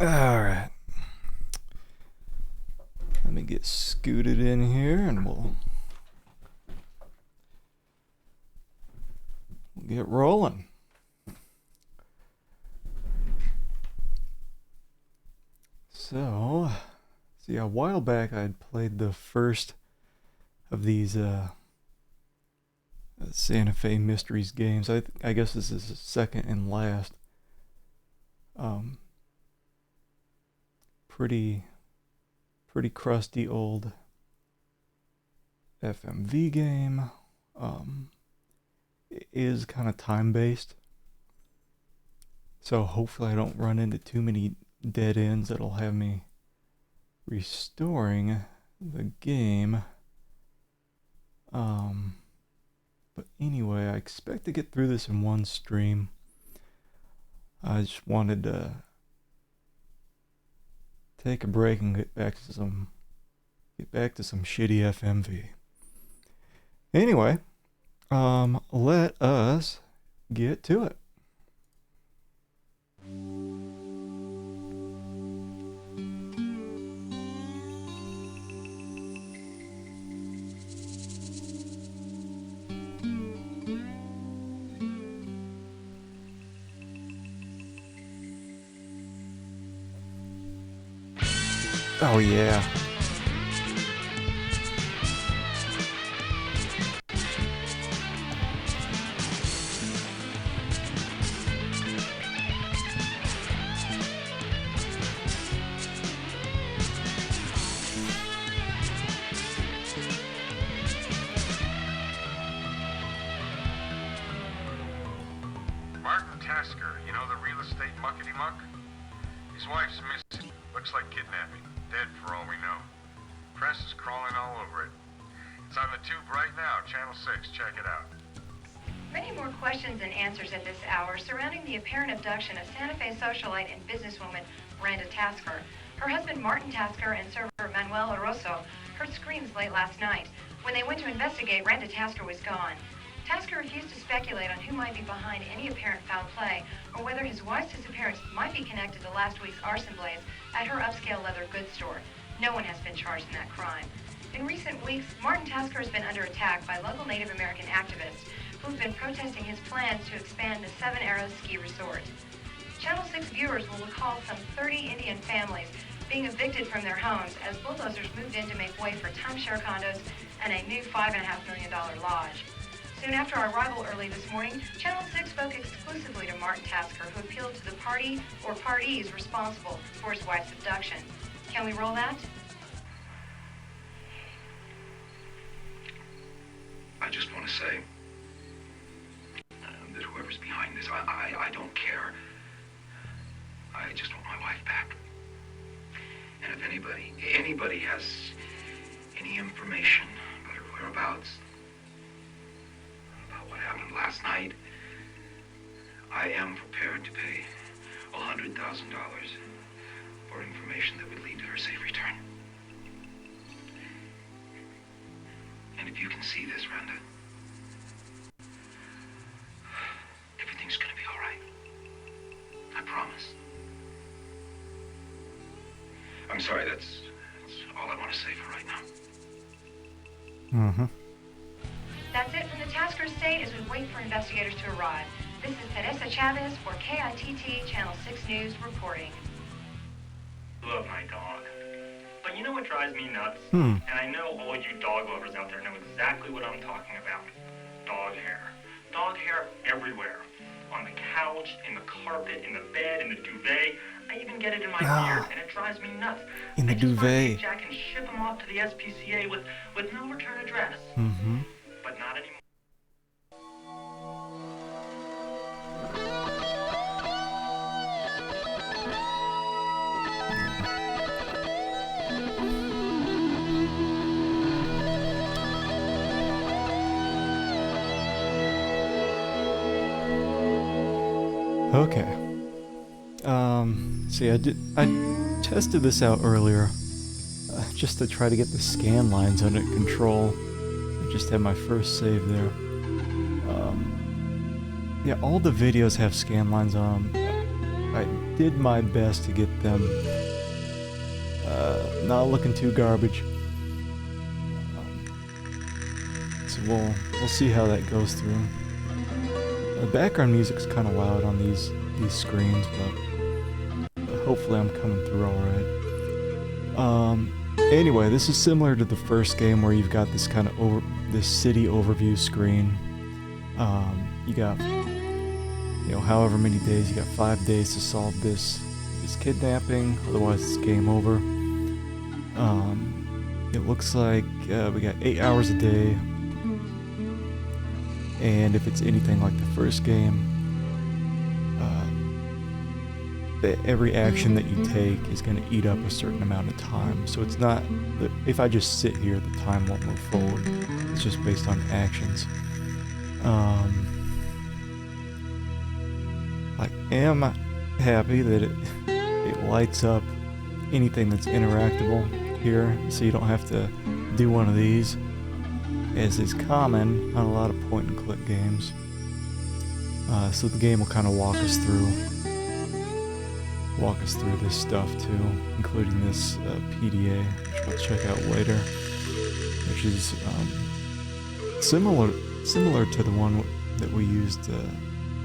Alright. Let me get scooted in here and we'll get rolling. So, see, a while back I'd played the first of these Santa Fe Mysteries games. I guess this is the second and last. Pretty crusty old FMV game. It is kind of time-based, so hopefully I don't run into too many dead ends that'll have me restoring the game. But anyway, I expect to get through this in one stream. I just wanted to take a break and get back to some shitty FMV. Anyway, let us get to it. Oh yeah. Martin Tasker, you know the real estate muckety-muck? His wife's missing. Looks like kidnapping. Dead for all we know. Press is crawling all over it. It's on the tube right now, Channel 6. Check it out. Many more questions than answers at this hour surrounding the apparent abduction of Santa Fe socialite and businesswoman Miranda Tasker. Her husband Martin Tasker and server Manuel Oroso heard screams late last night. When they went to investigate, Miranda Tasker was gone. Tasker refused to speculate on who might be behind any apparent foul play or whether his wife's disappearance might be connected to last week's arson blaze at her upscale leather goods store. No one has been charged in that crime. In recent weeks, Martin Tasker has been under attack by local Native American activists who've been protesting his plans to expand the Seven Arrows Ski Resort. Channel 6 viewers will recall some 30 Indian families being evicted from their homes as bulldozers moved in to make way for timeshare condos and a new $5.5 million lodge. Soon after our arrival early this morning, Channel 6 spoke exclusively to Martin Tasker, who appealed to the party or parties responsible for his wife's abduction. Can we roll that? I just want to say that whoever's behind this, I don't care. I just want my wife back. And if anybody has any information about her whereabouts, what happened last night, I am prepared to pay $100,000 for information that would lead to her safe return. And if you can see this, Rhonda, everything's gonna be all right. I promise. I'm sorry, that's all I want to say for right now. Mm-hmm. That's it from the Tasker estate as we wait for investigators to arrive. This is Teresa Chavez for KITT Channel 6 News reporting. Love my dog. But you know what drives me nuts? Hmm. And I know all you dog lovers out there know exactly what I'm talking about. Dog hair. Dog hair everywhere. On the couch, in the carpet, in the bed, in the duvet. I even get it in my beard, and it drives me nuts. In the I just want to duvet. take Jack and ship him off to the SPCA with no return address. Mm-hmm. But not anymore. Okay. See, I tested this out earlier, just to try to get the scan lines under control. I just had my first save there. Yeah, all the videos have scan lines on them. I did my best to get them not looking too garbage. So we'll see how that goes through. The background music's kind of loud on these screens, but hopefully I'm coming through all right. Anyway, this is similar to the first game where you've got this kind of this city overview screen. You got, you know, however many days, you got 5 days to solve this kidnapping, otherwise it's game over. It looks like we got 8 hours a day, and if it's anything like the first game, every action that you take is going to eat up a certain amount of time. So it's not, if I just sit here, the time won't move forward. It's just based on actions. I am happy that it lights up anything that's interactable here, so you don't have to do one of these, as is common on a lot of point and click games. So the game will kind of walk us through this stuff too, including this PDA, which we'll check out later, which is similar to the one that we used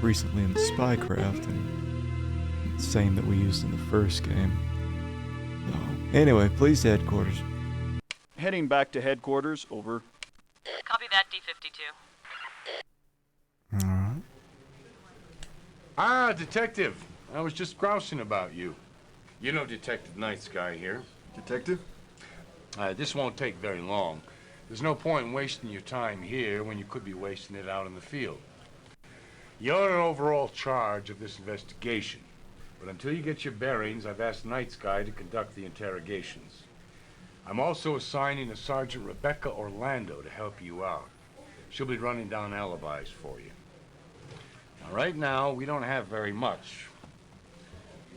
recently in Spycraft, and same that we used in the first game. So, anyway, please to headquarters. Heading back to headquarters, over. Copy that, D-52. Alright. Ah, Detective. I was just grousing about you. You know Detective Night Sky here. Detective? This won't take very long. There's no point in wasting your time here when you could be wasting it out in the field. You're in overall charge of this investigation, but until you get your bearings, I've asked Night Sky to conduct the interrogations. I'm also assigning a Sergeant Rebecca Orlando to help you out. She'll be running down alibis for you. Now, right now, we don't have very much.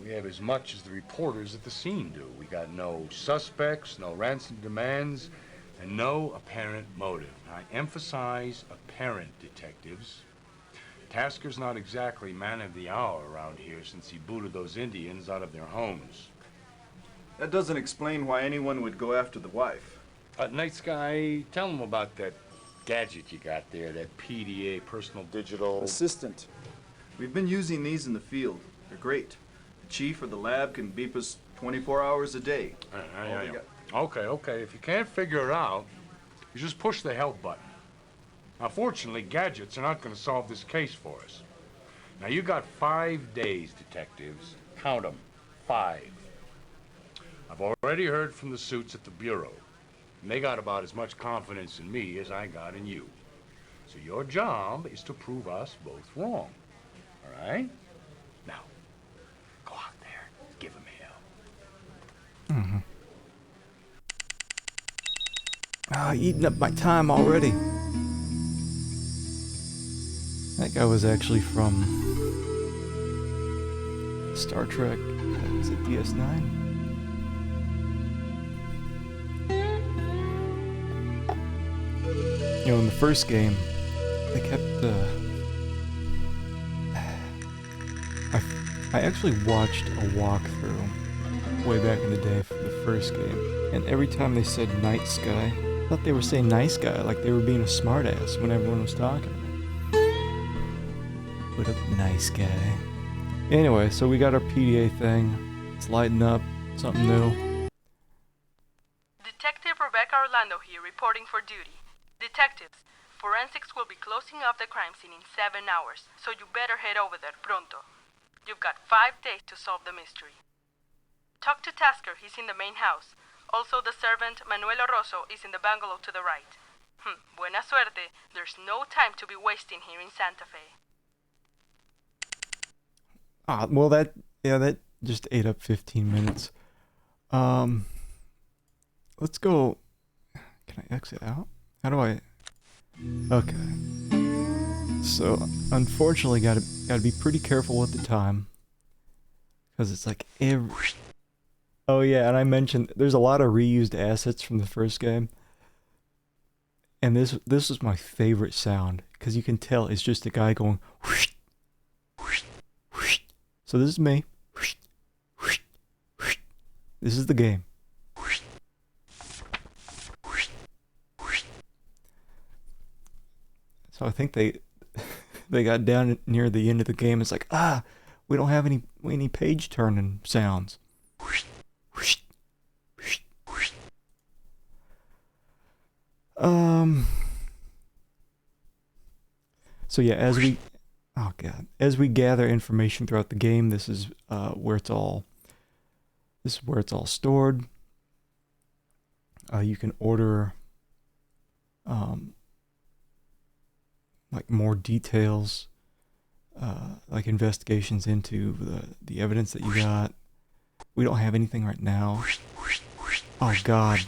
We have as much as the reporters at the scene do. We got no suspects, no ransom demands, and no apparent motive. I emphasize apparent, detectives. Tasker's not exactly man of the hour around here since he booted those Indians out of their homes. That doesn't explain why anyone would go after the wife. Night Sky, tell him about that gadget you got there, that PDA, personal digital... Assistant. We've been using these in the field. They're great. The chief or the lab can beep us 24 hours a day. Okay. If you can't figure it out, you just push the help button. Now, fortunately, gadgets are not going to solve this case for us. Now, you got 5 days, detectives. Count them. 5. I've already heard from the suits at the Bureau, and they got about as much confidence in me as I got in you. So your job is to prove us both wrong. All right? Now, go out there. Give them hell. Mm-hmm. Eating up my time already. That guy was actually from Star Trek. Is it DS9? You know, in the first game, they kept I actually watched a walkthrough way back in the day for the first game, and every time they said Night Sky, I thought they were saying nice guy, like they were being a smartass when everyone was talking. What up, nice guy? Anyway, so we got our PDA thing. It's lighting up. Something new. Detective Rebecca Orlando here, reporting for duty. Detectives, forensics will be closing up the crime scene in 7 hours, so you better head over there pronto. You've got 5 days to solve the mystery. Talk to Tasker, he's in the main house. Also, the servant, Manuel Oroso, is in the bungalow to the right. Buena suerte. There's no time to be wasting here in Santa Fe. Well, that just ate up 15 minutes. Let's go. Can I exit out? How do I? Okay. So, unfortunately, gotta be pretty careful with the time, because it's like every. Oh yeah, and I mentioned there's a lot of reused assets from the first game, and this is my favorite sound because you can tell it's just a guy going. Whoosh, whoosh, whoosh. So this is me This is the game. So I think they got down near the end of the game. It's like, we don't have any page turning sounds. So yeah, as we gather information throughout the game, this is where it's all stored. You can order like more details, like investigations into the evidence that you got. We don't have anything right now. Oh God.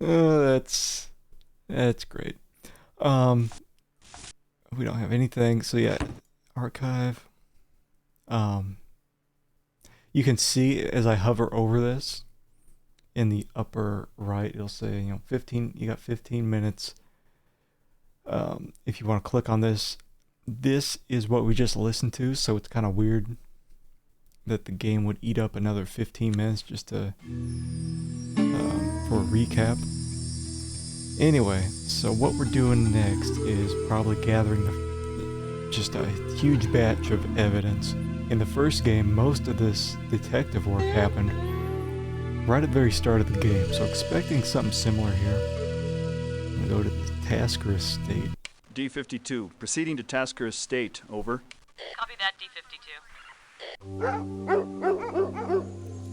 Oh, that's great. We don't have anything, so yeah, archive. You can see as I hover over this in the upper right, it'll say, 15, you got 15 minutes. If you want to click on this is what we just listened to, so it's kind of weird that the game would eat up another 15 minutes just to for a recap. Anyway, so what we're doing next is probably gathering just a huge batch of evidence. In the first game, most of this detective work happened right at the very start of the game, so expecting something similar here. I'm gonna go to the Tasker Estate. D-52, proceeding to Tasker Estate, over. Copy that, D-52.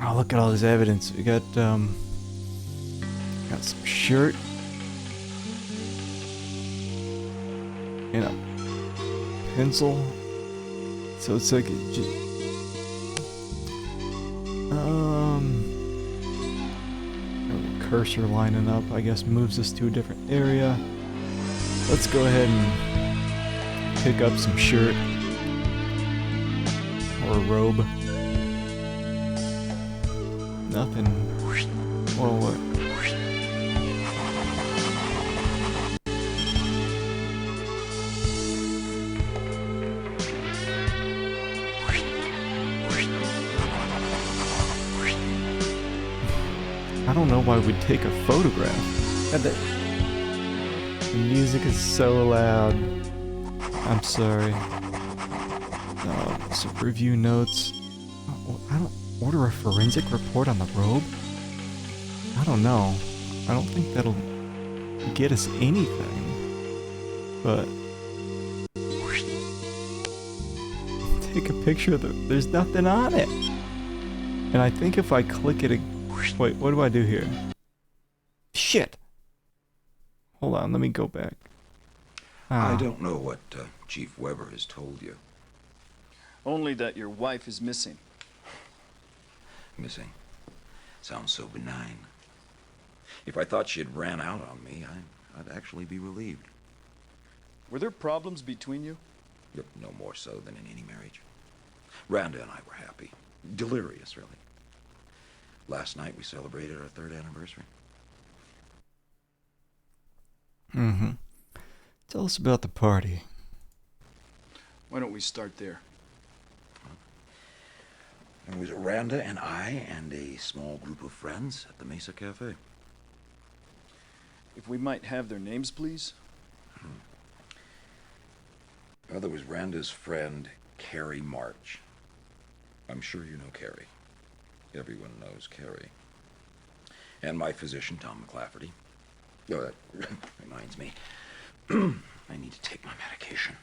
Oh, look at all this evidence. We got some shirt and a pencil. So it's like a cursor lining up, I guess, moves us to a different area. Let's go ahead and pick up some shirt or a robe. Nothing. Well, what? I don't know why we'd take a photograph. The music is so loud. I'm sorry. Some review notes. I don't order a forensic report on the robe. I don't know. I don't think that'll get us anything. But take a picture of there's nothing on it. And I think if I click it, wait, what do I do here? Shit. Hold on, let me go back. I don't know what Chief Weber has told you. Only that your wife is missing. Missing? Sounds so benign. If I thought she had ran out on me, I'd actually be relieved. Were there problems between you? No more so than in any marriage. Randa and I were happy. Delirious, really. Last night we celebrated our 3rd anniversary. Mm-hmm. Tell us about the party. Why don't we start there? It was Randa and I and a small group of friends at the Mesa Cafe. If we might have their names, please? Well, there was Randa's friend, Carrie March. I'm sure you know Carrie. Everyone knows Carrie. And my physician, Tom McClafferty. Oh, that reminds me. I need to take my medication.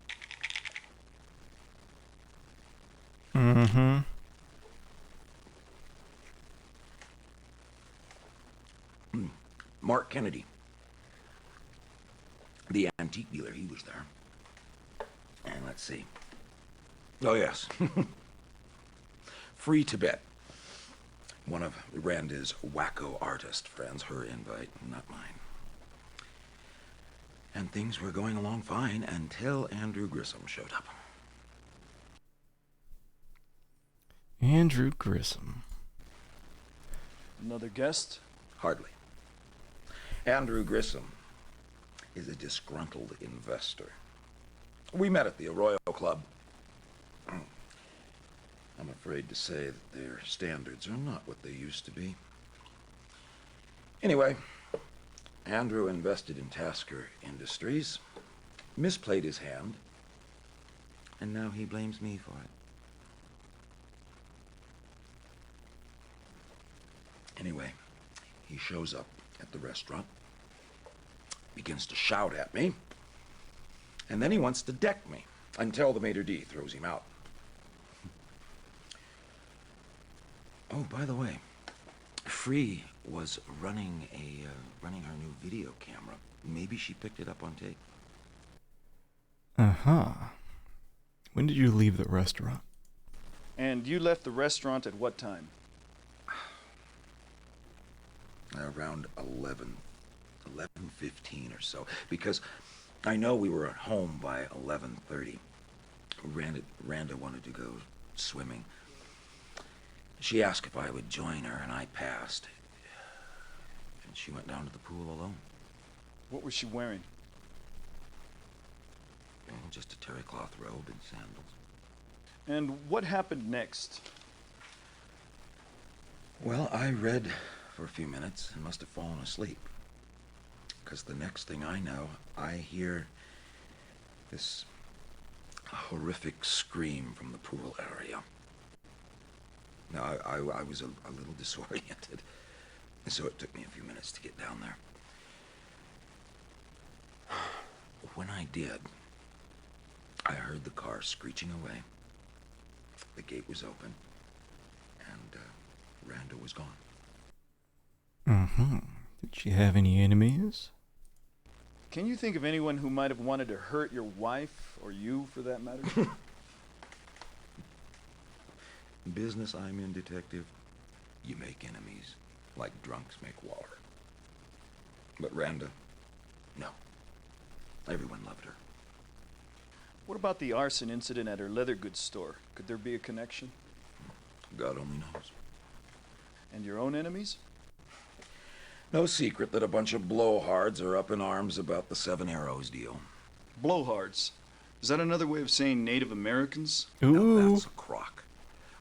Mm-hmm. Mark Kennedy. The antique dealer, he was there. And let's see. Oh, yes. Free Tibet. One of Randa's wacko artist friends, her invite, not mine. And things were going along fine until Andrew Grissom showed up. Andrew Grissom. Another guest? Hardly. Andrew Grissom is a disgruntled investor. We met at the Arroyo Club. I'm afraid to say that their standards are not what they used to be. Anyway, Andrew invested in Tasker Industries, misplayed his hand, and now he blames me for it. Anyway, he shows up at the restaurant, begins to shout at me, and then he wants to deck me until the maitre d' throws him out. Oh, by the way, Free was running her new video camera. Maybe she picked it up on tape. Uh-huh. When did you leave the restaurant? And you left the restaurant at what time? Around 11:15 or so, because I know we were at home by 11:30. Randa wanted to go swimming. She asked if I would join her, and I passed. And she went down to the pool alone. What was she wearing? Well, just a terry cloth robe and sandals. And what happened next? Well, I read for a few minutes and must have fallen asleep. Because the next thing I know, I hear this horrific scream from the pool area. Now, I was a little disoriented, and so it took me a few minutes to get down there. When I did, I heard the car screeching away. The gate was open, and Randa was gone. Mm-hmm. Did she have any enemies? Can you think of anyone who might have wanted to hurt your wife, or you for that matter? Business I'm in, detective, you make enemies like drunks make water. But Randa, no. Everyone loved her. What about the arson incident at her leather goods store? Could there be a connection? God only knows. And your own enemies? No secret that a bunch of blowhards are up in arms about the Seven Arrows deal. Blowhards. Is that another way of saying Native Americans? Ooh. No, that's a crock.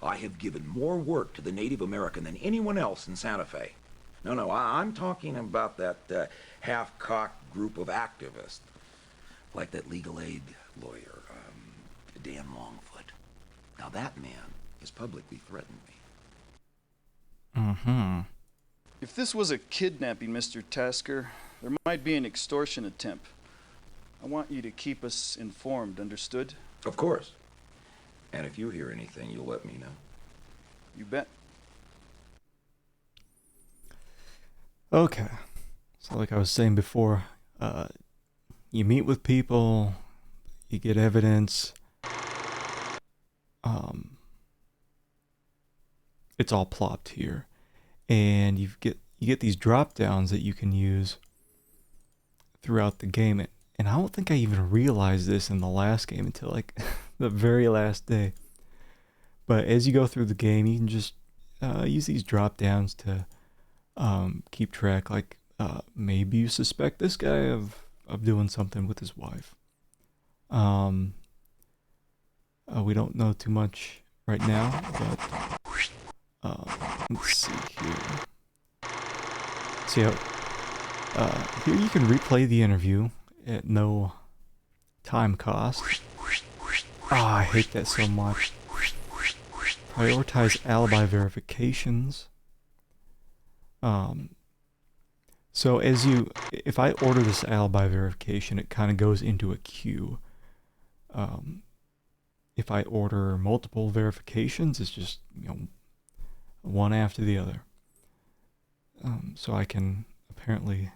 I have given more work to the Native American than anyone else in Santa Fe. No, I'm talking about that half-cocked group of activists, like that legal aid lawyer, Dan Longfoot. Now that man has publicly threatened me. Mm-hmm. If this was a kidnapping, Mr. Tasker, there might be an extortion attempt. I want you to keep us informed, understood? Of course. And if you hear anything, you'll let me know. You bet. Okay. So like I was saying before, you meet with people, you get evidence, it's all plopped here. And you get these drop downs that you can use throughout the game. And I don't think I even realized this in the last game until like the very last day. But as you go through the game, you can just use these drop downs to keep track. Like maybe you suspect this guy of doing something with his wife. We don't know too much right now, but let's see here. So here you can replay the interview at no time cost. I hate that so much. Prioritize alibi verifications. So if I order this alibi verification, it kind of goes into a queue. If I order multiple verifications, it's just, one after the other. So I can apparently,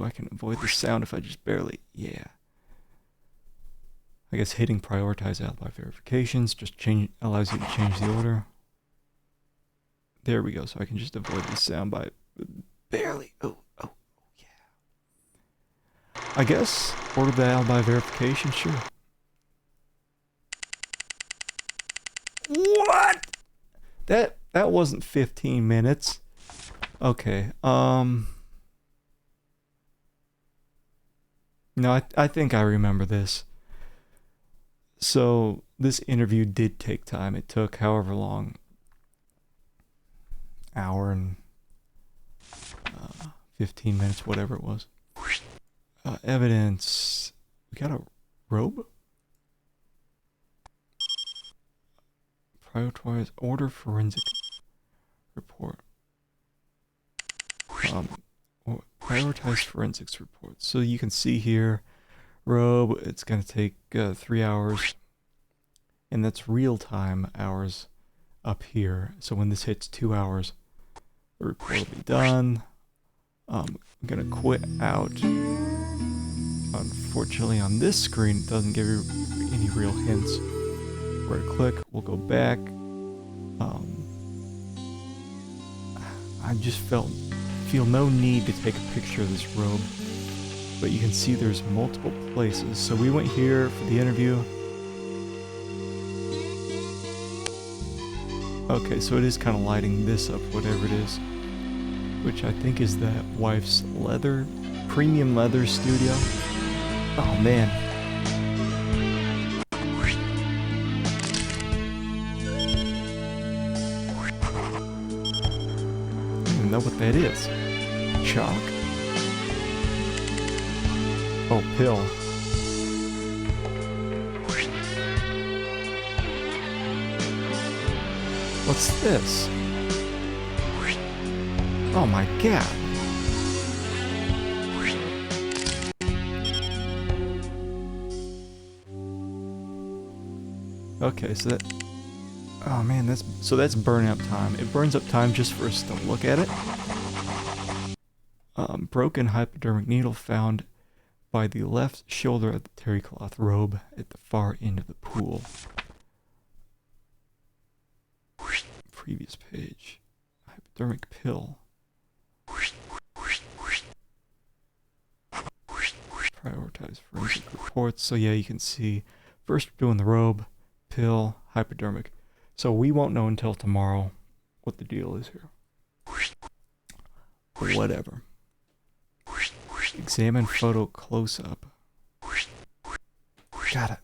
I can avoid the sound if I just barely, I guess hitting prioritize alibi verifications just allows you to change the order. There we go. So I can just avoid the sound by barely. Oh, yeah. I guess order the alibi verification, sure. What? That wasn't 15 minutes. Okay. No, I think I remember this. So this interview did take time. It took however long, hour and 15 minutes, whatever it was. Evidence. We got a robe? Prioritize order forensic report. Prioritize forensics report. So you can see here, robe, it's going to take 3 hours. And that's real-time hours up here. So when this hits 2 hours, the report will be done. I'm going to quit out. Unfortunately, on this screen, it doesn't give you any real hints. Right click, we'll go back. I just feel no need to take a picture of this robe, but you can see there's multiple places. So we went here for the interview. Okay, so it is kind of lighting this up, whatever it is, which I think is that wife's leather, premium leather studio. Oh man. Know what that is. Chalk. Oh, pill. What's this? Oh my god. Okay, so that... Oh man, that's burnout time. It burns up time just for us to look at it. Broken hypodermic needle found by the left shoulder of the terry cloth robe at the far end of the pool. Previous page. Hypodermic pill. Prioritize forensic reports. So yeah, you can see first we're doing the robe, pill, hypodermic. So we won't know until tomorrow what the deal is here. Whatever. Examine photo close-up. Got it.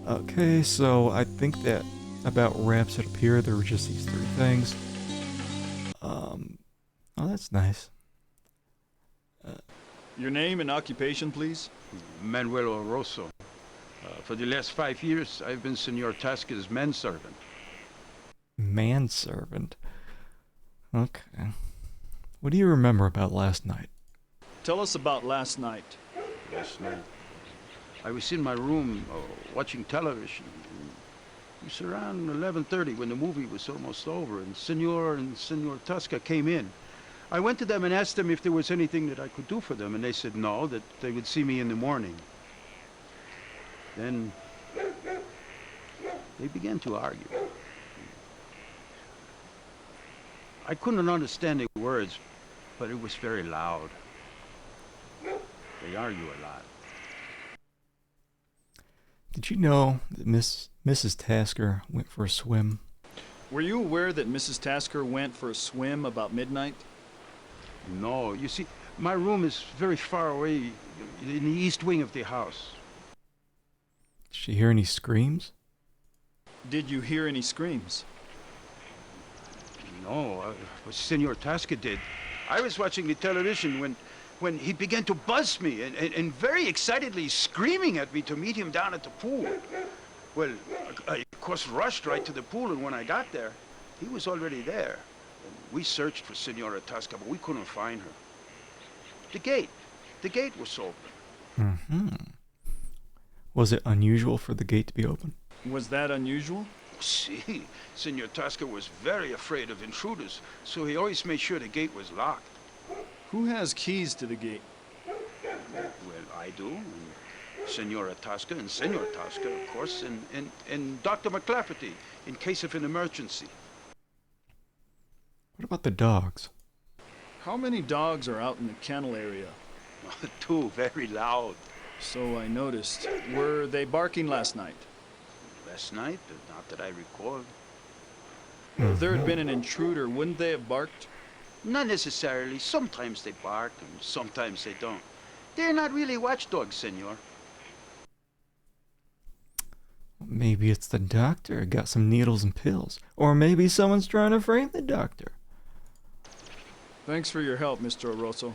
Okay, so I think that about wraps it up here. There were just these 3 things. Oh, that's nice. Your name and occupation, please? Manuel Oroso. For the last 5 years, I've been Senor Tasca's manservant. Manservant? Okay. What do you remember about last night? Tell us about last night. Last night, I was in my room watching television. It was around 11:30 when the movie was almost over, and Senor Tasca came in. I went to them and asked them if there was anything that I could do for them, and they said no, that they would see me in the morning. Then they began to argue. I couldn't understand the words, but it was very loud. They argue a lot. Did you know that Mrs. Tasker went for a swim? Were you aware that Mrs. Tasker went for a swim about midnight? No, you see, my room is very far away in the east wing of the house. Did she hear any screams? Did you hear any screams? No, but Senor Tasca did. I was watching the television when he began to buzz me and very excitedly screaming at me to meet him down at the pool. Well, I of course rushed right to the pool, and when I got there, he was already there. We searched for Senora Tasca, but we couldn't find her. The gate was open. Mm-hmm. Was it unusual for the gate to be open? Was that unusual? See, Senor Tasca was very afraid of intruders, so he always made sure the gate was locked. Who has keys to the gate? Well, I do, and Senora Tasca and Senor Tasca, of course, and Dr. McClafferty, in case of an emergency. What about the dogs? How many dogs are out in the kennel area? 2, very loud. So I noticed. Were they barking last night? Last night? Not that I recall. If there had been an intruder, wouldn't they have barked? Not necessarily. Sometimes they bark and sometimes they don't. They're not really watchdogs, senor. Maybe it's the doctor got some needles and pills. Or maybe someone's trying to frame the doctor. Thanks for your help, Mr. Oroso.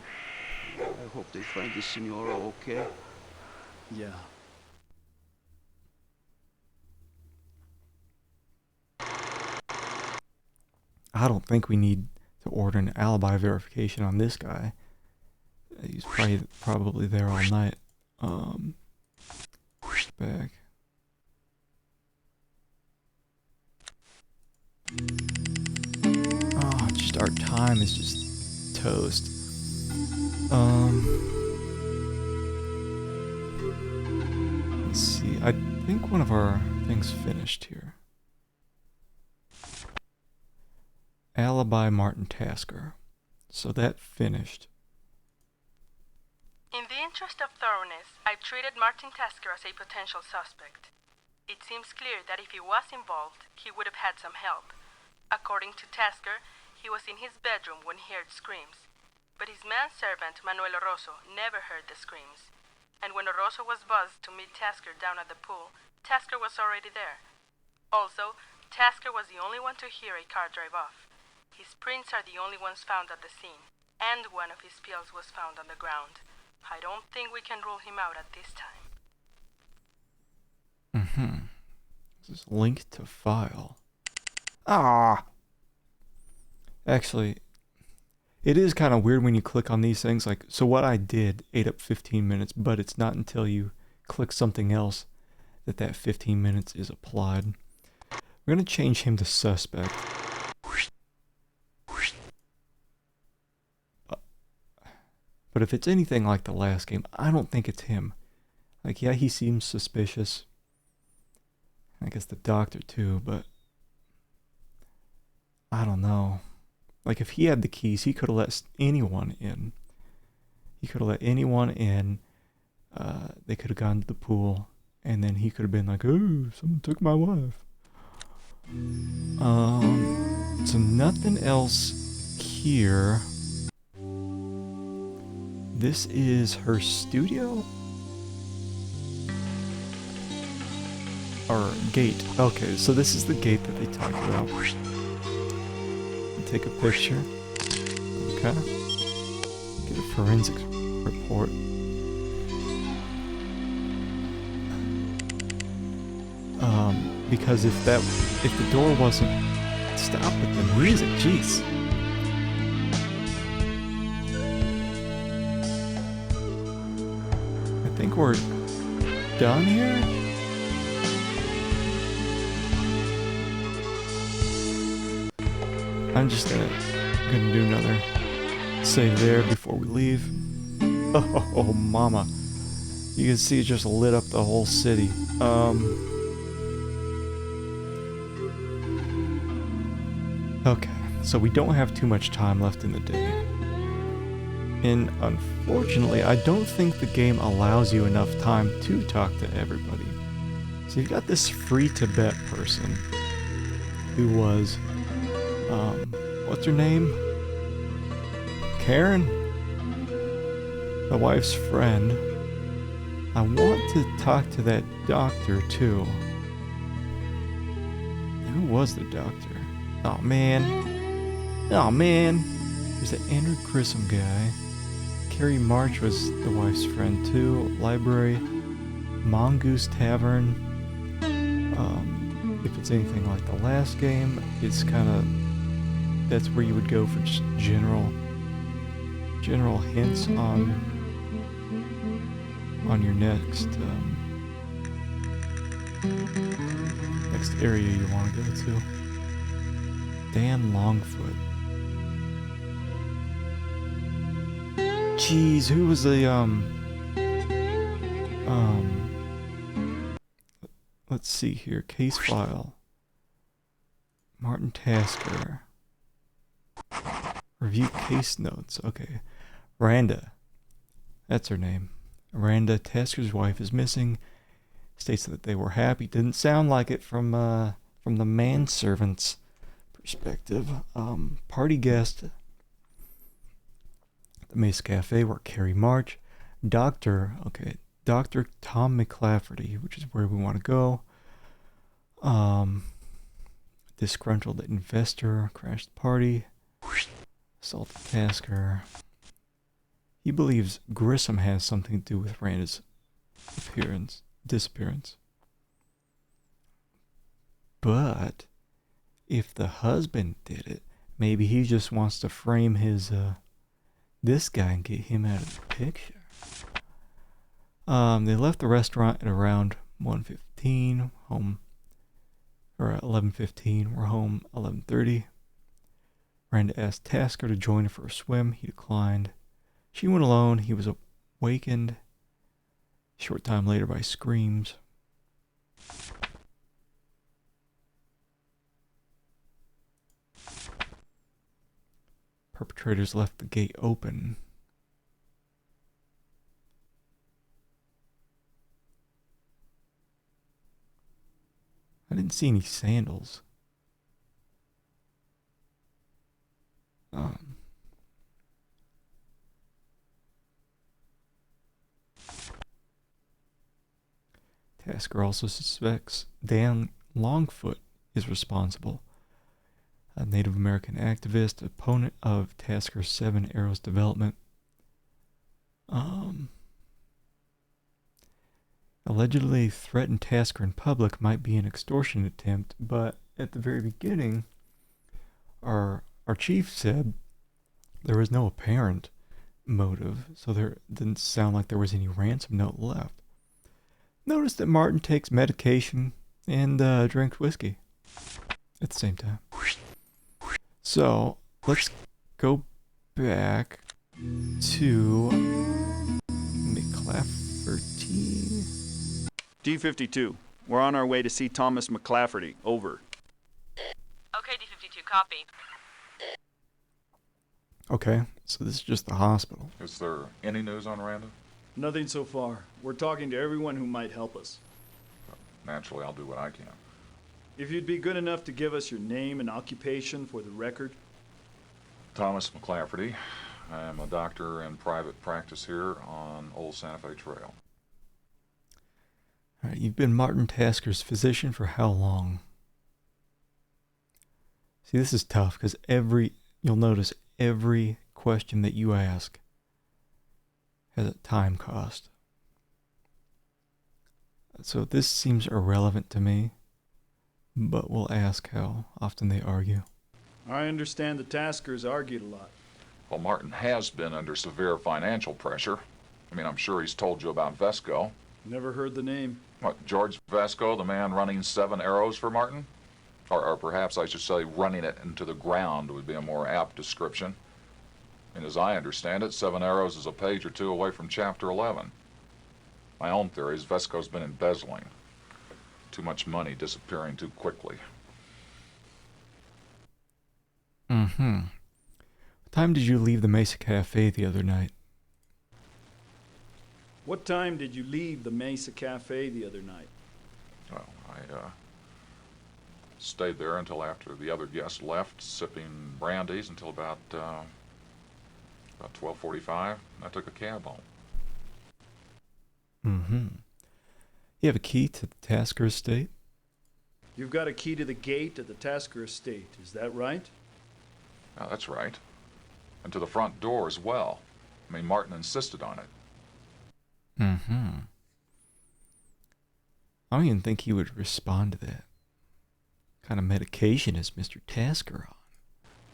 I hope they find the senora okay. Yeah. I don't think we need to order an alibi verification on this guy. He's probably there all night. Back. Oh, just our time is just toast. Let's see. I think one of our things finished here. Alibi Martin Tasker. So that finished. In the interest of thoroughness, I treated Martin Tasker as a potential suspect. It seems clear that if he was involved, he would have had some help. According to Tasker, he was in his bedroom when he heard screams. But his manservant, Manuel Oroso, never heard the screams. And when Oroso was buzzed to meet Tasker down at the pool, Tasker was already there. Also, Tasker was the only one to hear a car drive off. His prints are the only ones found at the scene, and one of his pills was found on the ground. I don't think we can rule him out at this time. This is linked to file. Ah! Actually, it is kind of weird when you click on these things. Like, so what I did ate up 15 minutes, but it's not until you click something else that 15 minutes is applied. We're going to change him to suspect. But if it's anything like the last game, I don't think it's him. Like, yeah, he seems suspicious. I guess the doctor too, but I don't know. Like, if he had the keys, he could have let anyone in. He could have let anyone in. They could have gone to the pool, and then he could have been like, "Oh, someone took my wife." So nothing else here. This is her studio? Or gate. Okay, so this is the gate that they talked about. Take a picture. Okay. Get a forensics report. Because if the door wasn't stopped with the music, jeez. I think we're done here. I'm just gonna do another save there before we leave. Oh, mama. You can see it just lit up the whole city. Okay, so we don't have too much time left in the day. And unfortunately, I don't think the game allows you enough time to talk to everybody. So you've got this free Tibet person who was, what's her name? Karen? The wife's friend. I want to talk to that doctor too. Who was the doctor? Oh man. Oh man. There's that Andrew Grissom guy. Carrie March was the wife's friend too. Library. Mongoose Tavern. If it's anything like the last game, it's kind of... That's where you would go for just general hints on your next area you want to go to. Dan Longfoot. Jeez, who was the let's see here, case file. Martin Tasker. Review case notes. Okay. Randa. That's her name. Randa, Tasker's wife, is missing. States that they were happy. Didn't sound like it from the manservant's perspective. Party guest the Mesa Cafe where Carrie March, Dr. Tom McClafferty, which is where we want to go. Disgruntled investor crashed the party. Assaulted Tasker. He believes Grissom has something to do with Randa's disappearance. But if the husband did it, maybe he just wants to frame his this guy and get him out of the picture. They left the restaurant at around 1:15, home, or at 11:15. We're home 11:30. Randa asked Tasker to join her for a swim. He declined. She went alone. He was awakened a short time later by screams. Perpetrators left the gate open. I didn't see any sandals. Tasker also suspects Dan Longfoot is responsible. A Native American activist, opponent of Tasker's 7 Arrows development. Allegedly threatened Tasker in public might be an extortion attempt, but at the very beginning, our chief said there was no apparent motive, so there didn't sound like there was any ransom note left. Notice that Martin takes medication and drinks whiskey at the same time. So let's go back to McClafferty. D-52. We're on our way to see Thomas McClafferty. Over. Okay, D-52, copy. Okay, so this is just the hospital. Is there any news on Randa? Nothing so far. We're talking to everyone who might help us. Naturally, I'll do what I can. If you'd be good enough to give us your name and occupation for the record. Thomas McClafferty. I am a doctor in private practice here on Old Santa Fe Trail. All right, you've been Martin Tasker's physician for how long? See, this is tough because you'll notice every question that you ask has a time cost. So this seems irrelevant to me, but we'll ask how often they argue. I understand the Taskers argued a lot. Well, Martin has been under severe financial pressure. I mean, I'm sure he's told you about Vesco. Never heard the name. What, George Vesco, the man running 7 Arrows for Martin? Or perhaps I should say running it into the ground would be a more apt description. And as I understand it, 7 Arrows is a page or two away from Chapter 11. My own theory is Vesco's been embezzling. Too much money disappearing too quickly. What time did you leave the Mesa Cafe the other night? What time did you leave the Mesa Cafe the other night? Well, I stayed there until after the other guests left, sipping brandies until about 12:45. I took a cab home. You have a key to the Tasker estate? You've got a key to the gate at the Tasker estate, is that right? Oh, that's right. And to the front door as well. I mean, Martin insisted on it. I don't even think he would respond to that. What kind of medication is Mr. Tasker on?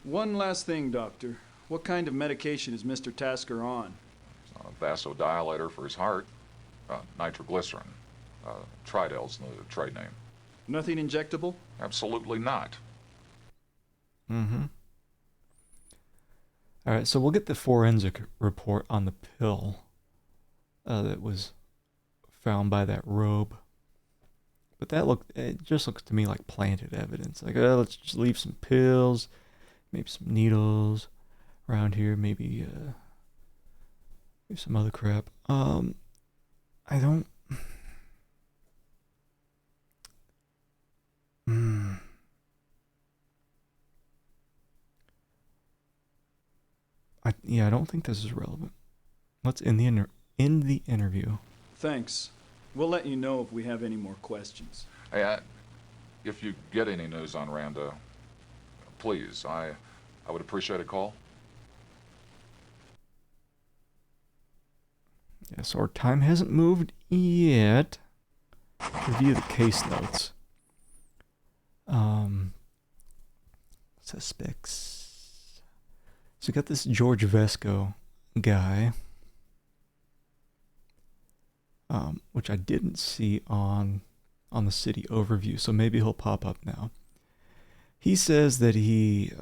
One last thing, Doctor. What kind of medication is Mr. Tasker on? A vasodilator for his heart. Nitroglycerin. Tridel's the trade name. Nothing injectable? Absolutely not. Alright, so we'll get the forensic report on the pill that was found by that robe. But it just looks to me like planted evidence. Like, let's just leave some pills, maybe some needles around here, maybe some other crap. I don't... I don't think this is relevant. Let's end the interview. Thanks. We'll let you know if we have any more questions. Hey, if you get any news on Randa, please, I would appreciate a call. Yeah, so our time hasn't moved yet. Review the case notes. Suspects. So we got this George Vesco guy, which I didn't see on the city overview, so maybe he'll pop up now. He says that he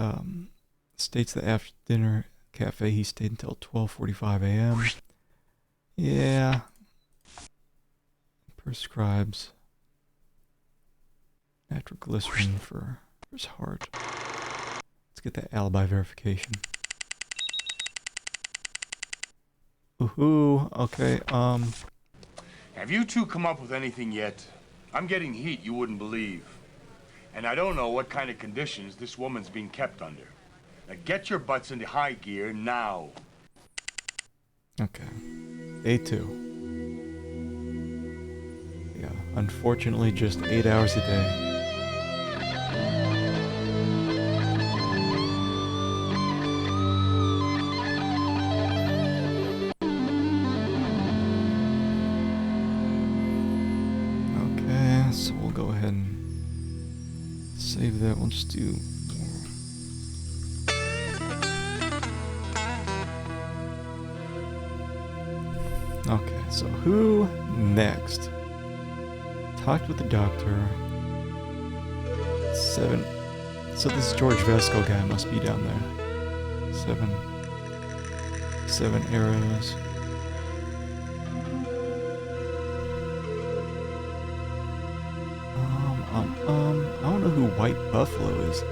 states that after dinner cafe he stayed until 12:45 a.m. Yeah. Prescribes nitroglycerin for his heart. Let's get that alibi verification. Ooh, okay, Have you two come up with anything yet? I'm getting heat you wouldn't believe. And I don't know what kind of conditions this woman's being kept under. Now get your butts into high gear now. Okay. Day 2. Yeah, unfortunately just 8 hours a day. Okay, so we'll go ahead and save that. We'll just do... Okay, so who next? Talked with the doctor. 7. So this George Vesco guy must be down there. 7 arrows. I don't know who White Buffalo is.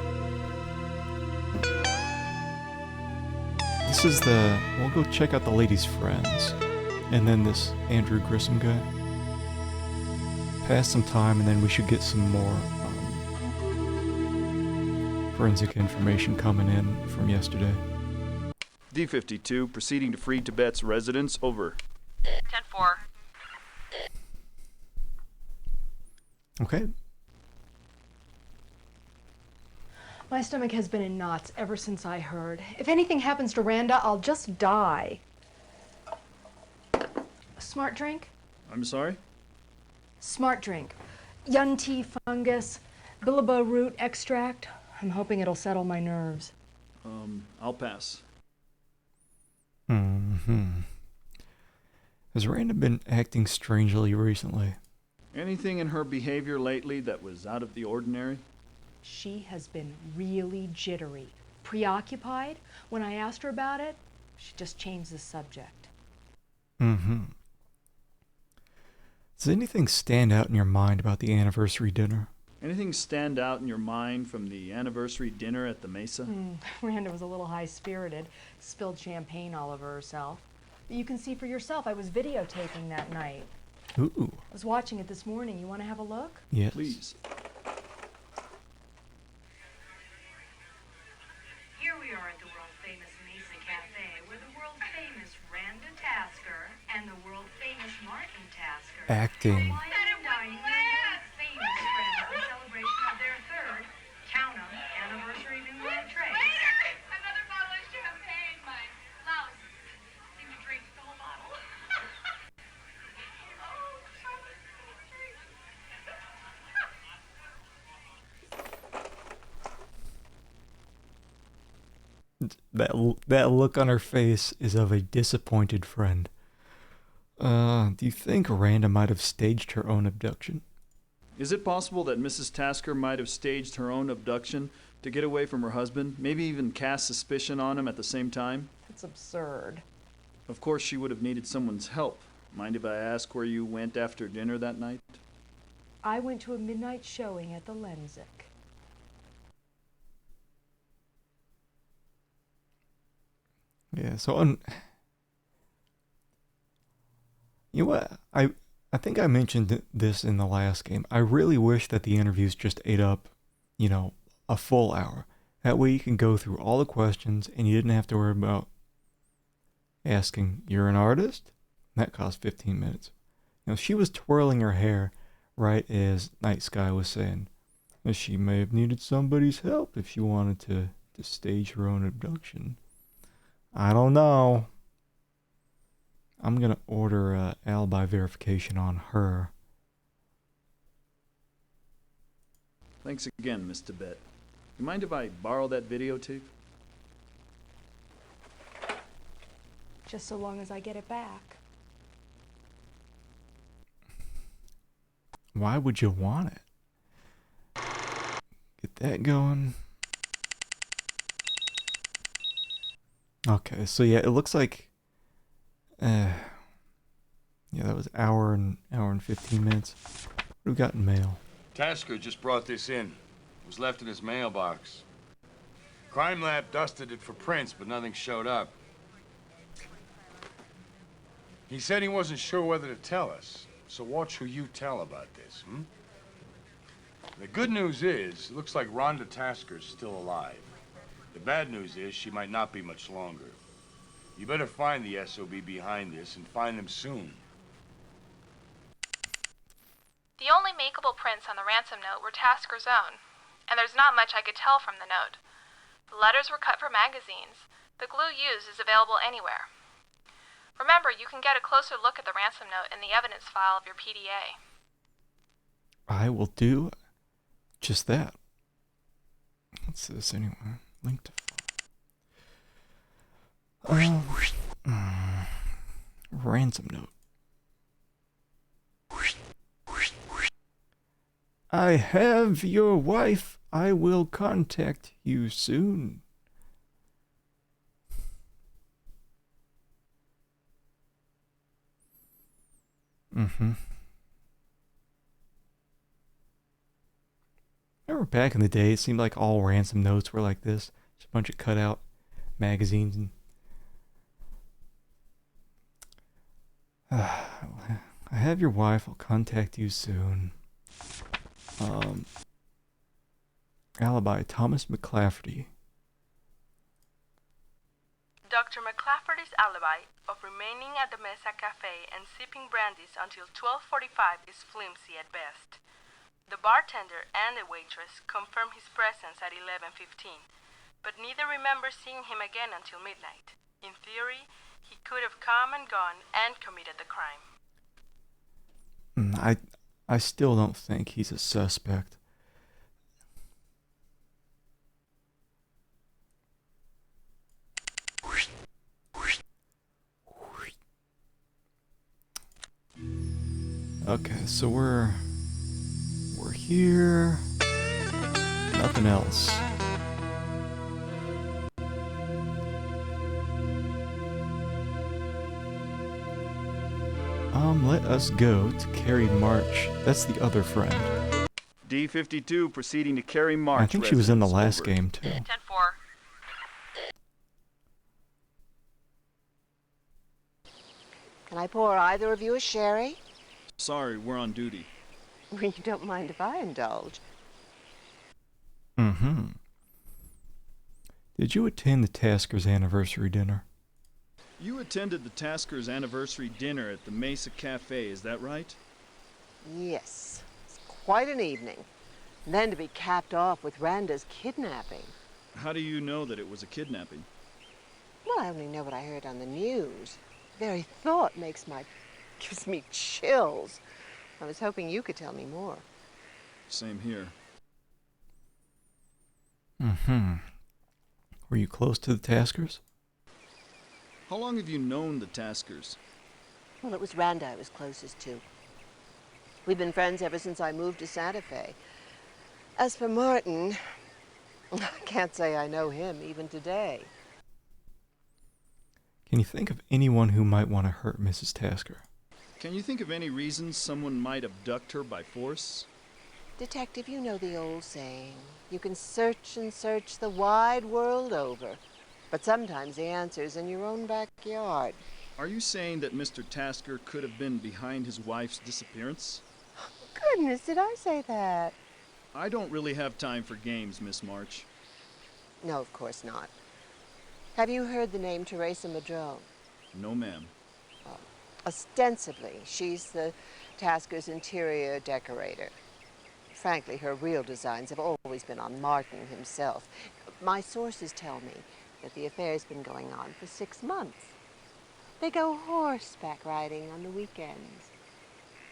This is the... We'll go check out the lady's friends. And then this Andrew Grissom guy. Pass some time and then we should get some more forensic information coming in from yesterday. D-52, proceeding to free Tibet's residence, over. 10-4. Okay. My stomach has been in knots ever since I heard. If anything happens to Randa, I'll just die. A smart drink? I'm sorry? Smart drink. Yun tea fungus, bilabo root extract. I'm hoping it'll settle my nerves. I'll pass. Has Randa been acting strangely recently? Anything in her behavior lately that was out of the ordinary? She has been really jittery. Preoccupied. When I asked her about it, she just changed the subject. Does anything stand out in your mind about the anniversary dinner? Anything stand out in your mind from the anniversary dinner at the Mesa? Randa was a little high-spirited. Spilled champagne all over herself. But you can see for yourself, I was videotaping that night. Ooh. I was watching it this morning. You want to have a look? Yes. Please. Here we are at the world-famous Mesa Cafe, where the world-famous Randa Tasker and the world-famous Martin Tasker Acting. wine and dine with their famous friends in celebration of their third, count 'em, anniversary new entree. Another bottle of champagne, my louse. Seemed to drink the whole bottle. That look on her face is of a disappointed friend. Do you think Randa might have staged her own abduction? Is it possible that Mrs. Tasker might have staged her own abduction to get away from her husband, maybe even cast suspicion on him at the same time? It's absurd. Of course she would have needed someone's help. Mind if I ask where you went after dinner that night? I went to a midnight showing at the Lensic. Yeah, so you know what? I think I mentioned this in the last game. I really wish that the interviews just ate up, a full hour. That way you can go through all the questions and you didn't have to worry about, asking, "You're an artist?" That cost 15 minutes. She was twirling her hair right as Night Sky was saying that she may have needed somebody's help if she wanted to stage her own abduction. I don't know. I'm going to order alibi verification on her. Thanks again, Miss Tibet. You mind if I borrow that videotape? Just so long as I get it back. Why would you want it? Get that going. Okay, so yeah, it looks like yeah, that was hour and 15 minutes. What do we got in mail? Tasker just brought this in. It was left in his mailbox. Crime Lab dusted it for prints, but nothing showed up. He said he wasn't sure whether to tell us, so watch who you tell about this, hmm? The good news is, it looks like Rhonda Tasker's still alive. The bad news is, she might not be much longer. You better find the SOB behind this, and find them soon. The only makeable prints on the ransom note were Tasker's own, and there's not much I could tell from the note. The letters were cut for magazines. The glue used is available anywhere. Remember, you can get a closer look at the ransom note in the evidence file of your PDA. I will do just that. What's this anyway? Link to ransom note. I have your wife. I will contact you soon. Remember back in the day, it seemed like all ransom notes were like this. Just a bunch of cutout magazines. And I have your wife. I'll contact you soon. Alibi, Thomas McClafferty. Dr. McClafferty's alibi of remaining at the Mesa Cafe and sipping brandies until 12:45 is flimsy at best. The bartender and the waitress confirm his presence at 11:15, but neither remember seeing him again until midnight. In theory, he could have come and gone and committed the crime. I still don't think he's a suspect. Okay, so we're here. Nothing else. Let us go to Carrie March. That's the other friend. D-52 proceeding to Carrie March. I think she was in the residence. last Over. game too. 10-4. Can I pour either of you a sherry? Sorry, we're on duty. You don't mind if I indulge. Did you attend the Tasker's anniversary dinner? You attended the Tasker's anniversary dinner at the Mesa Cafe, is that right? Yes. It's quite an evening. And then to be capped off with Randa's kidnapping. How do you know that it was a kidnapping? Well, I only know what I heard on the news. The very thought gives me chills. I was hoping you could tell me more. Same here. Were you close to the Taskers? How long have you known the Taskers? Well, it was Randa I was closest to. We've been friends ever since I moved to Santa Fe. As for Martin, I can't say I know him even today. Can you think of anyone who might want to hurt Mrs. Tasker? Can you think of any reason someone might abduct her by force? Detective, you know the old saying. You can search and search the wide world over, but sometimes the answer's in your own backyard. Are you saying that Mr. Tasker could have been behind his wife's disappearance? Goodness, did I say that? I don't really have time for games, Miss March. No, of course not. Have you heard the name Teresa Madrone? No, ma'am. Ostensibly, she's the Tasker's interior decorator. Frankly, her real designs have always been on Martin himself. My sources tell me that the affair's been going on for 6 months. They go horseback riding on the weekends.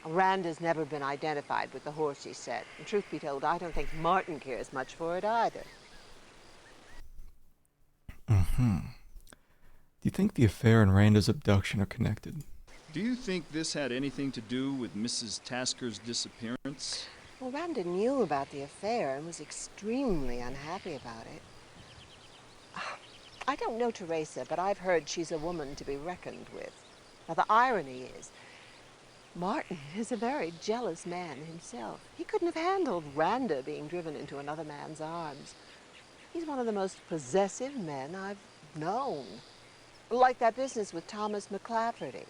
Randa's never been identified with the horse she said. And truth be told, I don't think Martin cares much for it either. Mm-hmm. Do you think the affair and Randa's abduction are connected? Do you think this had anything to do with Mrs. Tasker's disappearance? Well, Randa knew about the affair and was extremely unhappy about it. I don't know Teresa, but I've heard she's a woman to be reckoned with. Now, the irony is, Martin is a very jealous man himself. He couldn't have handled Randa being driven into another man's arms. He's one of the most possessive men I've known. Like that business with Thomas McClafferty.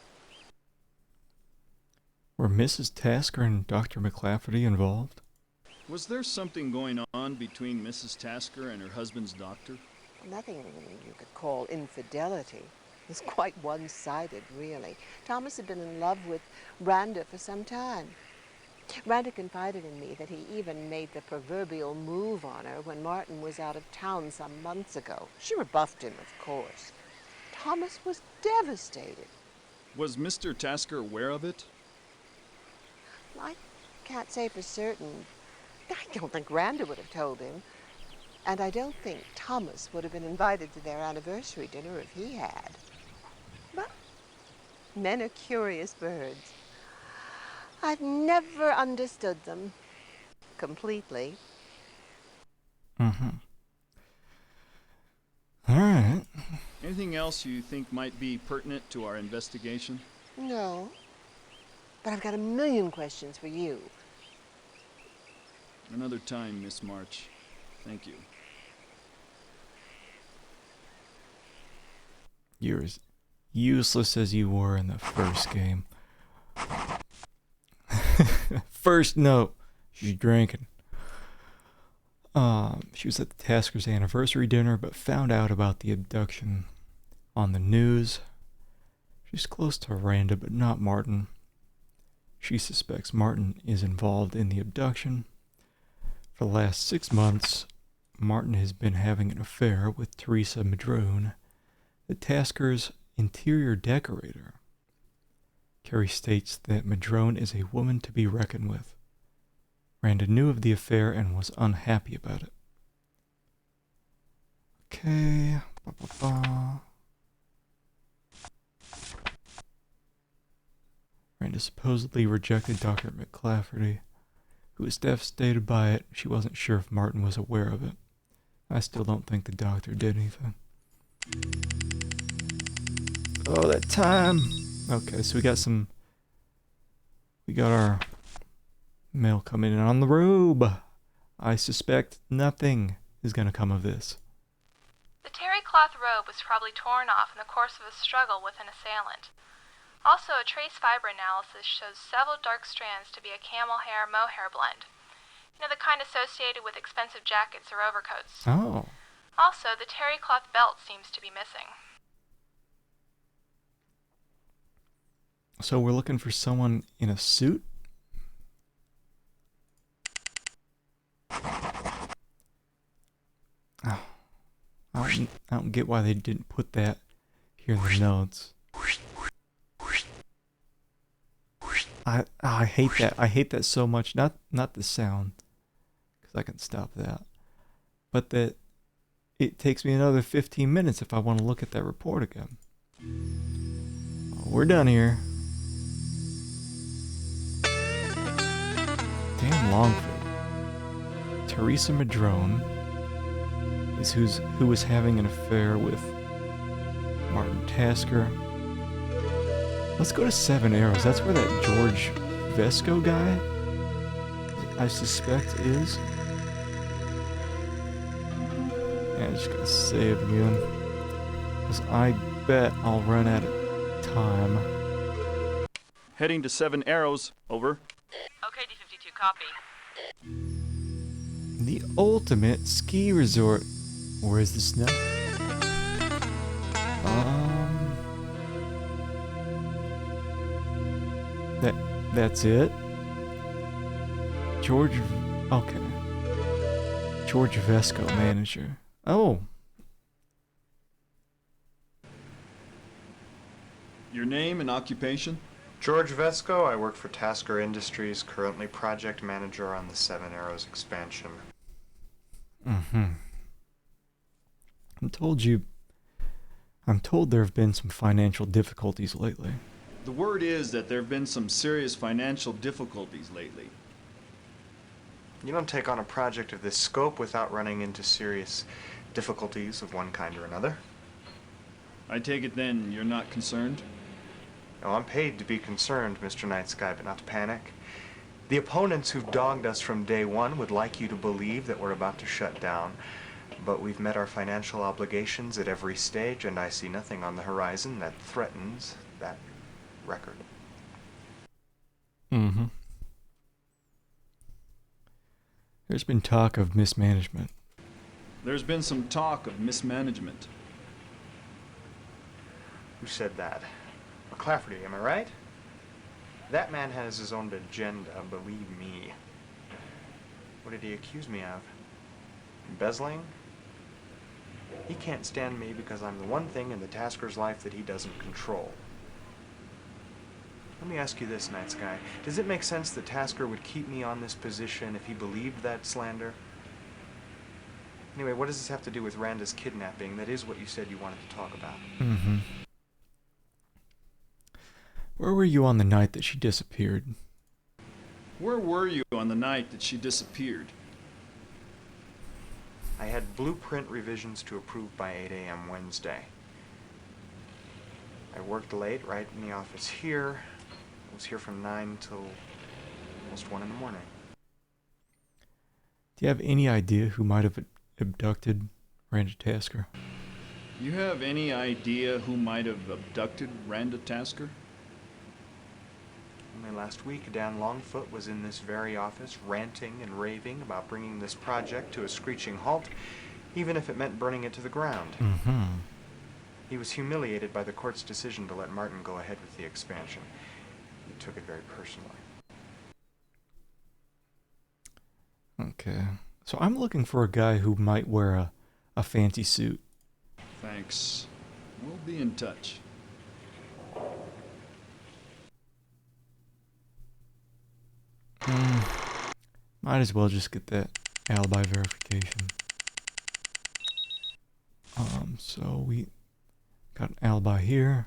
Were Mrs. Tasker and Dr. McClafferty involved? Was there something going on between Mrs. Tasker and her husband's doctor? Nothing you could call infidelity. It was quite one-sided, really. Thomas had been in love with Randa for some time. Randa confided in me that he even made the proverbial move on her when Martin was out of town some months ago. She rebuffed him, of course. Thomas was devastated. Was Mr. Tasker aware of it? I can't say for certain. I don't think Randa would have told him. And I don't think Thomas would have been invited to their anniversary dinner if he had. But men are curious birds. I've never understood them completely. Mm-hmm. All right. Anything else you think might be pertinent to our investigation? No. But I've got a million questions for you. Another time, Miss March. Thank you. You're as useless as you were in the first game. First note, she's drinking. She was at the Tasker's anniversary dinner, but found out about the abduction on the news. She's close to Randa, but not Martin. She suspects Martin is involved in the abduction. For the last 6 months, Martin has been having an affair with Teresa Madrone, the Tasker's interior decorator. Carrie states that Madrone is a woman to be reckoned with. Randa knew of the affair and was unhappy about it. Okay. Randa supposedly rejected Dr. McClafferty, who was devastated by it. She wasn't sure if Martin was aware of it. I still don't think the doctor did anything. Oh, that time. Okay, so we got our mail coming in on the robe. I suspect nothing is going to come of this. The terry cloth robe was probably torn off in the course of a struggle with an assailant. Also, a trace fiber analysis shows several dark strands to be a camel hair mohair blend. You know, the kind associated with expensive jackets or overcoats. Oh. Also, the terry cloth belt seems to be missing. So we're looking for someone in a suit? Oh. I don't get why they didn't put that here in the notes. I hate that. I hate that so much. Not the sound, because I can stop that. But that it takes me another 15 minutes if I want to look at that report again. We're done here. Dan Longford. Teresa Madrone is who was having an affair with Martin Tasker. Let's go to 7 Arrows. That's where that George Vesco guy, I suspect, is. Yeah, I just gotta save again. Because I bet I'll run out of time. Heading to 7 Arrows. Over. Okay, D-52, copy. The ultimate ski resort. Where is the snow? That's it? George... Okay. George Vesco, manager. Oh. Your name and occupation? George Vesco. I work for Tasker Industries, currently project manager on the Seven Arrows expansion. Mm-hmm. I'm told there have been some financial difficulties lately. The word is that there have been some serious financial difficulties lately. You don't take on a project of this scope without running into serious difficulties of one kind or another. I take it then you're not concerned? Oh, I'm paid to be concerned, Mr. Night Sky, but not to panic. The opponents who've dogged us from day one would like you to believe that we're about to shut down, but we've met our financial obligations at every stage, and I see nothing on the horizon that threatens that record. Mm-hmm. There's been talk of mismanagement. There's been some talk of mismanagement. Who said that? McClafferty, am I right? That man has his own agenda, believe me. What did he accuse me of? Embezzling? He can't stand me because I'm the one thing in the Tasker's life that he doesn't control. Let me ask you this, Night Sky. Does it make sense that Tasker would keep me on this position if he believed that slander? Anyway, what does this have to do with Randa's kidnapping? That is what you said you wanted to talk about. Mm-hmm. Where were you on the night that she disappeared? Where were you on the night that she disappeared? I had blueprint revisions to approve by 8 a.m. Wednesday. I worked late, right in the office here. I was here from 9 till almost 1 in the morning. Do you have any idea who might have abducted Randa Tasker? You have any idea who might have abducted Randa Tasker? Only last week, Dan Longfoot was in this very office ranting and raving about bringing this project to a screeching halt, even if it meant burning it to the ground. Mm-hmm. He was humiliated by the court's decision to let Martin go ahead with the expansion. He took it very personally. Okay. So I'm looking for a guy who might wear a fancy suit. Thanks. We'll be in touch. Might as well just get that alibi verification. So we got an alibi here.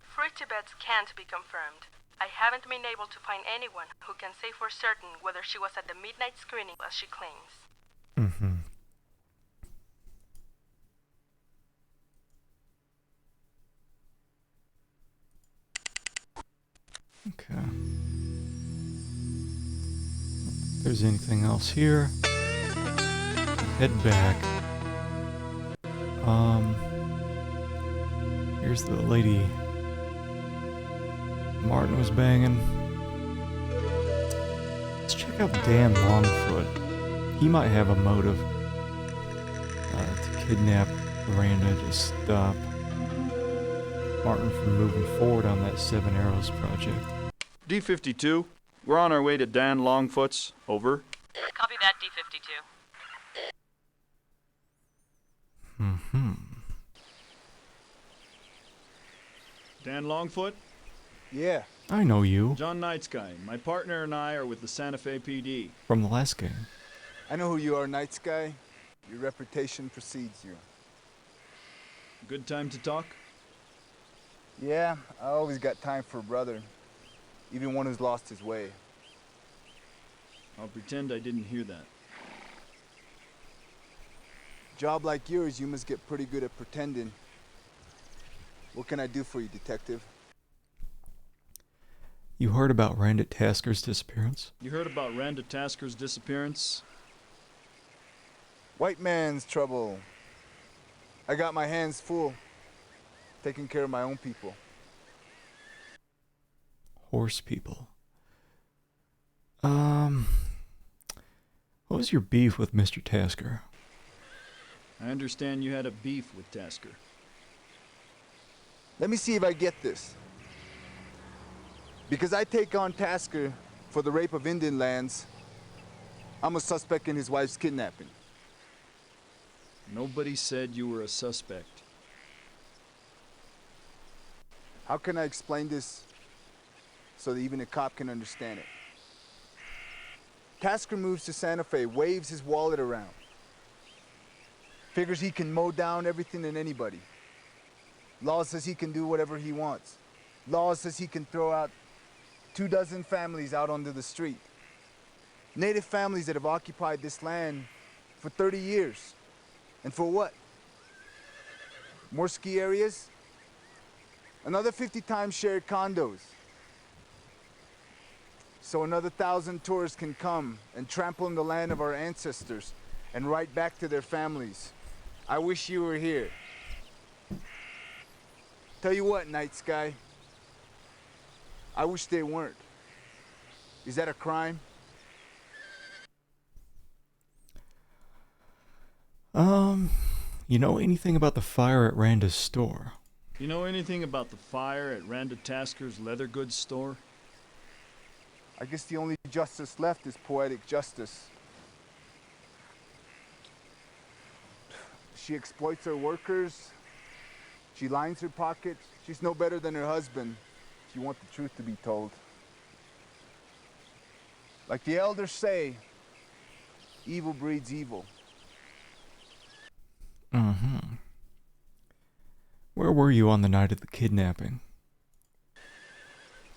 Free Tibets can't be confirmed. I haven't been able to find anyone who can say for certain whether she was at the midnight screening as she claims. Mm-hmm. Okay. If there's anything else here, head back. Here's the lady Martin was banging. Let's check out Dan Longfoot. He might have a motive to kidnap Randa to stop Martin from moving forward on that Seven Arrows project. D-52, we're on our way to Dan Longfoot's. Over. Copy that, D-52. Mm-hmm. Dan Longfoot? Yeah. I know you. John Night Sky. My partner and I are with the Santa Fe PD. From the last game. I know who you are, Night Sky. Your reputation precedes you. Good time to talk? Yeah, I always got time for a brother. Even one who's lost his way. I'll pretend I didn't hear that. Job like yours, you must get pretty good at pretending. What can I do for you, detective? You heard about Randa Tasker's disappearance? You heard about Randa Tasker's disappearance? White man's trouble. I got my hands full, taking care of my own people. Horse people. What was your beef with Mr. Tasker? I understand you had a beef with Tasker. Let me see if I get this. Because I take on Tasker for the rape of Indian lands, I'm a suspect in his wife's kidnapping. Nobody said you were a suspect. How can I explain this so that even a cop can understand it? Tasker moves to Santa Fe, waves his wallet around. Figures he can mow down everything and anybody. Law says he can do whatever he wants. Law says he can throw out 24 families out onto the street. Native families that have occupied this land for 30 years. And for what? More ski areas? Another 50 time-shared condos. So another 1,000 tourists can come and trample on the land of our ancestors and write back to their families. I wish you were here. Tell you what, Night Sky. I wish they weren't. Is that a crime? You know anything about the fire at Randa's store? You know anything about the fire at Randa Tasker's leather goods store? I guess the only justice left is poetic justice. She exploits her workers. She lines her pockets. She's no better than her husband, if you want the truth to be told. Like the elders say, evil breeds evil. Mm-hmm. Where were you on the night of the kidnapping?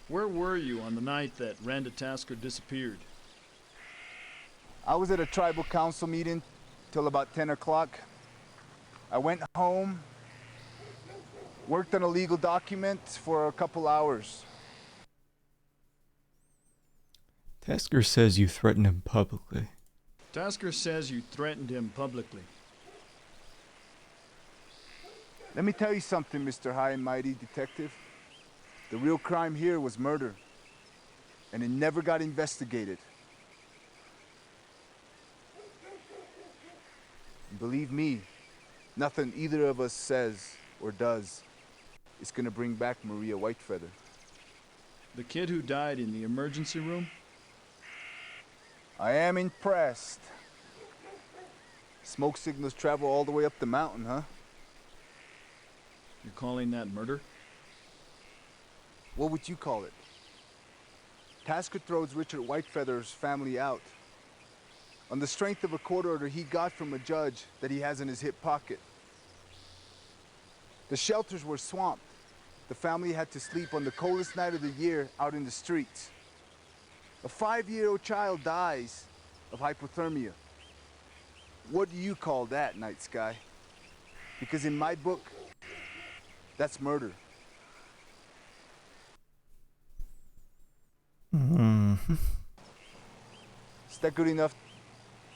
Where were you on the night that Randa Tasker disappeared? I was at a tribal council meeting till about 10 o'clock. I went home, worked on a legal document for a couple hours. Tasker says you threatened him publicly. Tasker says you threatened him publicly. Let me tell you something, Mr. High and Mighty Detective. The real crime here was murder, and it never got investigated. And believe me, nothing either of us says or does is gonna bring back Maria Whitefeather. The kid who died in the emergency room? I am impressed. Smoke signals travel all the way up the mountain, huh? You're calling that murder? What would you call it? Tasker throws Richard Whitefeather's family out on the strength of a court order he got from a judge that he has in his hip pocket. The shelters were swamped. The family had to sleep on the coldest night of the year out in the streets. A 5-year-old child dies of hypothermia. What do you call that, Night Sky? Because in my book, that's murder. Mm-hmm. Is that good enough,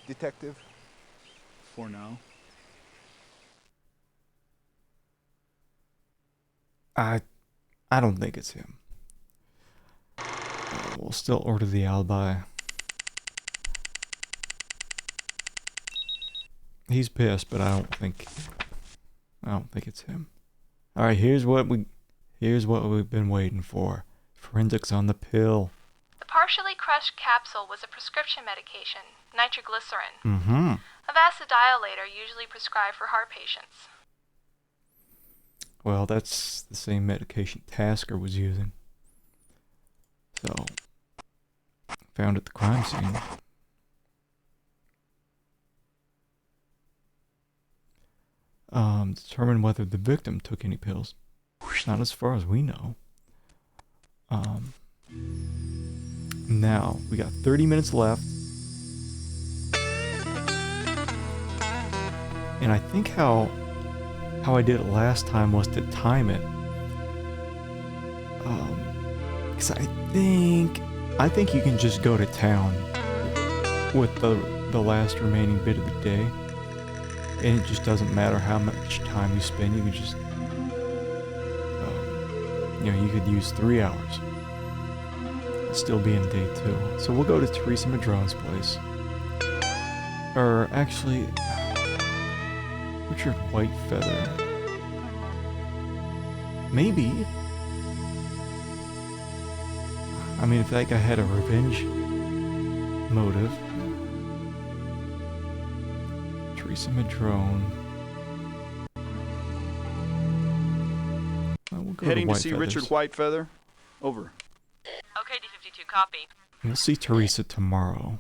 Detective? For now. I don't think it's him. We'll still order the alibi. He's pissed, but I don't think it's him. All right, here's what we've been waiting for. Forensics on the pill. The partially crushed capsule was a prescription medication, nitroglycerin. Mm-hmm. A vasodilator usually prescribed for heart patients. Well, that's the same medication Tasker was using. So, found at the crime scene. Determine whether the victim took any pills. Not as far as we know. Now, we got 30 minutes left. And I think how I did it last time was to time it. Because I think you can just go to town with the last remaining bit of the day. And it just doesn't matter how much time you spend. You could just, you could use 3 hours. Still be in day 2. So we'll go to Teresa Madrone's place. Or actually, Richard Whitefeather. Maybe. I mean, if that guy had a revenge motive. Teresa Madrone. We'll go Heading to White see Feathers. Richard Whitefeather. Over. Okay, D-52, copy. We'll see Teresa tomorrow.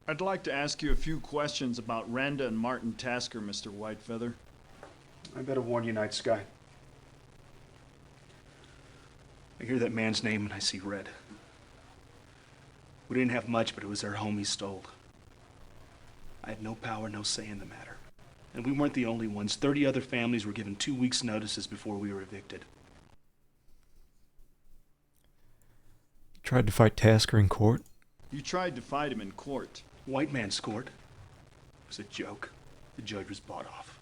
I'd like to ask you a few questions about Randa and Martin Tasker, Mr. Whitefeather. I better warn you, Night Sky. I hear that man's name and I see red. We didn't have much, but it was our home he stole. I had no power, no say in the matter. And we weren't the only ones. 30 other families were given 2 weeks' notices before we were evicted. Tried to fight Tasker in court. You tried to fight him in court. White man's court. It was a joke. The judge was bought off.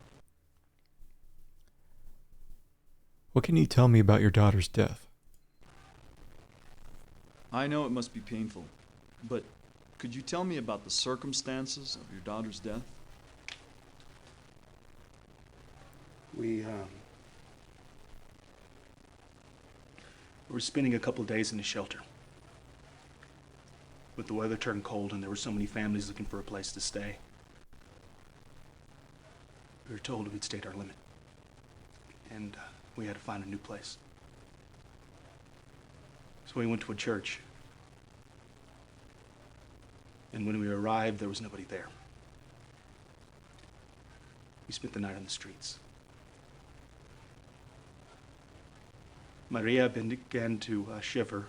What can you tell me about your daughter's death? I know it must be painful, but could you tell me about the circumstances of your daughter's death? We were spending a couple of days in the shelter. But the weather turned cold and there were so many families looking for a place to stay. We were told we'd stayed our limit. And we had to find a new place. So we went to a church. And when we arrived, there was nobody there. We spent the night on the streets. Maria began to shiver.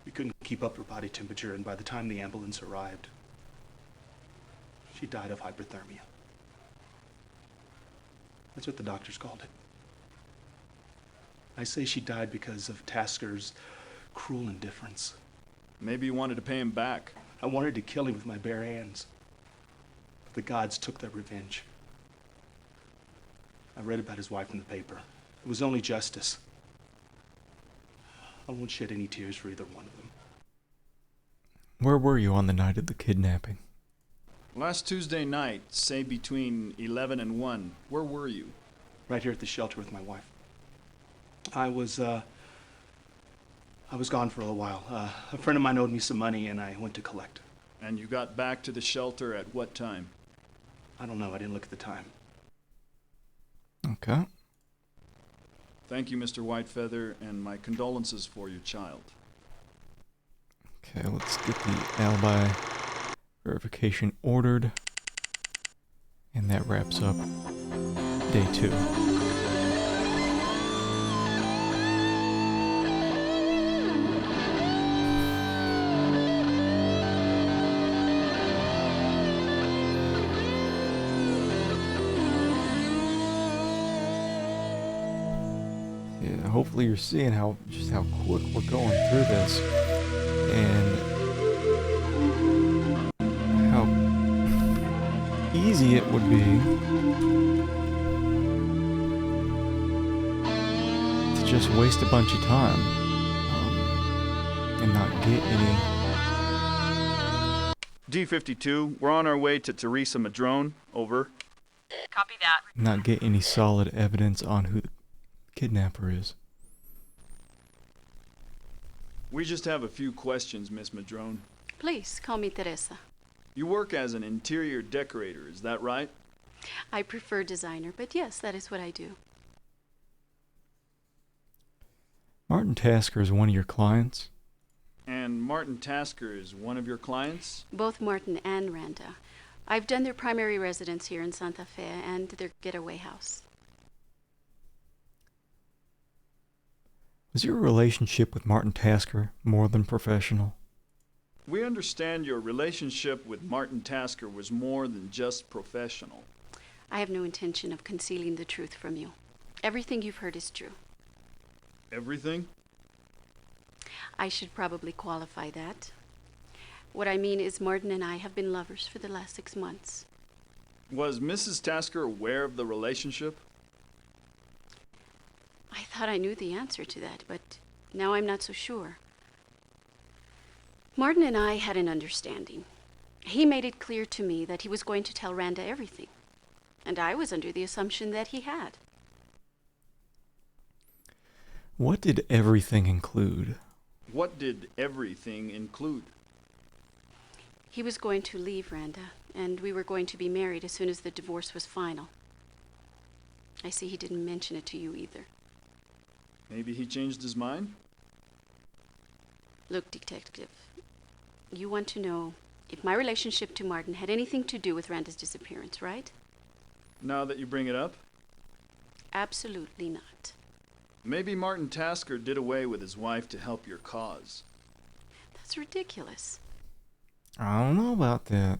We couldn't keep up her body temperature, and by the time the ambulance arrived, she died of hypothermia. That's what the doctors called it. I say she died because of Tasker's cruel indifference. Maybe you wanted to pay him back. I wanted to kill him with my bare hands. But the gods took their revenge. I read about his wife in the paper. It was only justice. I won't shed any tears for either one of them. Where were you on the night of the kidnapping? Last Tuesday night, say between 11 and 1, where were you? Right here at the shelter with my wife. I was gone for a little while. A friend of mine owed me some money and I went to collect. And you got back to the shelter at what time? I don't know. I didn't look at the time. Okay. Thank you, Mr. Whitefeather, and my condolences for your child. Okay, let's get the alibi verification ordered. And that wraps up day 2. Hopefully you're seeing just how quick we're going through this and how easy it would be to just waste a bunch of time and not get any. D-52, we're on our way to Teresa Madrone. Over. Copy that. Not get any solid evidence on who the kidnapper is. We just have a few questions, Miss Madrone. Please, call me Teresa. You work as an interior decorator, is that right? I prefer designer, but yes, that is what I do. Martin Tasker is one of your clients? And Martin Tasker is one of your clients? Both Martin and Randa. I've done their primary residence here in Santa Fe and their getaway house. Was your relationship with Martin Tasker more than professional? We understand your relationship with Martin Tasker was more than just professional. I have no intention of concealing the truth from you. Everything you've heard is true. Everything? I should probably qualify that. What I mean is Martin and I have been lovers for the last 6 months. Was Mrs. Tasker aware of the relationship? I thought I knew the answer to that, but now I'm not so sure. Martin and I had an understanding. He made it clear to me that he was going to tell Randa everything. And I was under the assumption that he had. What did everything include? What did everything include? He was going to leave Randa, and we were going to be married as soon as the divorce was final. I see he didn't mention it to you either. Maybe he changed his mind? Look, Detective, you want to know if my relationship to Martin had anything to do with Randa's disappearance, right? Now that you bring it up? Absolutely not. Maybe Martin Tasker did away with his wife to help your cause. That's ridiculous. I don't know about that.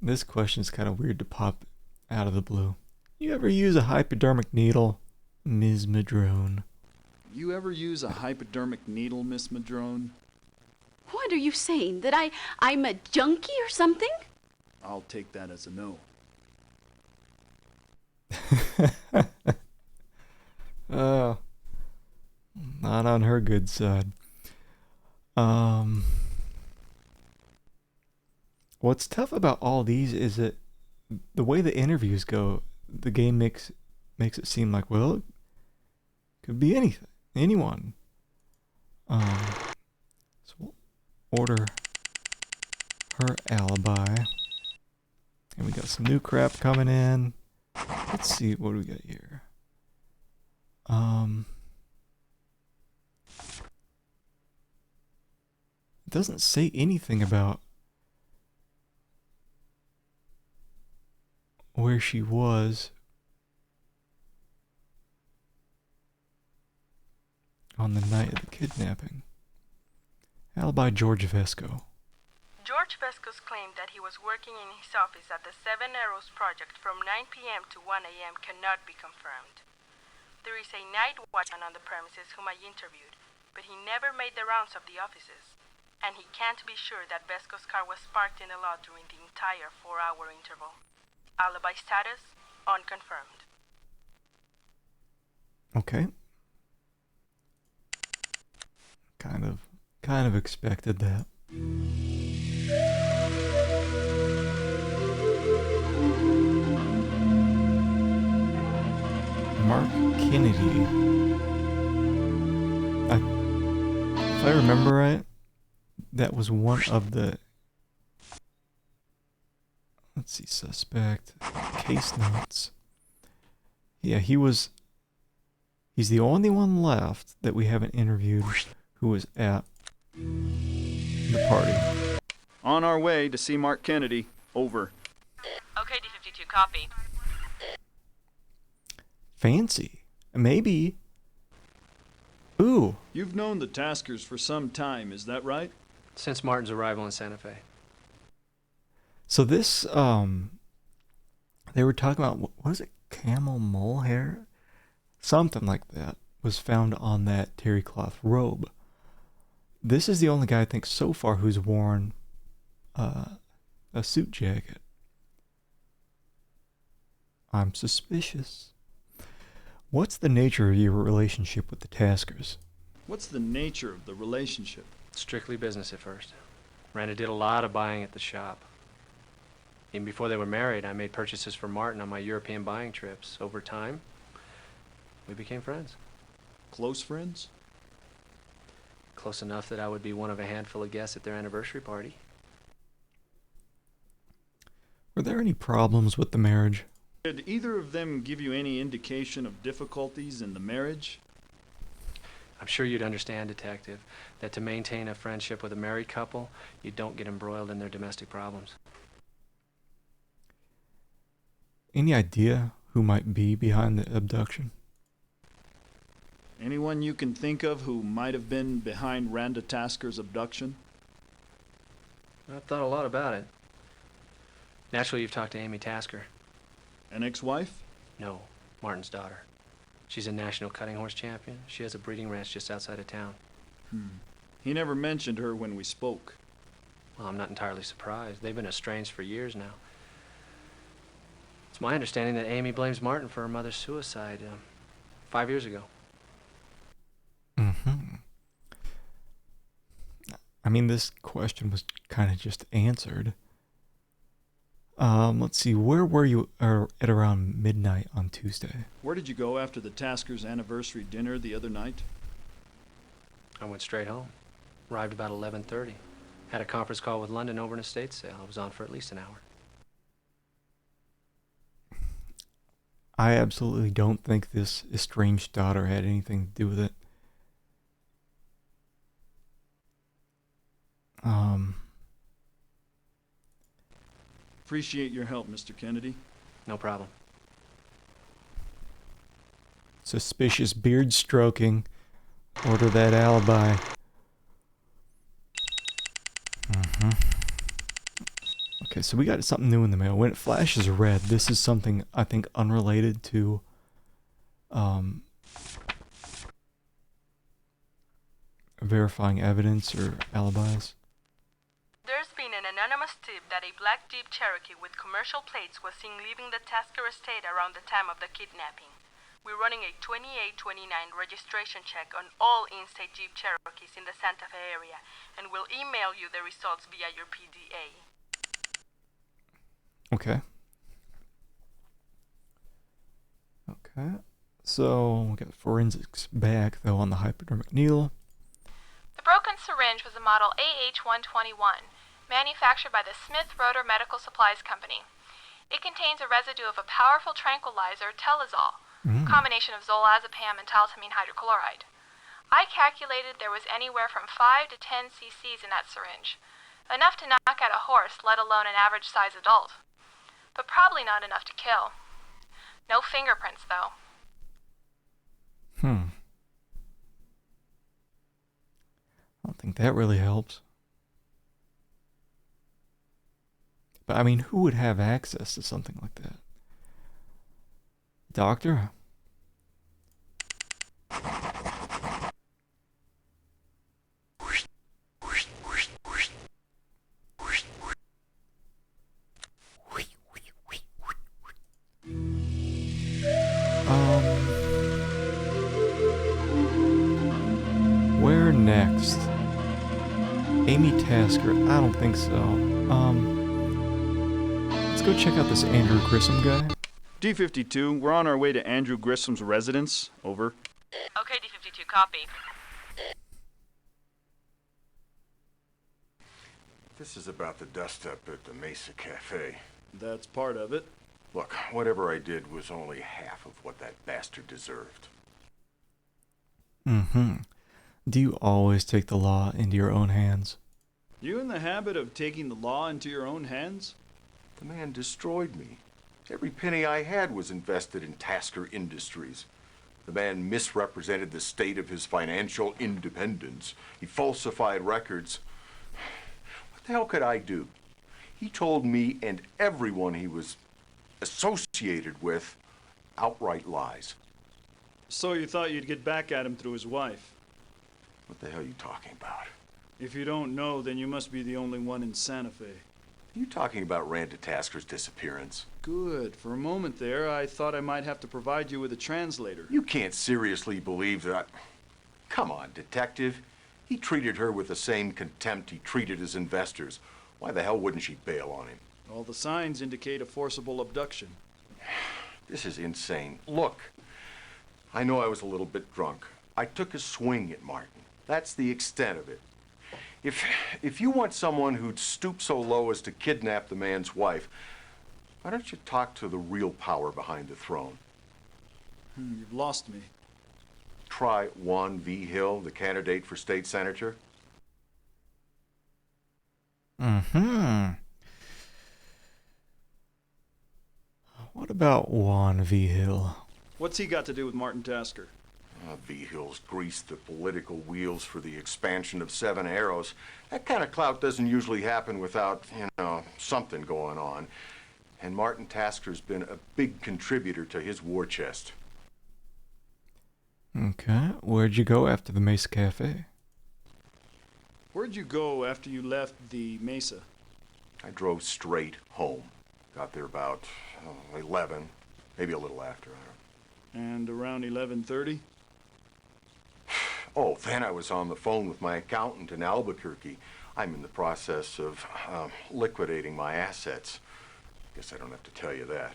This question's kind of weird to pop out of the blue. You ever use a hypodermic needle, Ms. Madrone? You ever use a hypodermic needle, Miss Madrone? What are you saying? That I'm a junkie or something? I'll take that as a no. Oh, not on her good side. What's tough about all these is that the way the interviews go, the game makes it seem like, well, it could be anything, anyone. So we'll order her alibi. And we got some new crap coming in. Let's see, what do we got here? It doesn't say anything about where she was on the night of the kidnapping. Alibi George Vesco. George Vesco's claim that he was working in his office at the Seven Arrows Project from 9 p.m. to 1 a.m. cannot be confirmed. There is a night watchman on the premises whom I interviewed, but he never made the rounds of the offices, and he can't be sure that Vesco's car was parked in the lot during the entire 4-hour interval. Alibi status, unconfirmed. Okay. Kind of expected that. Mark Kennedy. If I remember right, that was one of the, let's see, suspect case notes. Yeah, he's the only one left that we haven't interviewed who was at the party. On our way to see Mark Kennedy. Over. Okay, D52, copy. Fancy. Maybe. Ooh. You've known the Taskers for some time, is that right? Since Martin's arrival in Santa Fe. So this, they were talking about, what was it, camel mole hair? Something like that was found on that terry cloth robe. This is the only guy I think so far who's worn a suit jacket. I'm suspicious. What's the nature of your relationship with the Taskers? What's the nature of the relationship? Strictly business at first. Randa did a lot of buying at the shop. Even before they were married, I made purchases for Martin on my European buying trips. Over time, we became friends. Close friends? Close enough that I would be one of a handful of guests at their anniversary party. Were there any problems with the marriage? Did either of them give you any indication of difficulties in the marriage? I'm sure you'd understand, Detective, that to maintain a friendship with a married couple, you don't get embroiled in their domestic problems. Any idea who might be behind the abduction? Anyone you can think of who might have been behind Randa Tasker's abduction? I've thought a lot about it. Naturally, you've talked to Amy Tasker. An ex-wife? No, Martin's daughter. She's a national cutting horse champion. She has a breeding ranch just outside of town. He never mentioned her when we spoke. Well, I'm not entirely surprised. They've been estranged for years now. It's my understanding that Amy blames Martin for her mother's suicide 5 years ago. I mean, this question was kind of just answered. Let's see, where were you at around midnight on Tuesday? Where did you go after the Taskers' anniversary dinner the other night? I went straight home. Arrived about 11:30. Had a conference call with London over an estate sale. I was on for at least an hour. I absolutely don't think this estranged daughter had anything to do with it. Appreciate your help, Mr. Kennedy. No problem. Suspicious beard stroking. Order that alibi. Okay, so we got something new in the mail. When it flashes red, this is something I think unrelated to verifying evidence or alibis. There's been an anonymous tip that a black Jeep Cherokee with commercial plates was seen leaving the Tasker estate around the time of the kidnapping. We're running a 2829 registration check on all in-state Jeep Cherokees in the Santa Fe area, and we'll email you the results via your PDA. Okay. Okay. So we got forensics back though on the hypodermic needle. The broken syringe was a model AH-121, manufactured by the Smith Rotor Medical Supplies Company. It contains a residue of a powerful tranquilizer, telazol, combination of zolazepam and taltamine hydrochloride. I calculated there was anywhere from 5 to 10 cc's in that syringe, enough to knock out a horse, let alone an average-sized adult. But probably not enough to kill. No fingerprints, though. I don't think that really helps. But I mean, who would have access to something like that? Doctor? Where next? Amy Tasker? I don't think so. Let's go check out this Andrew Grissom guy. D-52, we're on our way to Andrew Grissom's residence. Over. Okay, D-52, copy. This is about the dust-up at the Mesa Cafe. That's part of it. Look, whatever I did was only half of what that bastard deserved. Do you always take the law into your own hands? You in the habit of taking the law into your own hands? The man destroyed me. Every penny I had was invested in Tasker Industries. The man misrepresented the state of his financial independence. He falsified records. What the hell could I do? He told me and everyone he was associated with outright lies. So you thought you'd get back at him through his wife? What the hell are you talking about? If you don't know, then you must be the only one in Santa Fe. Are you talking about Randa Tasker's disappearance? Good. For a moment there, I thought I might have to provide you with a translator. You can't seriously believe that. Come on, detective. He treated her with the same contempt he treated his investors. Why the hell wouldn't she bail on him? All the signs indicate a forcible abduction. This is insane. Look, I know I was a little bit drunk. I took a swing at Martin. That's the extent of it. If you want someone who'd stoop so low as to kidnap the man's wife, why don't you talk to the real power behind the throne? You've lost me. Try Juan V. Hill, the candidate for state senator. What about Juan V. Hill? What's he got to do with Martin Tasker? V. Hill's greased the political wheels for the expansion of Seven Arrows. That kind of clout doesn't usually happen without, something going on. And Martin Tasker's been a big contributor to his war chest. Okay, where'd you go after the Mesa Cafe? Where'd you go after you left the Mesa? I drove straight home. Got there about 11, maybe a little after. And around 11:30? Oh, then I was on the phone with my accountant in Albuquerque. I'm in the process of liquidating my assets. Guess I don't have to tell you that.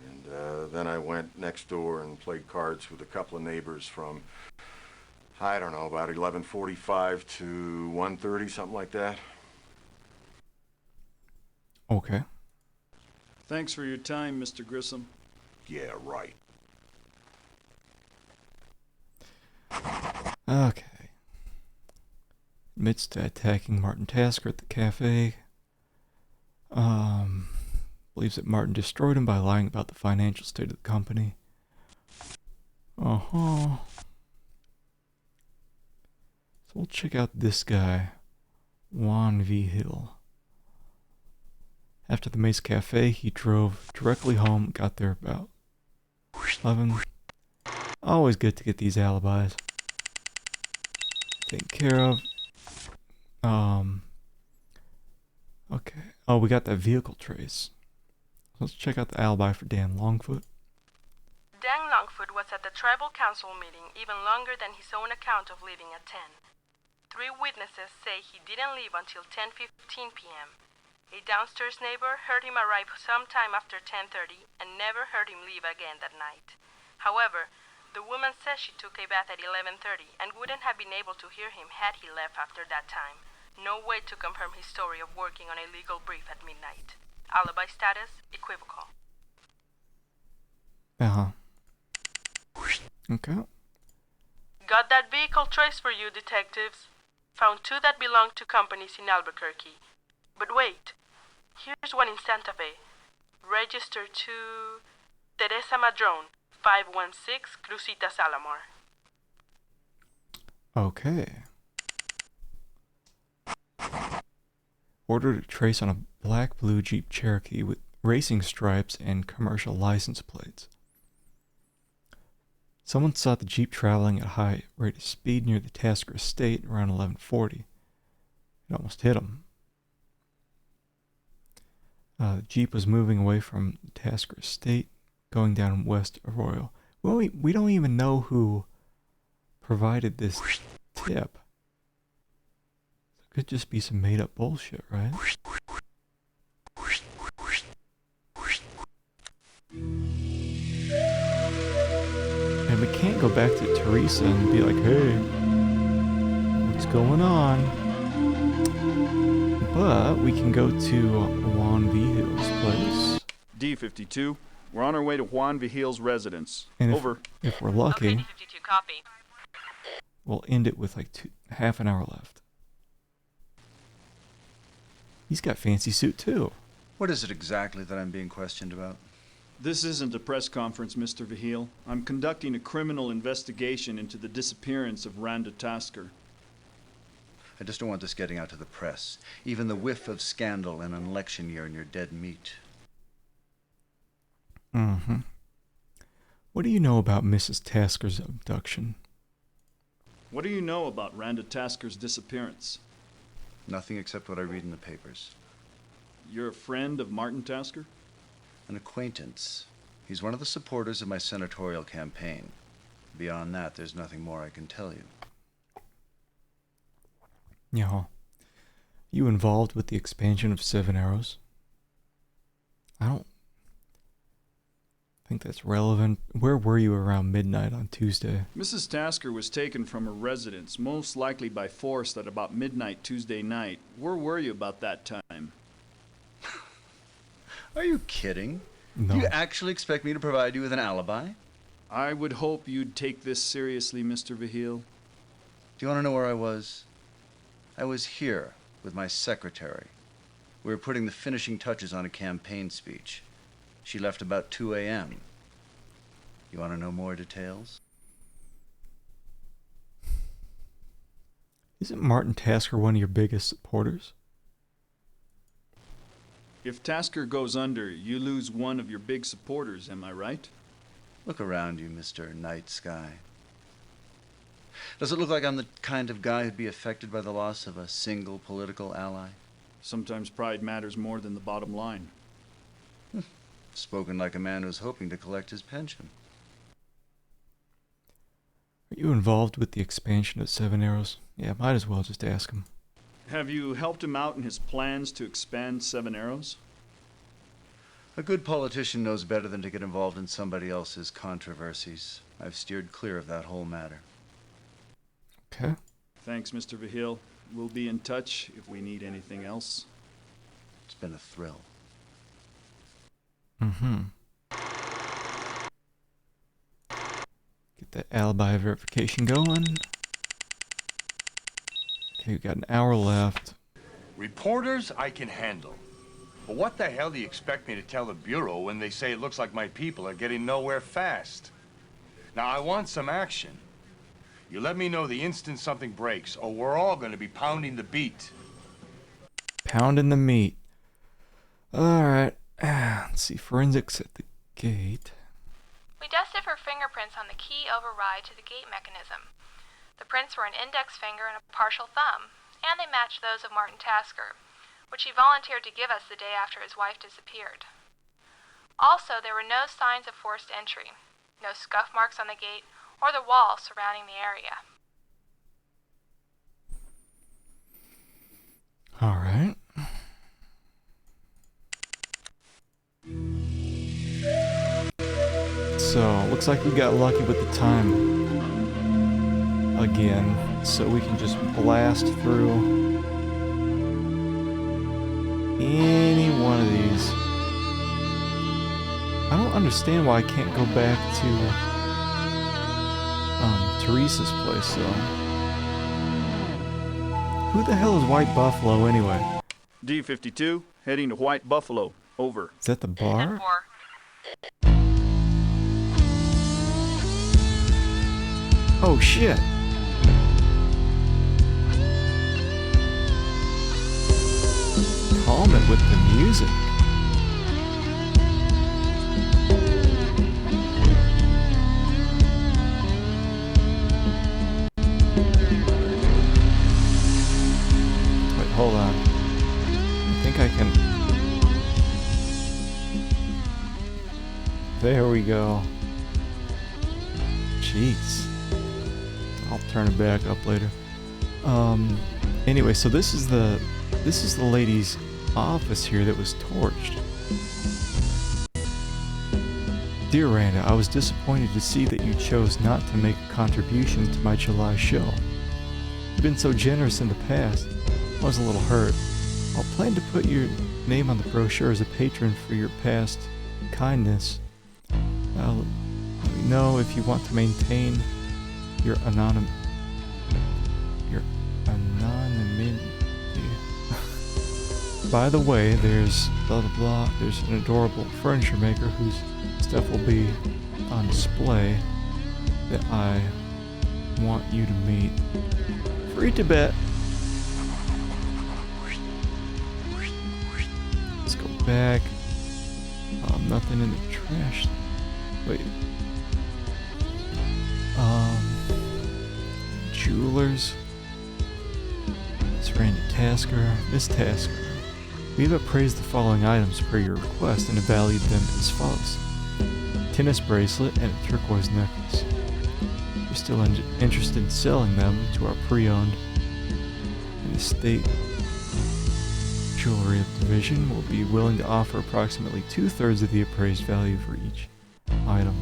And then I went next door and played cards with a couple of neighbors from, I don't know, about 11:45 to 1:30, something like that. Okay. Thanks for your time, Mr. Grissom. Yeah, right. Okay. Admits to attacking Martin Tasker at the cafe. Believes that Martin destroyed him by lying about the financial state of the company. So we'll check out this guy, Juan V. Hill. After the Mace Cafe, he drove directly home, got there about 11. Always good to get these alibis taken care of. Okay. Oh, we got that vehicle trace. Let's check out the alibi for Dan Longfoot. Dan Longfoot was at the tribal council meeting even longer than his own account of leaving at 10. 3 witnesses say he didn't leave until 10:15 p.m. A downstairs neighbor heard him arrive sometime after 10:30 and never heard him leave again that night. However, the woman says she took a bath at 11:30 and wouldn't have been able to hear him had he left after that time. No way to confirm his story of working on a legal brief at midnight. Alibi status, equivocal. Okay. Got that vehicle trace for you, detectives. Found 2 that belong to companies in Albuquerque. But wait, here's one in Santa Fe. Registered to Teresa Madrone, 516 Crucita Salamar. Okay. Ordered a trace on a black-blue Jeep Cherokee with racing stripes and commercial license plates. Someone saw the Jeep traveling at a high rate of speed near the Tasker estate around 11:40. It almost hit him. The Jeep was moving away from the Tasker estate, going down West Arroyo. Well, we don't even know who provided this tip. It could just be some made-up bullshit, right? And we can't go back to Teresa and be like, hey, what's going on? But we can go to Juan V. Hill's place. D-52, we're on our way to Juan V. Hill's residence. And Over. If we're lucky, Okay, D-52, copy. we'll end it with like half an hour left. He's got fancy suit too. What is it exactly that I'm being questioned about? This isn't a press conference, Mr. Vihil. I'm conducting a criminal investigation into the disappearance of Randa Tasker. I just don't want this getting out to the press. Even the whiff of scandal in an election year and you're dead meat. Mm-hmm. What do you know about Mrs. Tasker's abduction? What do you know about Randa Tasker's disappearance? Nothing except what I read in the papers. You're a friend of Martin Tasker? An acquaintance. He's one of the supporters of my senatorial campaign. Beyond that, there's nothing more I can tell you. Yeah. You involved with the expansion of Seven Arrows? I don't think that's relevant. Where were you around midnight on Tuesday? Mrs. Tasker was taken from her residence, most likely by force at about midnight Tuesday night. Where were you about that time? Are you kidding? No. Do you actually expect me to provide you with an alibi? I would hope you'd take this seriously, Mr. Vihil. Do you want to know where I was? I was here with my secretary. We were putting the finishing touches on a campaign speech. She left about 2 a.m. You want to know more details? Isn't Martin Tasker one of your biggest supporters? If Tasker goes under, you lose one of your big supporters, am I right? Look around you, Mr. Night Sky. Does it look like I'm the kind of guy who'd be affected by the loss of a single political ally? Sometimes pride matters more than the bottom line. Spoken like a man who's hoping to collect his pension. Are you involved with the expansion of Seven Arrows? Yeah, might as well just ask him. Have you helped him out in his plans to expand Seven Arrows? A good politician knows better than to get involved in somebody else's controversies. I've steered clear of that whole matter. Okay. Thanks, Mr. Vihil. We'll be in touch if we need anything else. It's been a thrill. Mm-hmm. Get that alibi verification going. Okay, we got an hour left. Reporters I can handle. But what the hell do you expect me to tell the Bureau when they say it looks like my people are getting nowhere fast? Now, I want some action. You let me know the instant something breaks, or we're all going to be pounding the beat. Pounding the meat. Alright. Let's see. Forensics at the gate. We dusted for fingerprints on the key override to the gate mechanism. The prints were an index finger and a partial thumb, and they matched those of Martin Tasker, which he volunteered to give us the day after his wife disappeared. Also, there were no signs of forced entry, no scuff marks on the gate or the wall surrounding the area. Alright. So, looks like we got lucky with the time again, so we can just blast through any one of these. I don't understand why I can't go back to Teresa's place, though. Who the hell is White Buffalo, anyway? D-52, heading to White Buffalo. Over. Is that the bar? Oh, shit. Calm it with the music. Wait, hold on. I think I can... There we go. Jeez. I'll turn it back up later. Anyway, so this is the lady's office here that was torched. Dear Randa, I was disappointed to see that you chose not to make a contribution to my July show. You've been so generous in the past. I was a little hurt. I'll plan to put your name on the brochure as a patron for your past kindness. Let me know if you want to maintain your anonymity. By the way, there's blah blah blah. There's an adorable furniture maker whose stuff will be on display that I want you to meet. Free to bet. Let's go back. Nothing in the trash. Wait. Jewelers. It's Randy Tasker. Miss Tasker. We have appraised the following items per your request and valued them as follows. Tennis bracelet and a turquoise necklace. If you're still interested in selling them to our pre-owned and estate jewelry division, we'll be willing to offer approximately 2/3 of the appraised value for each item.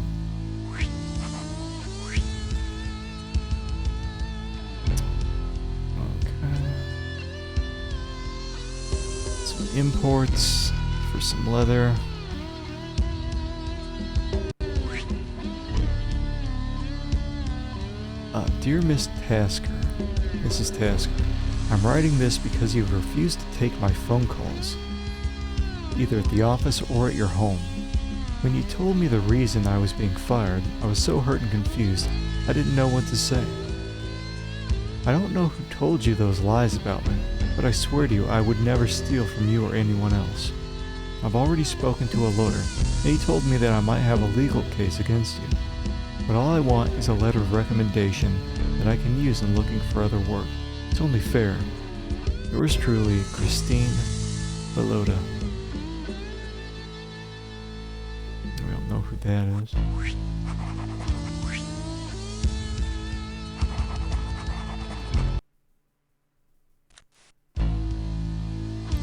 Imports for some leather. Dear Miss Tasker, Mrs. Tasker, I'm writing this because you've refused to take my phone calls, either at the office or at your home. When you told me the reason I was being fired, I was so hurt and confused, I didn't know what to say. I don't know who told you those lies about me, but I swear to you I would never steal from you or anyone else. I've already spoken to a lawyer, and he told me that I might have a legal case against you. But all I want is a letter of recommendation that I can use in looking for other work. It's only fair. Yours truly, Christine Belota. We don't know who that is.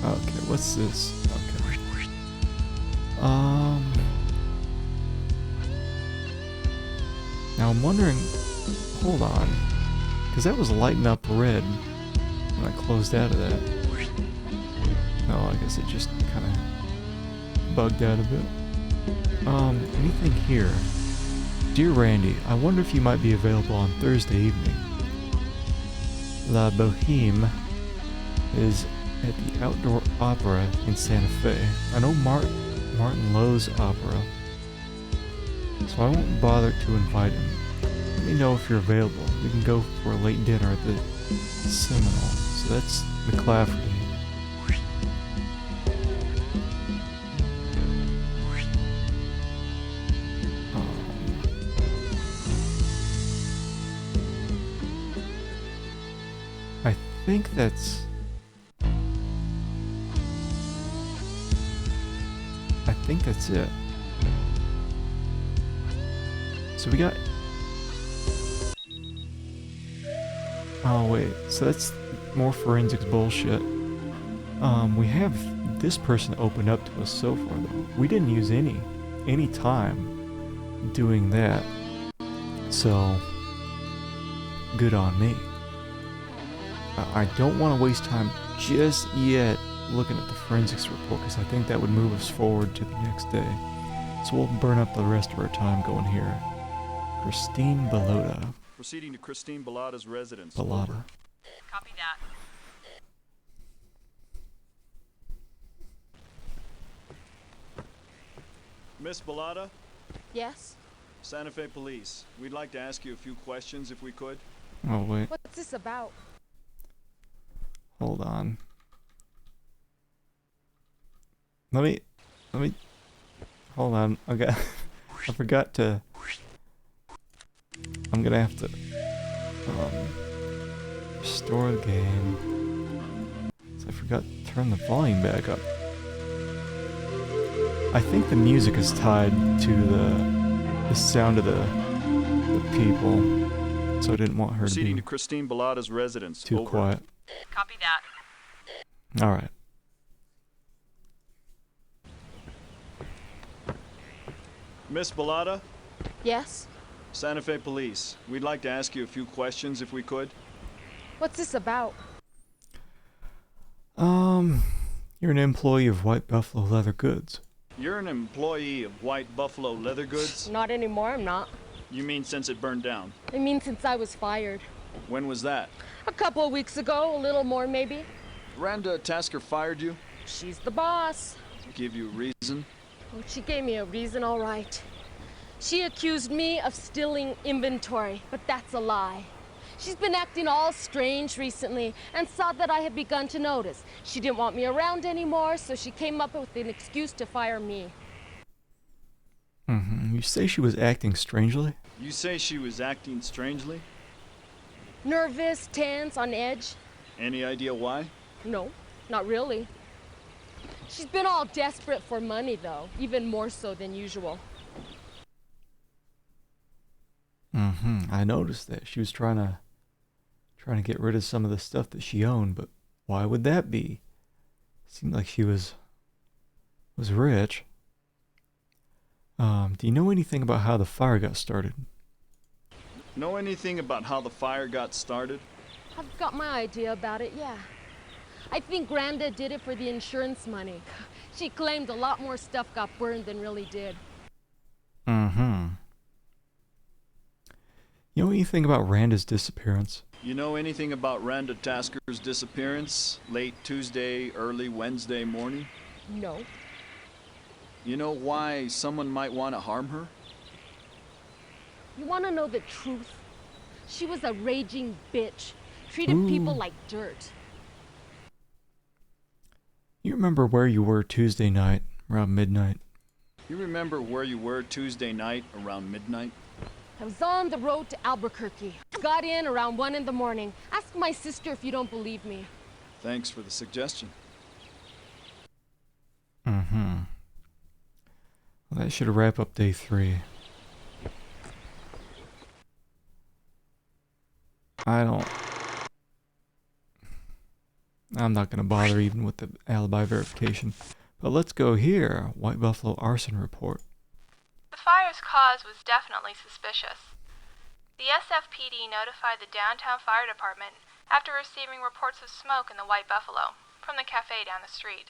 Okay, what's this? Okay. Now I'm wondering, hold on, because that was lighting up red when I closed out of that. No, I guess it just kind of bugged out a bit. Anything here? Dear Randy, I wonder if you might be available on Thursday evening. La Boheme is at the Outdoor Opera in Santa Fe. I know Martin Lowe's opera, so I won't bother to invite him. Let me know if you're available. We can go for a late dinner at the Seminole. So that's McClafferty. I think that's... I think that's it. So we got... Oh wait, so that's more forensics bullshit. We have this person opened up to us so far though. We didn't use any time doing that. So, good on me. I don't want to waste time just yet looking at the forensics report because I think that would move us forward to the next day. So we'll burn up the rest of our time going here. Christine Bellotta. Proceeding to Christine Bellotta's residence. Bellotta. Copy that. Miss Bellotta, Yes? Santa Fe Police. We'd like to ask you a few questions if we could. Oh wait, What's this about? hold on. Let me, hold on. I forgot to, I'm gonna have to, restore the game. So I forgot to turn the volume back up. I think the music is tied to the sound of the people, so I didn't want her to Proceeding be to Christine Bellotta's residence. too Over. quiet. Copy that. All right. Miss Bellotta, Yes? Santa Fe Police. We'd like to ask you a few questions if we could. What's this about? You're an employee of White Buffalo Leather Goods. You're an employee of White Buffalo Leather Goods? Not anymore, I'm not. You mean since it burned down? I mean since I was fired. When was that? A couple of weeks ago, a little more maybe. Randa Tasker fired you? She's the boss. Give you a reason? Oh, she gave me a reason, all right. She accused me of stealing inventory, but that's a lie. She's been acting all strange recently and saw that I had begun to notice. She didn't want me around anymore, so she came up with an excuse to fire me. You say she was acting strangely? You say she was acting strangely? Nervous, tense, on edge. Any idea why? No, not really. She's been all desperate for money, though, even more so than usual. I noticed that. She was trying to get rid of some of the stuff that she owned, but why would that be? Seemed like she was rich. Do you know anything about how the fire got started? Know anything about how the fire got started? I've got my idea about it, yeah. I think Granda did it for the insurance money. She claimed a lot more stuff got burned than really did. You know anything about Randa's disappearance? You know anything about Randa Tasker's disappearance? Late Tuesday, early Wednesday morning? No. You know why someone might want to harm her? You want to know the truth? She was a raging bitch. Treated people like dirt. You remember where you were Tuesday night, around midnight? You remember where you were Tuesday night around midnight? I was on the road to Albuquerque. Got in around 1 in the morning. Ask my sister if you don't believe me. Thanks for the suggestion. Well, that should wrap up day 3. I'm not going to bother even with the alibi verification. But let's go here. White Buffalo arson report. The fire's cause was definitely suspicious. The SFPD notified the downtown fire department after receiving reports of smoke in the White Buffalo from the cafe down the street.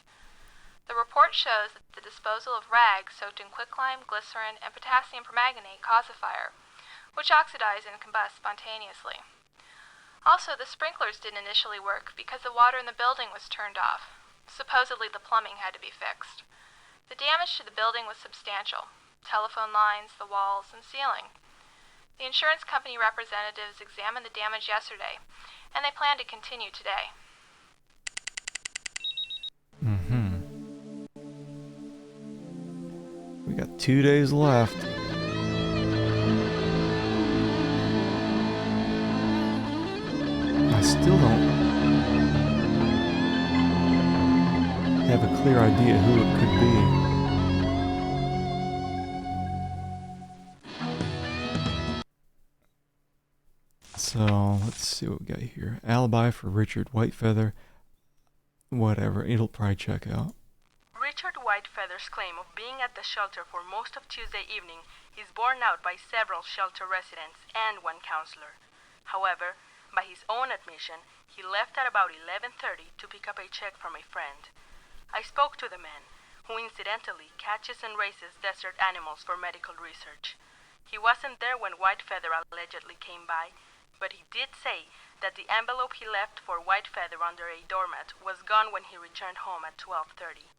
The report shows that the disposal of rags soaked in quicklime, glycerin, and potassium permanganate caused the fire, which oxidized and combust spontaneously. Also, the sprinklers didn't initially work because the water in the building was turned off. Supposedly, the plumbing had to be fixed. The damage to the building was substantial: telephone lines, the walls, and ceiling. The insurance company representatives examined the damage yesterday, and they plan to continue today. We got 2 days left. I still don't have a clear idea who it could be. So, let's see what we got here. Alibi for Richard Whitefeather. Whatever, it'll probably check out. Richard Whitefeather's claim of being at the shelter for most of Tuesday evening is borne out by several shelter residents and one counselor. However, by his own admission, he left at about 11:30 to pick up a check from a friend. I spoke to the man, who incidentally catches and raises desert animals for medical research. He wasn't there when Whitefeather allegedly came by, but he did say that the envelope he left for Whitefeather under a doormat was gone when he returned home at 12:30.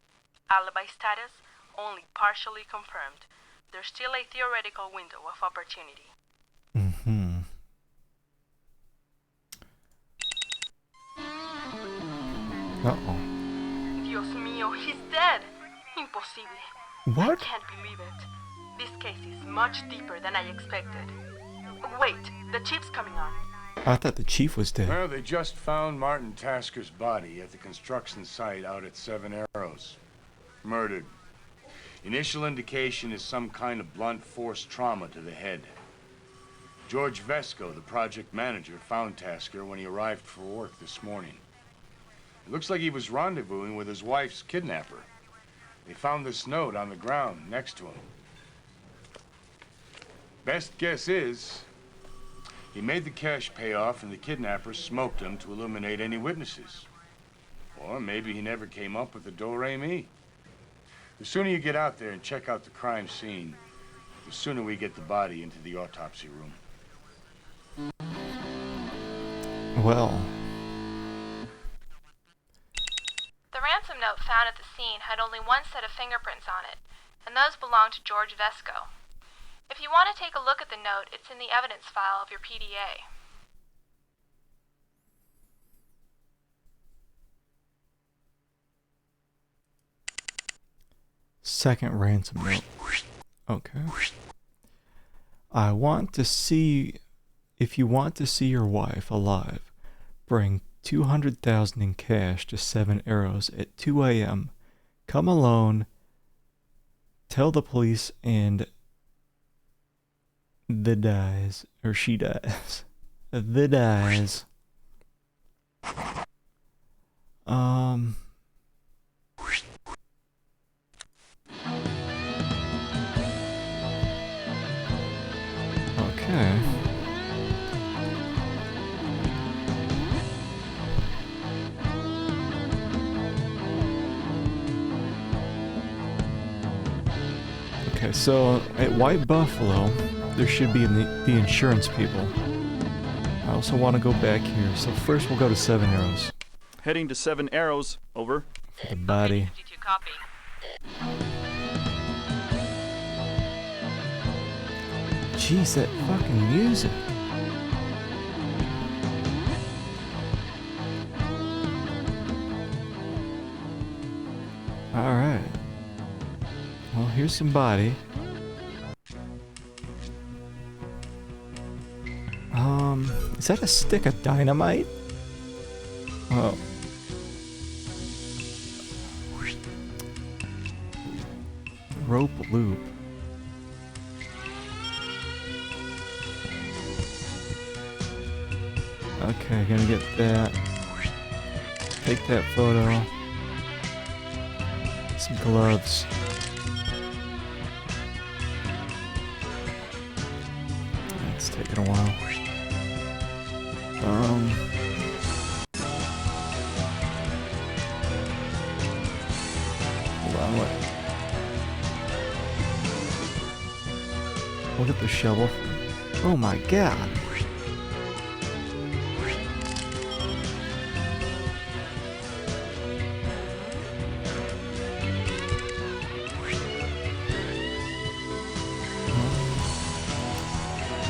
Alibi status only partially confirmed. There's still a theoretical window of opportunity. Uh-oh. Dios mío, he's dead! Imposible. What? I can't believe it. This case is much deeper than I expected. Wait, the chief's coming on. I thought the chief was dead. Well, they just found Martin Tasker's body at the construction site out at 7 Arrows. Murdered. Initial indication is some kind of blunt force trauma to the head. George Vesco, the project manager, found Tasker when he arrived for work this morning. It looks like he was rendezvousing with his wife's kidnapper. They found this note on the ground next to him. Best guess is he made the cash payoff and the kidnapper smoked him to eliminate any witnesses. Or maybe he never came up with the do-re-mi. The sooner you get out there and check out the crime scene, the sooner we get the body into the autopsy room. Well. The ransom note found at the scene had only one set of fingerprints on it, and those belonged to George Vesco. If you want to take a look at the note, it's in the evidence file of your PDA. Second ransom note. Okay. I want to see... If you want to see your wife alive, bring $200,000 in cash to 7 Arrows at 2 a.m. Come alone. Tell the police and... The dies. Or she dies. The dies. Okay. Okay, so at White Buffalo, there should be the insurance people. I also want to go back here, so first we'll go to 7 Arrows. Heading to 7 Arrows, over. For the body. Copy. Jeez, that fucking music. Alright. Well, here's some body. Is that a stick of dynamite? Oh. Rope loop. Okay, gonna get that. Take that photo. Some gloves. It's taking a while. Hold on, what? Look at the shovel. Oh my god.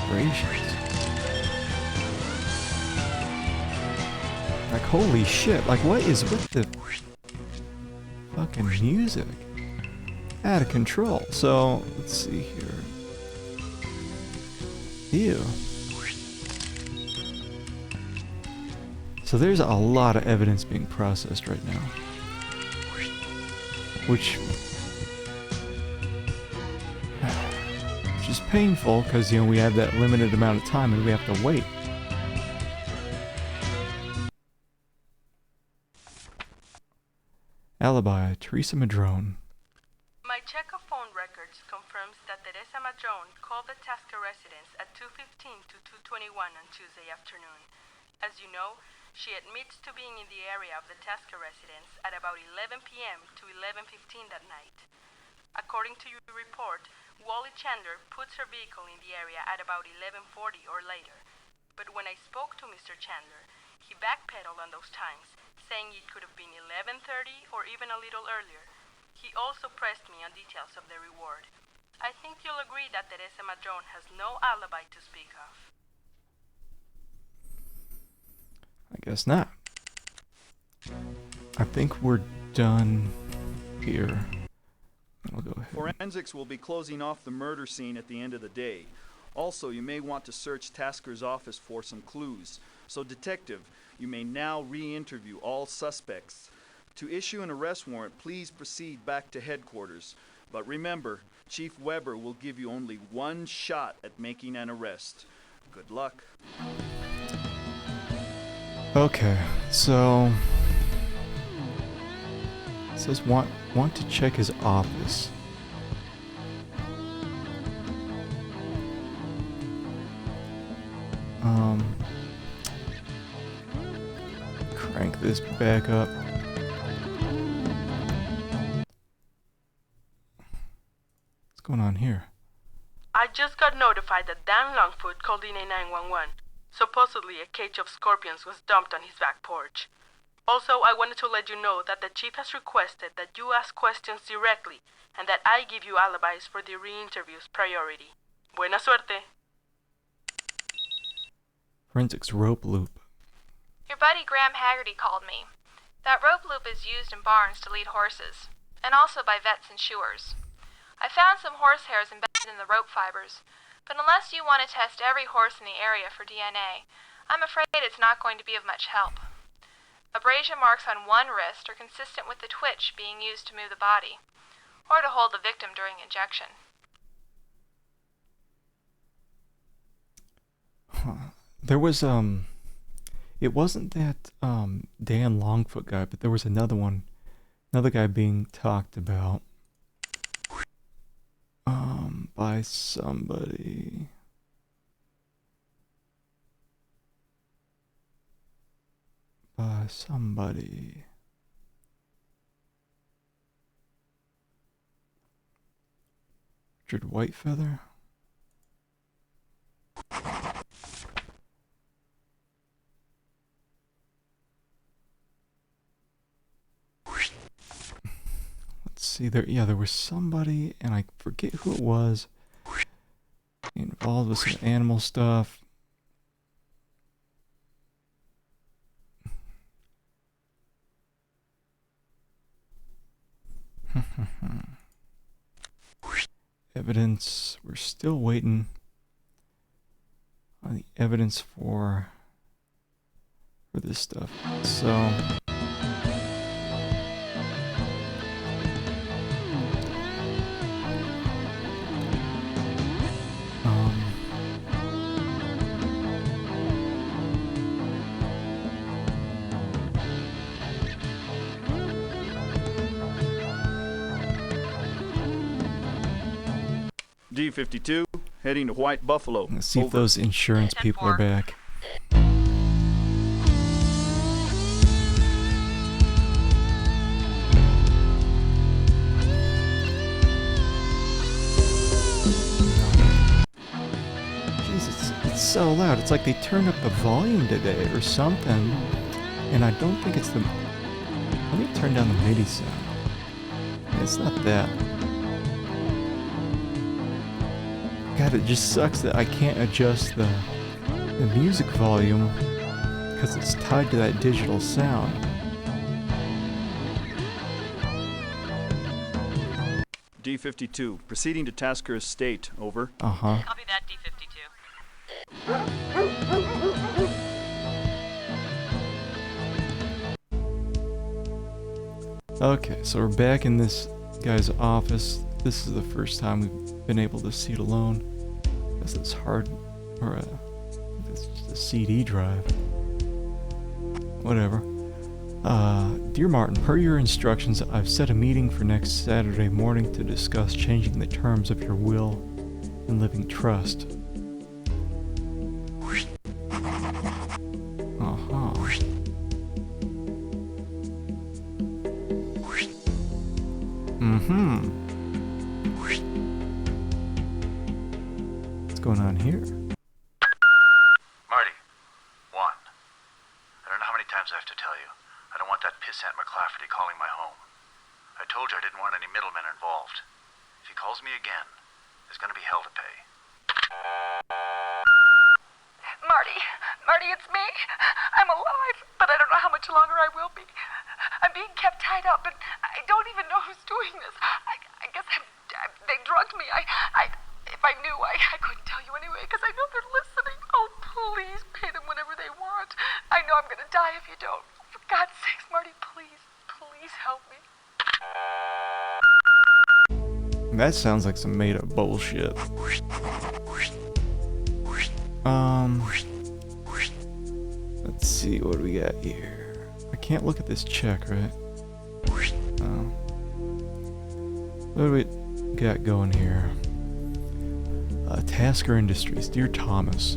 Gracious. Like, holy shit. Like, what is with the fucking music? Out of control. So, let's see here. Ew. So there's a lot of evidence being processed right now. Which is painful because, you know, we have that limited amount of time and we have to wait. Alibi, Teresa Madrone. My check of phone records confirms that Teresa Madrone called the Tasker residence at 2:15 to 2:21 on Tuesday afternoon. As you know, she admits to being in the area of the Tasker residence at about 11 p.m. to 11:15 that night. According to your report, Wally Chandler puts her vehicle in the area at about 11:40 or later. But when I spoke to Mr. Chandler, he backpedaled on those times, saying it could have been 11:30 or even a little earlier. He also pressed me on details of the reward. I think you'll agree that Teresa Madrone has no alibi to speak of. I guess not. I think we're done here. I'll go ahead. Forensics will be closing off the murder scene at the end of the day. Also, you may want to search Tasker's office for some clues. So, Detective, you may now re-interview all suspects. To issue an arrest warrant, please proceed back to headquarters. But remember, Chief Weber will give you only one shot at making an arrest. Good luck. Okay, so it says want to check his office. Crank this back up. What's going on here? I just got notified that Dan Longfoot called in a 911. Supposedly, a cage of scorpions was dumped on his back porch. Also, I wanted to let you know that the chief has requested that you ask questions directly and that I give you alibis for the re-interviews priority. Buena suerte. Forensics rope loop. Your buddy Graham Haggerty called me. That rope loop is used in barns to lead horses, and also by vets and shoers. I found some horsehairs embedded in the rope fibers, but unless you want to test every horse in the area for DNA, I'm afraid it's not going to be of much help. Abrasion marks on one wrist are consistent with the twitch being used to move the body, or to hold the victim during injection. Huh. There was, it wasn't that, Dan Longfoot guy, but there was another one, another guy being talked about, by somebody. Richard Whitefeather? Let's see, there was somebody, and I forget who it was, involved with some animal stuff. Evidence, we're still waiting on the evidence for this stuff. So D52, heading to White Buffalo. Let's see if Over. those insurance people are back. Jeez, it's so loud. It's like they turned up the volume today or something. And I don't think it's the... Let me turn down the MIDI sound. It's not that. God, it just sucks that I can't adjust the music volume because it's tied to that digital sound. D52, proceeding to Tasker Estate. Over. Uh-huh. Copy that, D52. Okay, so we're back in this guy's office. This is the first time we've been able to see it alone. I guess it's hard, or it's just a CD drive. Whatever. Dear Martin, per your instructions, I've set a meeting for next Saturday morning to discuss changing the terms of your will and living trust. Uh-huh. Mm-hmm. What's going on here? Marty, Juan. I don't know how many times I have to tell you. I don't want that pissant McClafferty calling my home. I told you I didn't want any middlemen involved. If he calls me again, there's gonna be hell to pay. Marty, it's me. I'm alive, but I don't know how much longer I will be. I'm being kept tied up, and I don't even know who's doing this. I guess they drugged me. If I knew, I couldn't tell you anyway, because I know they're listening. Oh, please pay them whatever they want. I know I'm going to die if you don't. For God's sakes, Marty, please help me. That sounds like some made-up bullshit. Let's see, what do we got here? I can't look at this check, right? Oh. What do we got going here? Tasker Industries. Dear Thomas,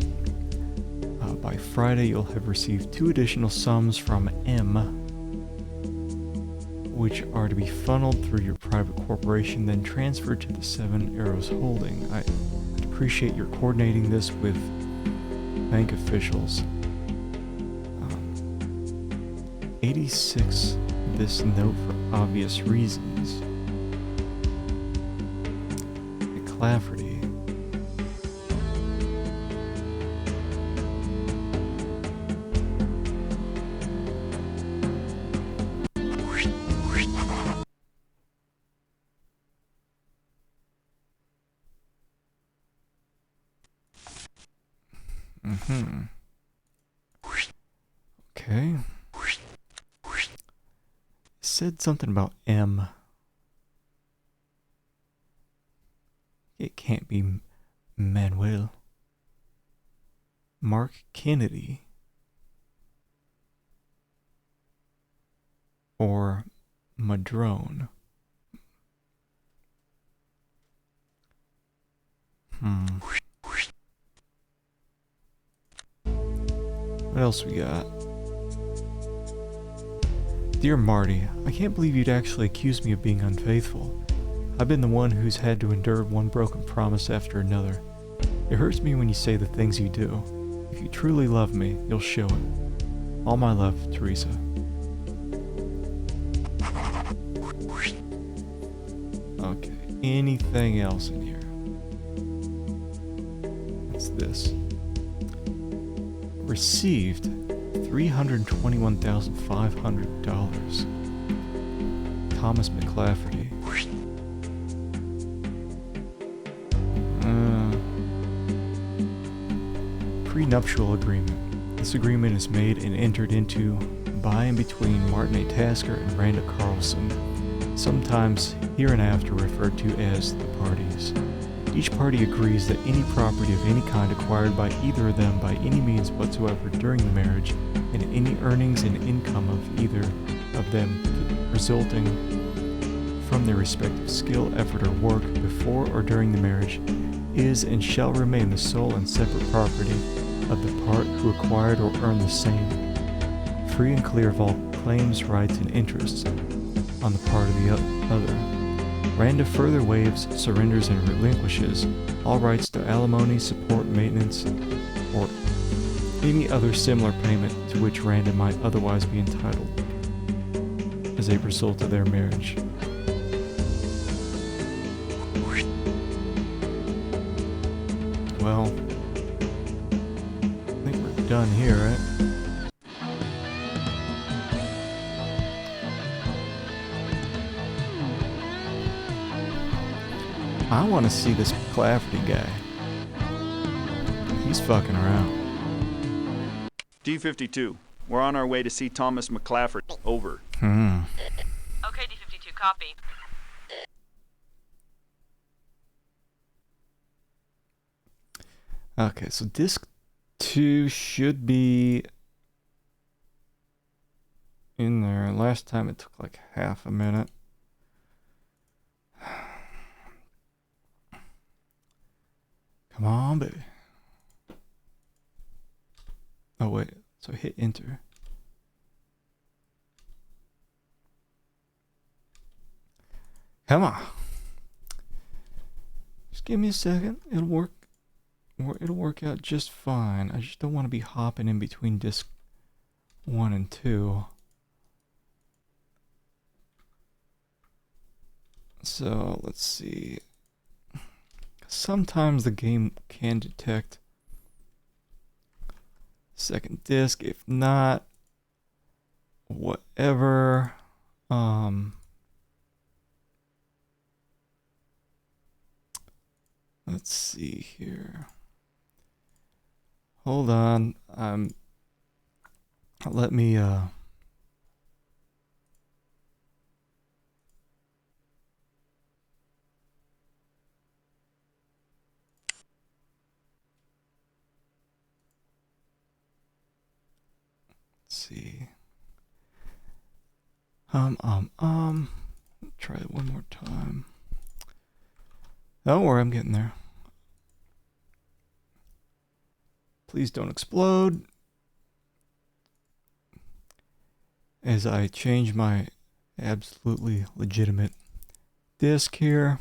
by Friday you'll have received 2 additional sums from M, which are to be funneled through your private corporation, then transferred to the 7 Arrows Holding. I appreciate your coordinating this with bank officials. 86 this note for obvious reasons. McClafferty. Mm-hmm. Okay. Said something about M. It can't be Manuel. Mark Kennedy. Or Madrone. What else we got? Dear Marty, I can't believe you'd actually accuse me of being unfaithful. I've been the one who's had to endure one broken promise after another. It hurts me when you say the things you do. If you truly love me, you'll show it. All my love, Teresa. Okay, anything else in here? What's this? Received $321,500. Thomas McClafferty. Prenuptial agreement. This agreement is made and entered into by and between Martin A. Tasker and Randa Carlson, sometimes hereinafter referred to as the parties. Each party agrees that any property of any kind acquired by either of them by any means whatsoever during the marriage, and any earnings and income of either of them resulting from their respective skill, effort, or work before or during the marriage, is and shall remain the sole and separate property of the part who acquired or earned the same, free and clear of all claims, rights, and interests on the part of the other. Randa further waives, surrenders, and relinquishes all rights to alimony, support, maintenance, or any other similar payment to which Randa might otherwise be entitled as a result of their marriage. Well, I think we're done here, right? I want to see this McClafferty guy. He's fucking around. D-52, we're on our way to see Thomas McClafferty. Over. Okay, D-52, copy. Okay, so disc 2 should be in there. Last time it took like half a minute. Come on, baby. Oh, wait. So hit enter. Come on. Just give me a second. It'll work. It'll work out just fine. I just don't want to be hopping in between disc 1 and 2. So, let's see. Sometimes the game can detect second disc. If not, whatever. Let's see here. Hold on. Let me see. Try it one more time. Don't worry, I'm getting there. Please don't explode. As I change my absolutely legitimate disc here.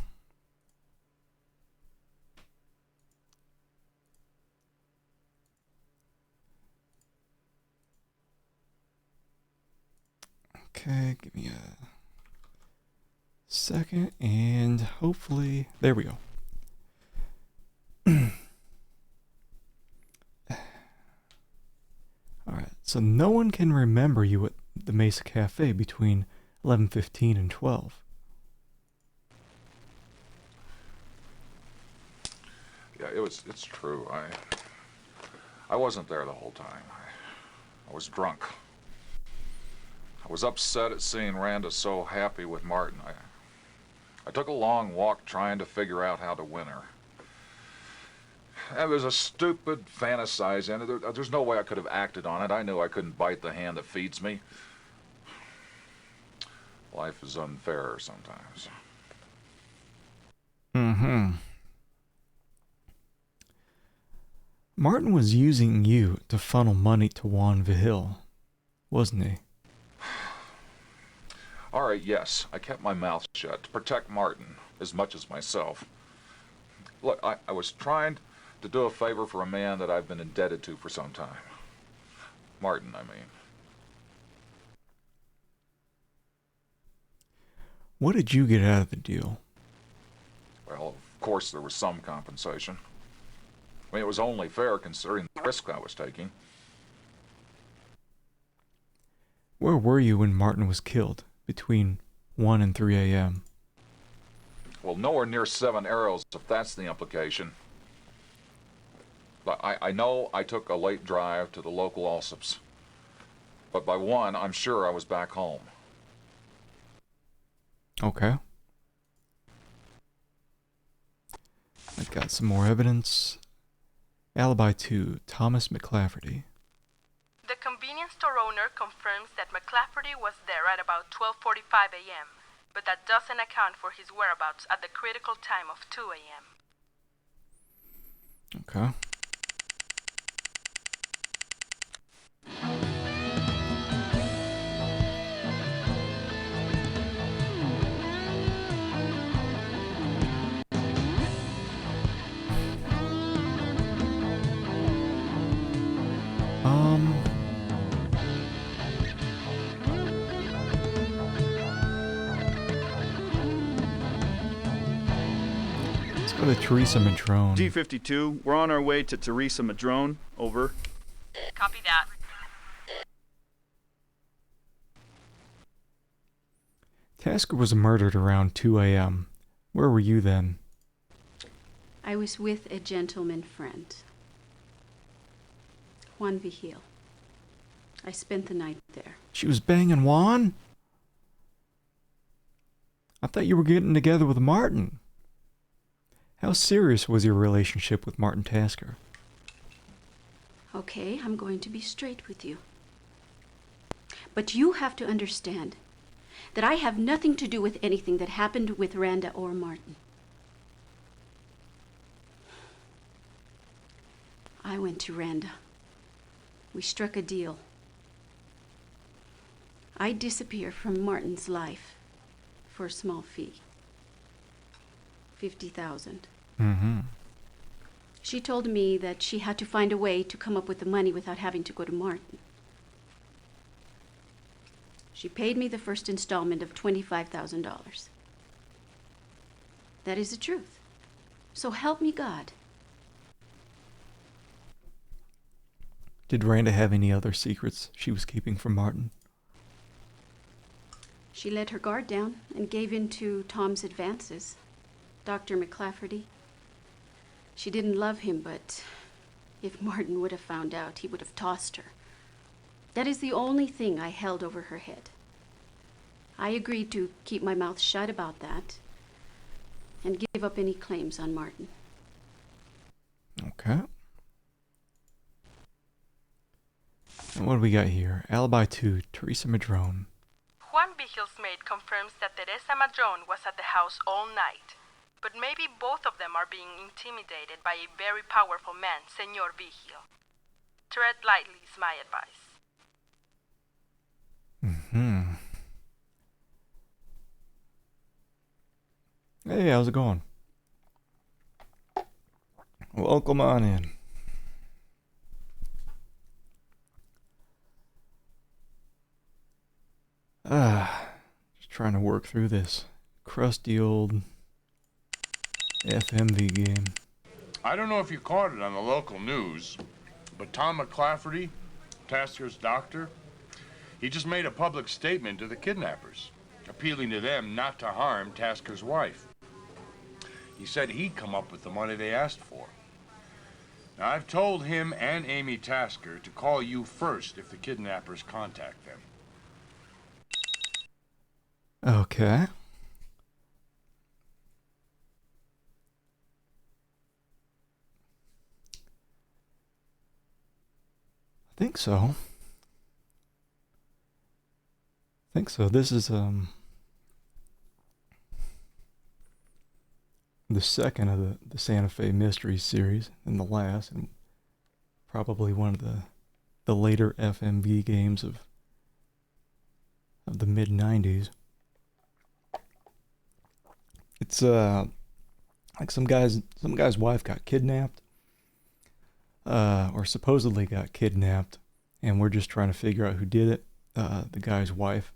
Okay, give me a second, and hopefully, there we go. Alright, so no one can remember you at the Mesa Cafe between 11:15 and 12. Yeah, it's true. I wasn't there the whole time. I was drunk. I was upset at seeing Randa so happy with Martin. I took a long walk trying to figure out how to win her. It was a stupid fantasizing. There's no way I could have acted on it. I knew I couldn't bite the hand that feeds me. Life is unfair sometimes. Martin was using you to funnel money to Juan Vigil, wasn't he? All right, yes, I kept my mouth shut to protect Martin as much as myself. Look, I was trying to do a favor for a man that I've been indebted to for some time. Martin, I mean. What did you get out of the deal? Well, of course there was some compensation. I mean, it was only fair considering the risk I was taking. Where were you when Martin was killed? Between 1 and 3 a.m. Well, nowhere near 7 Arrows, if that's the implication. But I know I took a late drive to the local Alsops. But by 1, I'm sure I was back home. Okay. I've got some more evidence. Alibi 2, Thomas McClafferty. The convenience store owner confirms that McClafferty was there at about 12:45 a.m., but that doesn't account for his whereabouts at the critical time of 2 a.m. Okay. Let's go to Teresa Madrone. G52, we're on our way to Teresa Madrone. Over. Copy that. Tasker was murdered around 2 a.m. Where were you then? I was with a gentleman friend, Juan Vigil. I spent the night there. She was banging Juan? I thought you were getting together with Martin. How serious was your relationship with Martin Tasker? Okay, I'm going to be straight with you. But you have to understand that I have nothing to do with anything that happened with Randa or Martin. I went to Randa. We struck a deal. I disappear from Martin's life for a small fee. 50,000. Mm-hmm. She told me that she had to find a way to come up with the money without having to go to Martin. She paid me the first installment of $25,000. That is the truth. So help me God. Did Randa have any other secrets she was keeping from Martin? She let her guard down and gave in to Tom's advances. Dr. McClafferty. She didn't love him, but if Martin would have found out, he would have tossed her. That is the only thing I held over her head. I agreed to keep my mouth shut about that and give up any claims on Martin. Okay. And what do we got here? Alibi 2, Teresa Madrone. Juan Vigil's maid confirms that Teresa Madrone was at the house all night. But maybe both of them are being intimidated by a very powerful man, Senor Vigil. Tread lightly is my advice. Mm-hmm. Hey, how's it going? Welcome on in. Just trying to work through this crusty old FMV game. I don't know if you caught it on the local news, but Tom McClafferty, Tasker's doctor, he just made a public statement to the kidnappers, appealing to them not to harm Tasker's wife. He said he'd come up with the money they asked for. Now, I've told him and Amy Tasker to call you first if the kidnappers contact them. Okay. I think so. This is the second of the Santa Fe Mysteries series, and the last, and probably one of the later FMV games of the mid-90s. It's like some guy's wife got kidnapped, or supposedly got kidnapped, and we're just trying to figure out who did it. The guy's wife,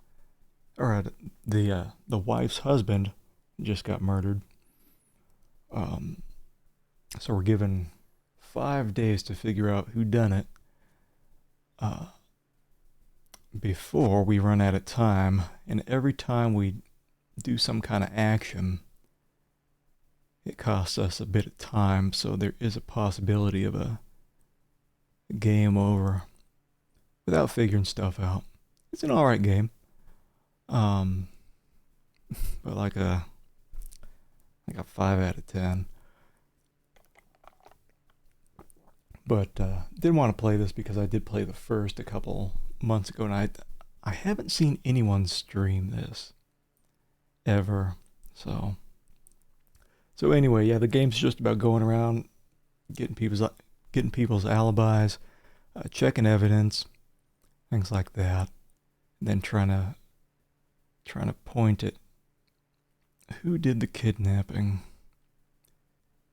or the wife's husband, just got murdered. So we're given 5 days to figure out who done it, before we run out of time. And every time we do some kind of action, it costs us a bit of time, so there is a possibility of a game over without figuring stuff out. It's an alright game. But like a 5 out of 10. But didn't want to play this because I did play the first a couple months ago, and I haven't seen anyone stream this ever. So anyway, yeah, the game's just about going around getting people's alibis, checking evidence, things like that, and then trying to point at who did the kidnapping.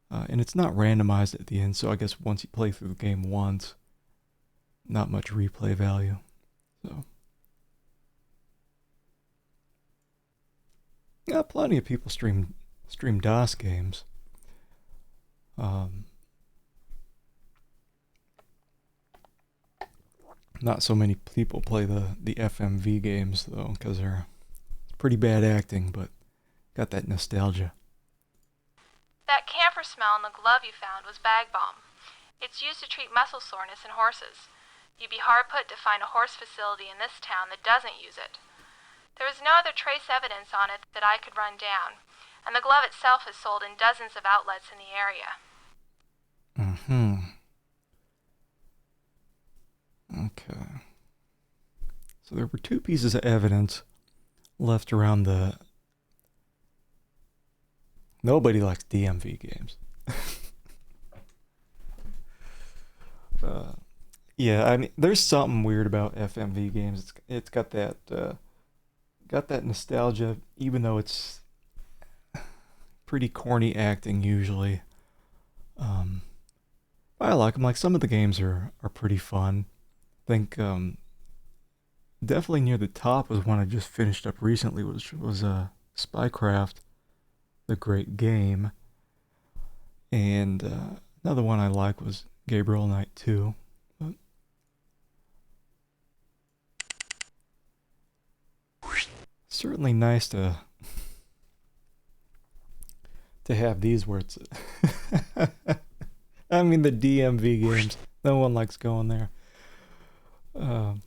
And it's not randomized at the end, so I guess once you play through the game once, not much replay value. So, yeah, plenty of people stream DOS games. Not so many people play the FMV games though, because they're pretty bad acting, but got that nostalgia. That camphor smell in the glove you found was bag balm. It's used to treat muscle soreness in horses. You'd be hard put to find a horse facility in this town that doesn't use it. There was no other trace evidence on it that I could run down, and the glove itself is sold in dozens of outlets in the area. Okay. So there were 2 pieces of evidence left around the... Nobody likes DMV games. Yeah, I mean, there's something weird about FMV games. It's got that nostalgia, even though it's pretty corny acting usually. I like them. Like, some of the games are pretty fun. I think definitely near the top was one I just finished up recently, which was Spycraft, the great game. And another one I like was Gabriel Knight 2. But certainly nice to have these where it's... I mean, the DMV games. No one likes going there. Phone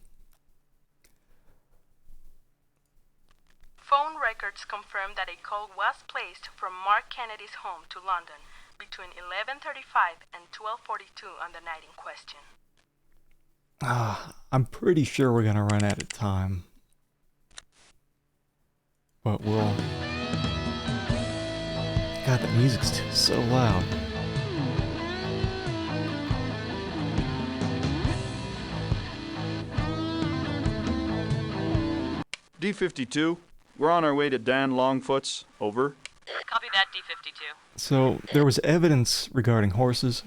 records confirm that a call was placed from Mark Kennedy's home to London between 11:35 and 12:42 on the night in question. I'm pretty sure we're gonna run out of time. But we'll... God, that music's so loud. D-52, we're on our way to Dan Longfoot's. Over. Copy that, D-52. So there was evidence regarding horses.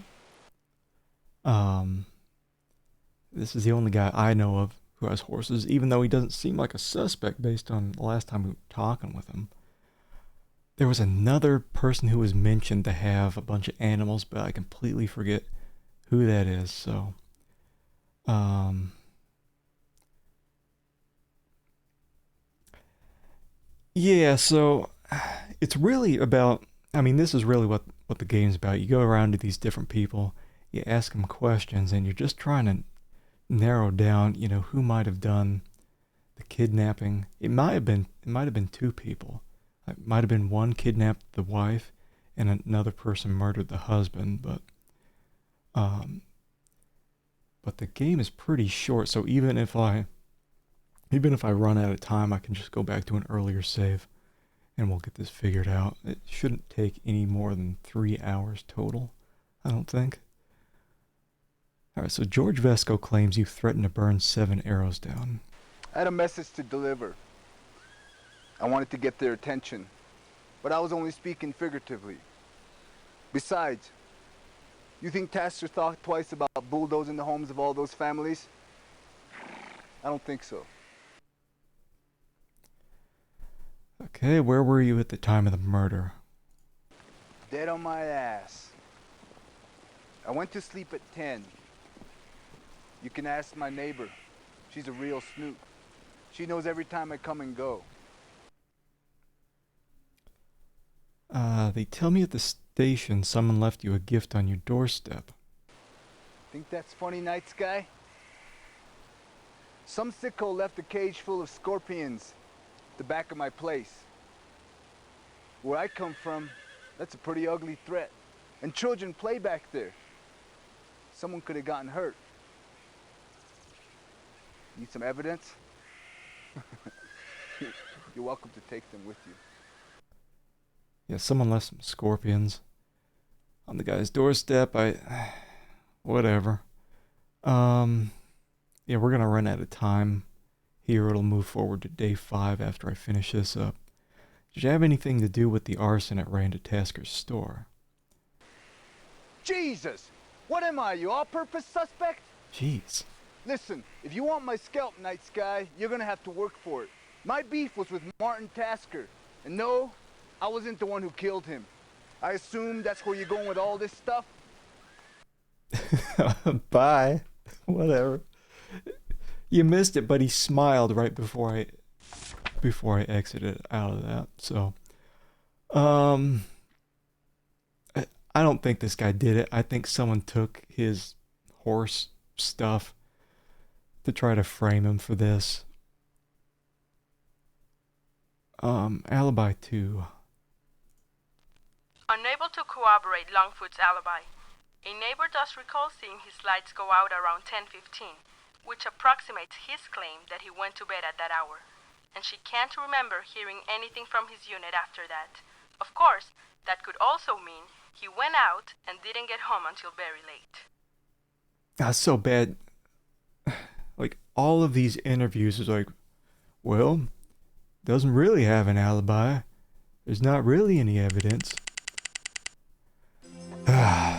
This is the only guy I know of who has horses, even though he doesn't seem like a suspect based on the last time we were talking with him. There was another person who was mentioned to have a bunch of animals, but I completely forget who that is, so... Yeah, so it's really about... I mean, this is really what the game's about. You go around to these different people, you ask them questions, and you're just trying to narrow down, who might have done the kidnapping. It might have been 2 people. It might have been one kidnapped the wife, and another person murdered the husband. But the game is pretty short, so even if I run out of time, I can just go back to an earlier save, and we'll get this figured out. It shouldn't take any more than 3 hours total, I don't think. Alright, so George Vesco claims you threatened to burn 7 arrows down. I had a message to deliver. I wanted to get their attention, but I was only speaking figuratively. Besides, you think Tasker thought twice about bulldozing the homes of all those families? I don't think so. Okay, where were you at the time of the murder? Dead on my ass. I went to sleep at 10. You can ask my neighbor. She's a real snoot. She knows every time I come and go. They tell me at the station someone left you a gift on your doorstep. Think that's funny, Night Sky? Some sicko left a cage full of scorpions at the back of my place. Where I come from, that's a pretty ugly threat. And children play back there. Someone could have gotten hurt. Need some evidence? You're welcome to take them with you. Yeah, someone left some scorpions. on the guy's doorstep. Whatever. Yeah, we're gonna run out of time here. It'll move forward to day 5 after I finish this up. Did you have anything to do with the arson at Randa Tasker's store? Jesus! What am I, you all-purpose suspect? Jeez. Listen, if you want my scalp, Night Sky, you're gonna have to work for it. My beef was with Martin Tasker. And no, I wasn't the one who killed him. I assume that's where you're going with all this stuff? Bye. Whatever. You missed it, but he smiled right before I exited out of that. So, I don't think this guy did it. I think someone took his horse stuff to try to frame him for this. Alibi 2. Unable to corroborate Longfoot's alibi, a neighbor does recall seeing his lights go out around 10:15, which approximates his claim that he went to bed at that hour, and she can't remember hearing anything from his unit after that. Of course, that could also mean he went out and didn't get home until very late. That's so bad. Like, all of these interviews is like, well, doesn't really have an alibi. There's not really any evidence.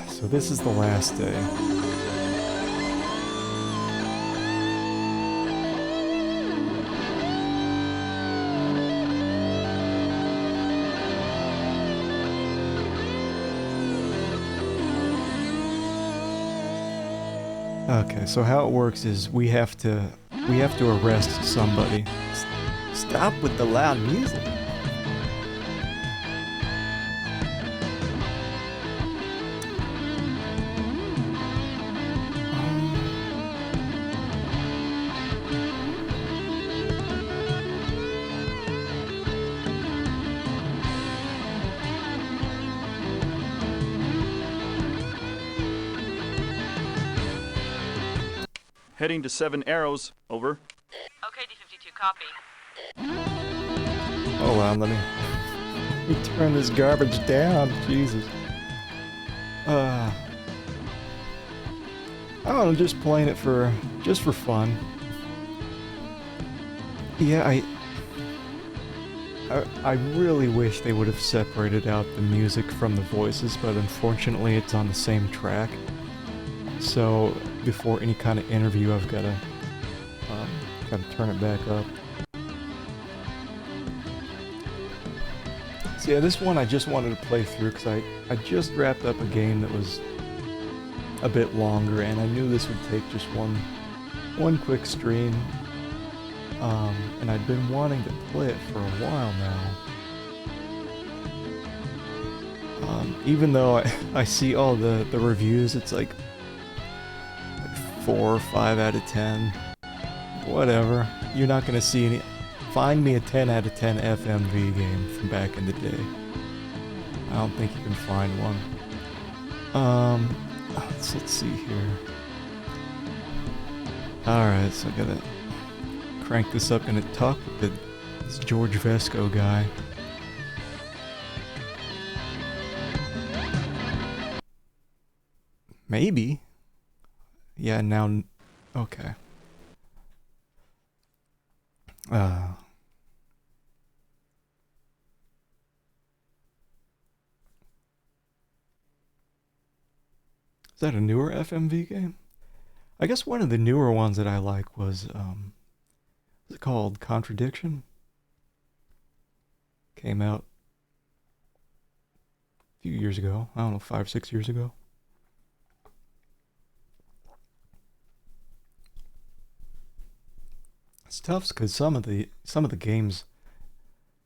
So this is the last day. Okay, so how it works is we have to arrest somebody. Stop with the loud music. Heading to 7 Arrows, over. Okay, D-52, copy. Hold on, let me turn this garbage down. Jesus. I don't know, just playing it just for fun. Yeah, I really wish they would have separated out the music from the voices, but unfortunately it's on the same track. So before any kind of interview, I've gotta turn it back up. So yeah, this one I just wanted to play through because I just wrapped up a game that was a bit longer, and I knew this would take just one quick stream. And I'd been wanting to play it for a while now. Even though I see all the reviews, it's like 4 or 5 out of 10. Whatever. You're not gonna see any. Find me a 10 out of 10 FMV game from back in the day. I don't think you can find one. Let's see here. Alright, so I gotta crank this up. Gonna talk with this George Vesco guy. Maybe. Yeah, now. Okay. Is that a newer FMV game? I guess one of the newer ones that I like was it called Contradiction? Came out a few years ago. I don't know, 5, 6 years ago. It's tough because some of the games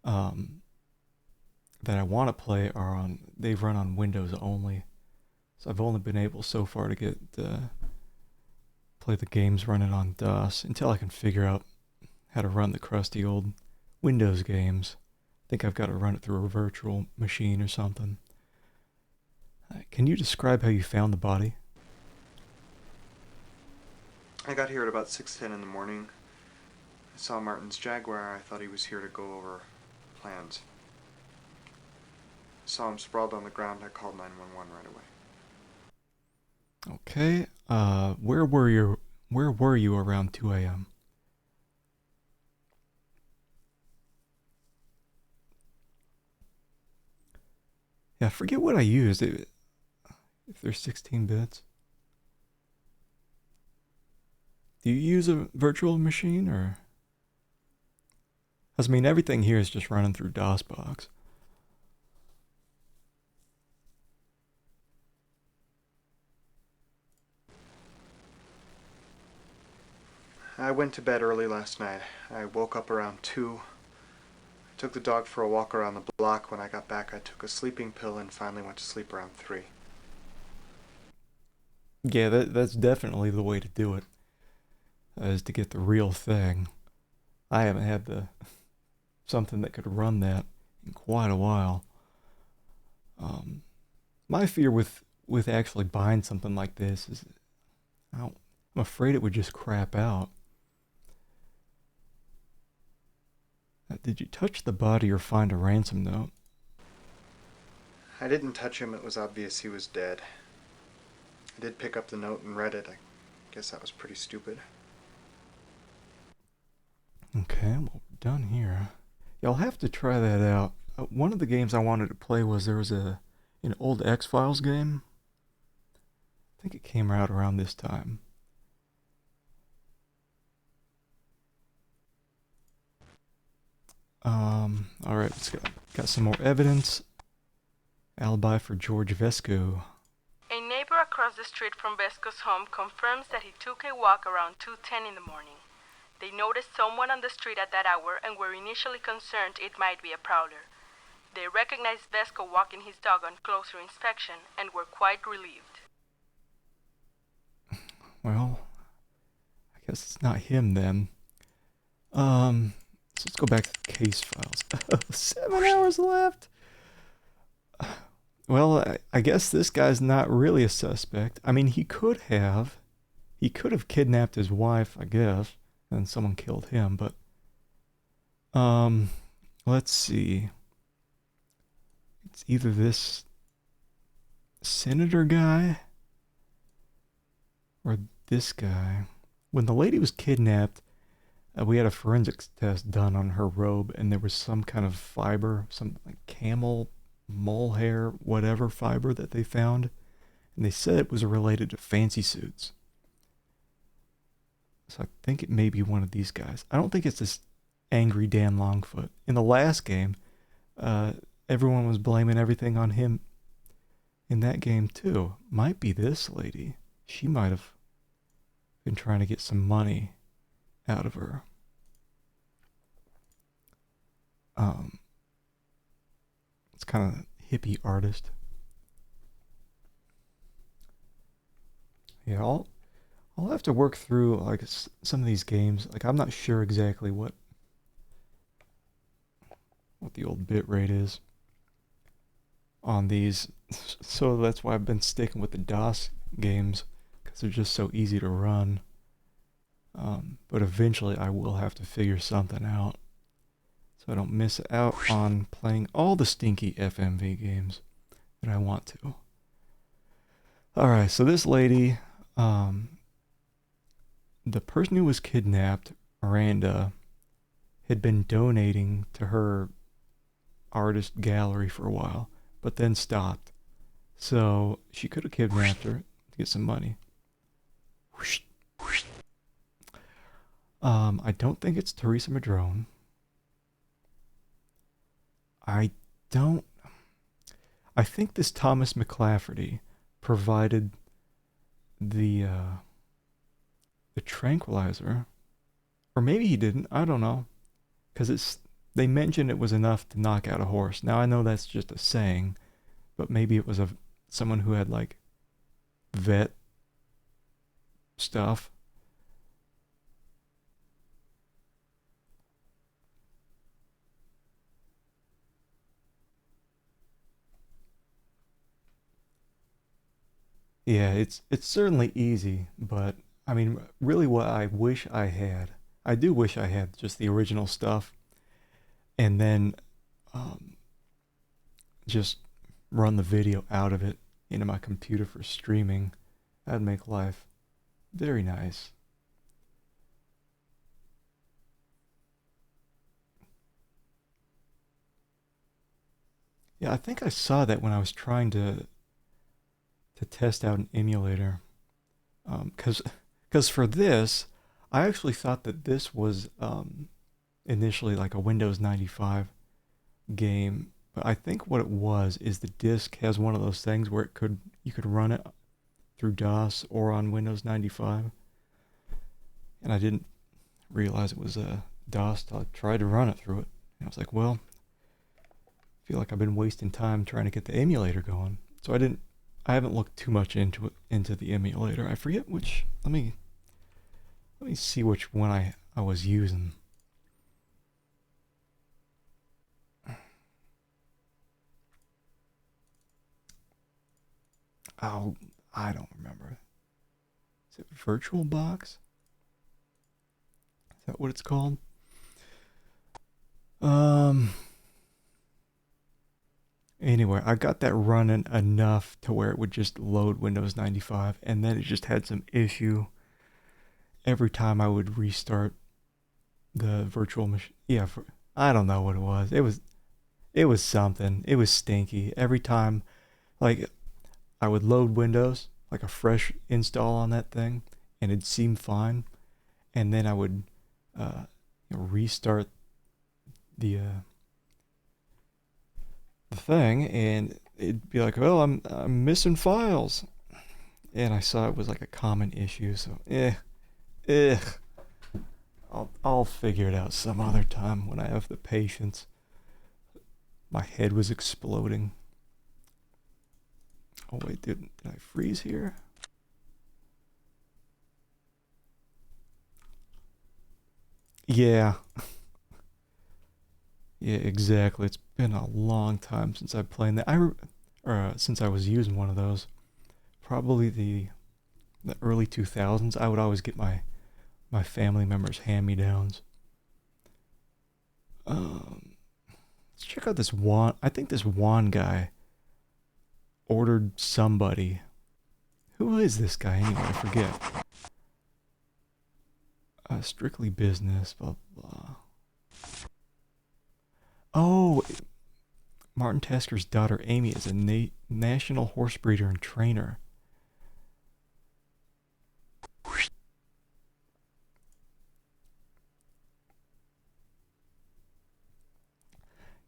that I want to play they've run on Windows only. So I've only been able so far to get play the games running on DOS until I can figure out how to run the crusty old Windows games. I think I've got to run it through a virtual machine or something. Can you describe how you found the body? I got here at about 6:10 in the morning. I saw Martin's Jaguar. I thought he was here to go over plans. Saw him sprawled on the ground. I called 911 right away. Okay. Where were you around 2 a.m.? Yeah, I forget what I used. If there's 16 bits. Do you use a virtual machine or? 'Cause, I mean, everything here is just running through DOSBox. I went to bed early last night. I woke up around 2. I took the dog for a walk around the block. When I got back, I took a sleeping pill and finally went to sleep around 3. Yeah, that's definitely the way to do it. Is to get the real thing. I haven't had something that could run that in quite a while. My fear with actually buying something like this is I'm afraid it would just crap out. Did you touch the body or find a ransom note? I didn't touch him. It was obvious he was dead. I did pick up the note and read it. I guess that was pretty stupid. Okay, well, we're done here. Y'all have to try that out. One of the games I wanted to play was there was an old X-Files game. I think it came out around this time. Alright, let's got some more evidence. Alibi for George Vesco. A neighbor across the street from Vesco's home confirms that he took a walk around 2:10 in the morning. They noticed someone on the street at that hour and were initially concerned it might be a prowler. They recognized Vesco walking his dog on closer inspection and were quite relieved. Well, I guess it's not him then. So let's go back to the case files. 7 hours left. Well, I guess this guy's not really a suspect. I mean, he could have kidnapped his wife, I guess, and someone killed him, but let's see. It's either this senator guy or this guy. When the lady was kidnapped, we had a forensics test done on her robe, and there was some kind of fiber, some like camel, mole hair, whatever fiber that they found, and they said it was related to fancy suits. So I think it may be one of these guys. I don't think it's this angry Dan Longfoot. In the last game, everyone was blaming everything on him in that game too. Might be this lady. She might have been trying to get some money out of her. It's kind of hippie artist. Yeah, I'll have to work through like some of these games. Like I'm not sure exactly what the old bit rate is on these, so that's why I've been sticking with the DOS games because they're just so easy to run. But eventually I will have to figure something out so I don't miss out on playing all the stinky FMV games that I want to. Alright, so this lady, the person who was kidnapped, Miranda, had been donating to her artist gallery for a while, but then stopped. So she could have kidnapped her to get some money. I don't think it's Teresa Madrone. I think this Thomas McClafferty provided the tranquilizer, or maybe he didn't. I don't know, because they mentioned it was enough to knock out a horse. Now I know that's just a saying, but maybe it was someone who had like vet stuff. Yeah, it's certainly easy, but I mean, really what I wish I had, I do wish I had just the original stuff, and then just run the video out of it into my computer for streaming. That'd make life very nice. Yeah, I think I saw that when I was trying to test out an emulator. Because for this, I actually thought that this was initially like a Windows 95 game. But I think what it was is the disk has one of those things where you could run it through DOS or on Windows 95. And I didn't realize it was DOS till I tried to run it through it. And I was like, well, I feel like I've been wasting time trying to get the emulator going. So I haven't looked too much into the emulator. I forget which. Let me see which one I was using. Oh, I don't remember. Is it VirtualBox? Is that what it's called? Anyway, I got that running enough to where it would just load Windows 95, and then it just had some issue every time I would restart the virtual machine. Yeah, I don't know what it was. It was something. It was stinky. Every time, like, I would load Windows, like a fresh install on that thing, and it'd seem fine, and then I would restart the thing, and it'd be like, oh, I'm missing files, and I saw it was like a common issue. So I'll figure it out some other time when I have the patience. My head was exploding. Oh wait, did I freeze here? Yeah. Yeah, exactly. It's been a long time since I played that. Since I was using one of those. Probably the early 2000s. I would always get my family members' hand-me-downs. Let's check out this Juan. I think this Juan guy ordered somebody. Who is this guy anyway? I forget. Strictly business, blah blah. Oh, Martin Tasker's daughter Amy is a national horse breeder and trainer.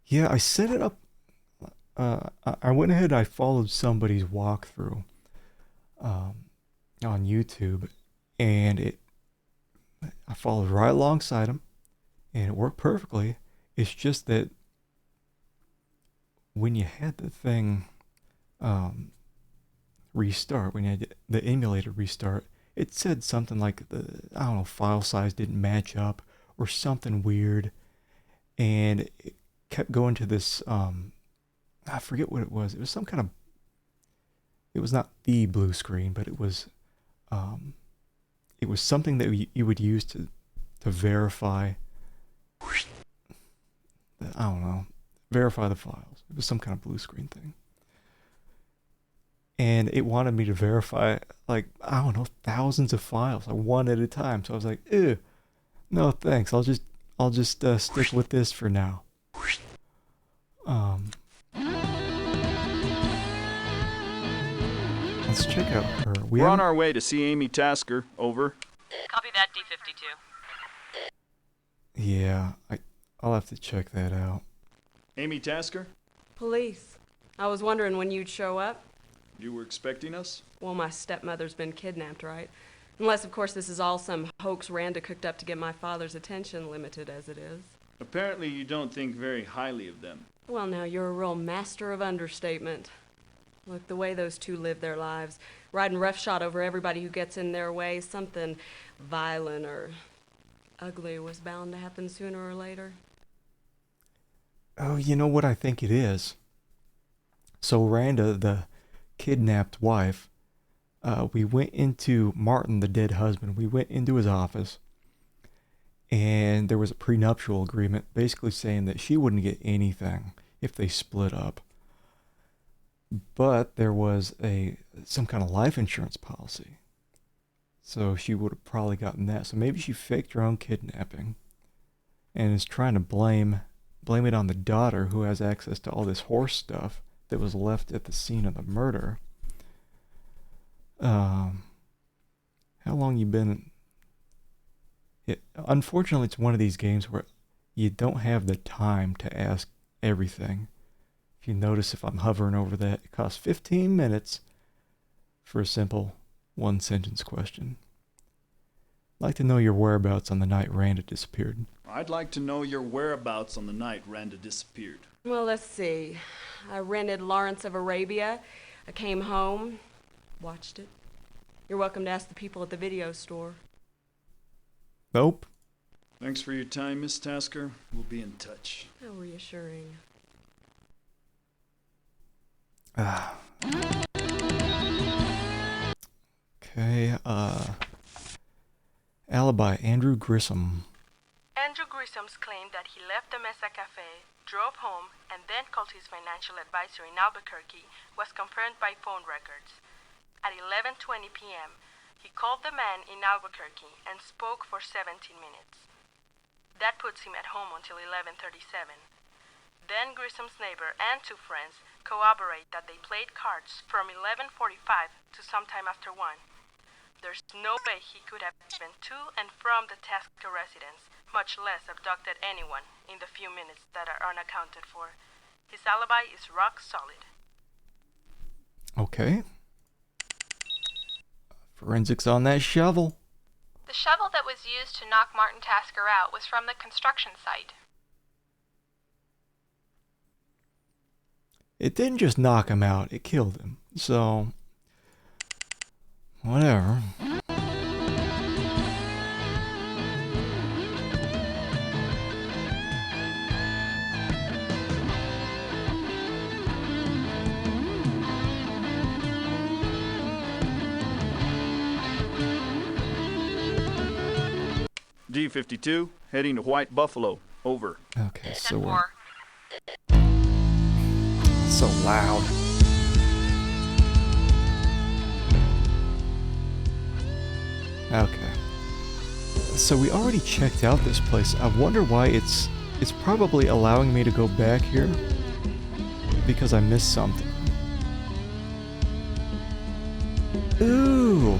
Yeah, I set it up. I went ahead. I followed somebody's walkthrough on YouTube, and I followed right alongside him, and it worked perfectly. It's just that when you had the thing restart, when you had the emulator restart, it said something like I don't know, file size didn't match up or something weird, and it kept going to this I forget what it was. It was some kind of, it was not the blue screen, but it was something that you would use to verify. I don't know, verify the files. It was some kind of blue screen thing. And it wanted me to verify, like, I don't know, thousands of files, like one at a time. So I was like, ew, no thanks. I'll just stick with this for now. Let's check out her. We're on our way to see Amy Tasker. Over. Copy that, D-52. Yeah, I'll have to check that out. Amy Tasker? Police. I was wondering when you'd show up. You were expecting us? Well, my stepmother's been kidnapped, right? Unless, of course, this is all some hoax Randa cooked up to get my father's attention, limited as it is. Apparently you don't think very highly of them. Well, now, you're a real master of understatement. Look, the way those two live their lives, riding roughshod over everybody who gets in their way, something violent or ugly was bound to happen sooner or later. Oh, you know what I think it is? So Randa, the kidnapped wife, we went into Martin, the dead husband, we went into his office, and there was a prenuptial agreement basically saying that she wouldn't get anything if they split up. but there was some kind of life insurance policy. So she would have probably gotten that. So maybe she faked her own kidnapping and is trying to blame it on the daughter who has access to all this horse stuff that was left at the scene of the murder. How long you been? Unfortunately, it's one of these games where you don't have the time to ask everything. If you notice, if I'm hovering over that, it costs 15 minutes for a simple one-sentence question. I'd like to know your whereabouts on the night Randa disappeared. I'd like to know your whereabouts on the night Randa disappeared. Well, let's see. I rented Lawrence of Arabia. I came home, watched it. You're welcome to ask the people at the video store. Nope. Thanks for your time, Miss Tasker. We'll be in touch. How reassuring. Okay, alibi, Andrew Grissom. Andrew Grissom's claim that he left the Mesa Cafe, drove home, and then called his financial advisor in Albuquerque was confirmed by phone records. At 11:20 p.m., he called the man in Albuquerque and spoke for 17 minutes. That puts him at home until 11:37. Then Grissom's neighbor and two friends corroborate that they played cards from 11:45 to sometime after 1. There's no way he could have been to and from the Tasker residence, much less abducted anyone in the few minutes that are unaccounted for. His alibi is rock solid. Okay. Forensics on that shovel. The shovel that was used to knock Martin Tasker out was from the construction site. It didn't just knock him out, it killed him. So, whatever. D-52, heading to White Buffalo. Over. Okay, so we're... So loud. Okay. So we already checked out this place. I wonder why it's probably allowing me to go back here because I missed something. Ooh.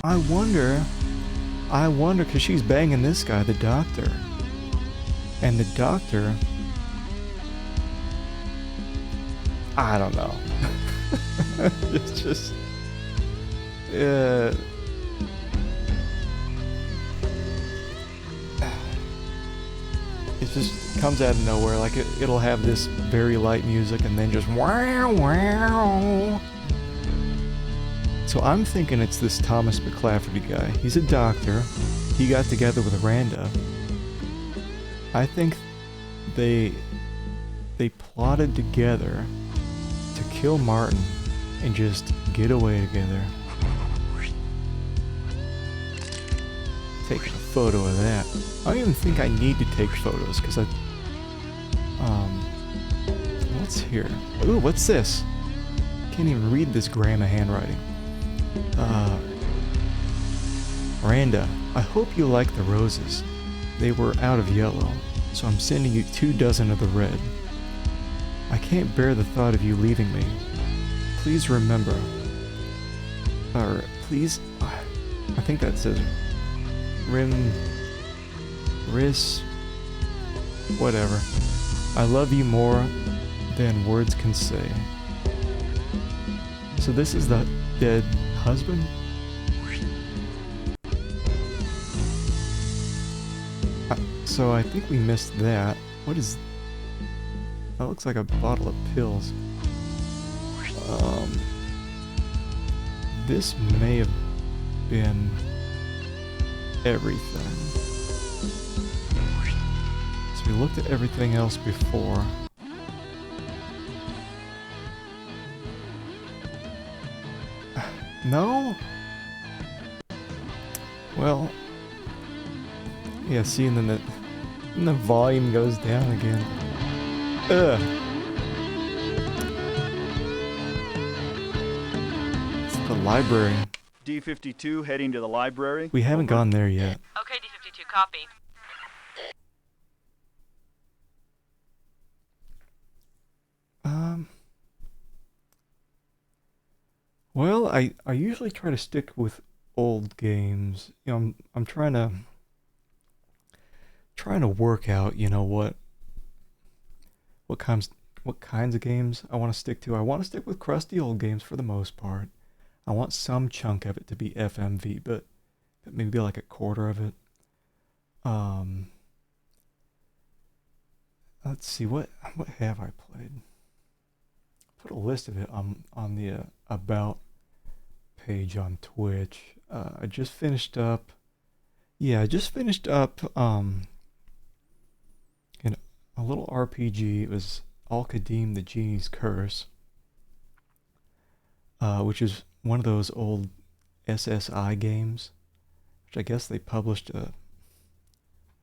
I wonder because she's banging this guy, the doctor. And the doctor, I don't know. It's just, it just comes out of nowhere. Like it'll have this very light music and then just wow, wow. So I'm thinking it's this Thomas McClafferty guy. He's a doctor. He got together with Randa. I think they plotted together to kill Martin and just get away together. Taking a photo of that. I don't even think I need to take photos because what's here? Ooh, what's this? Can't even read this grandma handwriting. Randa, I hope you like the roses. They were out of yellow, so I'm sending you 2 dozen of the red. I can't bear the thought of you leaving me. Please remember. Or, please, I think that says whatever. I love you more than words can say. So this is the dead husband? So I think we missed that. What is... That looks like a bottle of pills. This may have been everything. So we looked at everything else before. No? Well... Yeah, see, and then the volume goes down again. Ugh. library. D-52 heading to the library. We haven't gone there yet. Okay, D-52, copy. Well, I usually try to stick with old games. You know, I'm trying to work out, you know, what kinds of games I want to stick to. I want to stick with crusty old games for the most part. I want some chunk of it to be FMV, but maybe like a quarter of it. Let's see, what have I played? Put a list of it on the about page on Twitch. I just finished up. Yeah, I just finished up in a little RPG. It was Al-Qadim the Genie's Curse, which is one of those old SSI games, which I guess they published I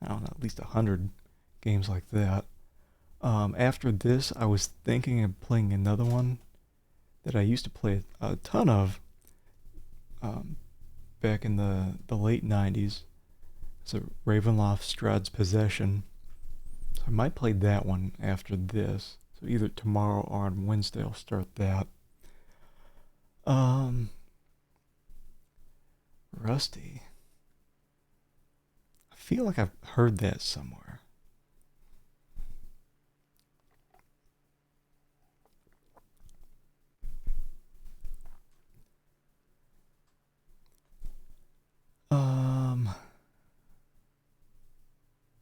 don't know, at least 100 games like that. After this, I was thinking of playing another one that I used to play a ton of back in the late 90s. It's a Ravenloft Strahd's Possession. So I might play that one after this. So either tomorrow or on Wednesday I'll start that. Rusty. I feel like I've heard that somewhere.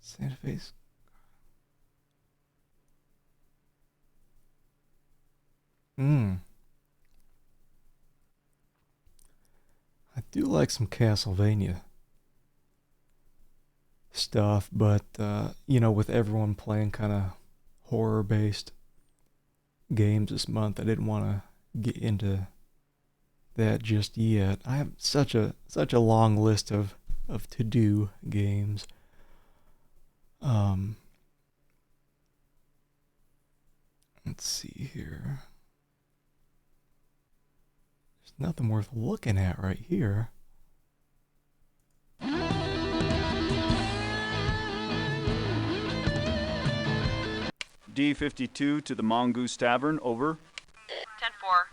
Santa Fe's. I do like some Castlevania stuff, but you know, with everyone playing kind of horror-based games this month, I didn't want to get into that just yet. I have such a long list of to-do games. Let's see here. There's nothing worth looking at right here. D-52 to the Mongoose Tavern, over. 10-4.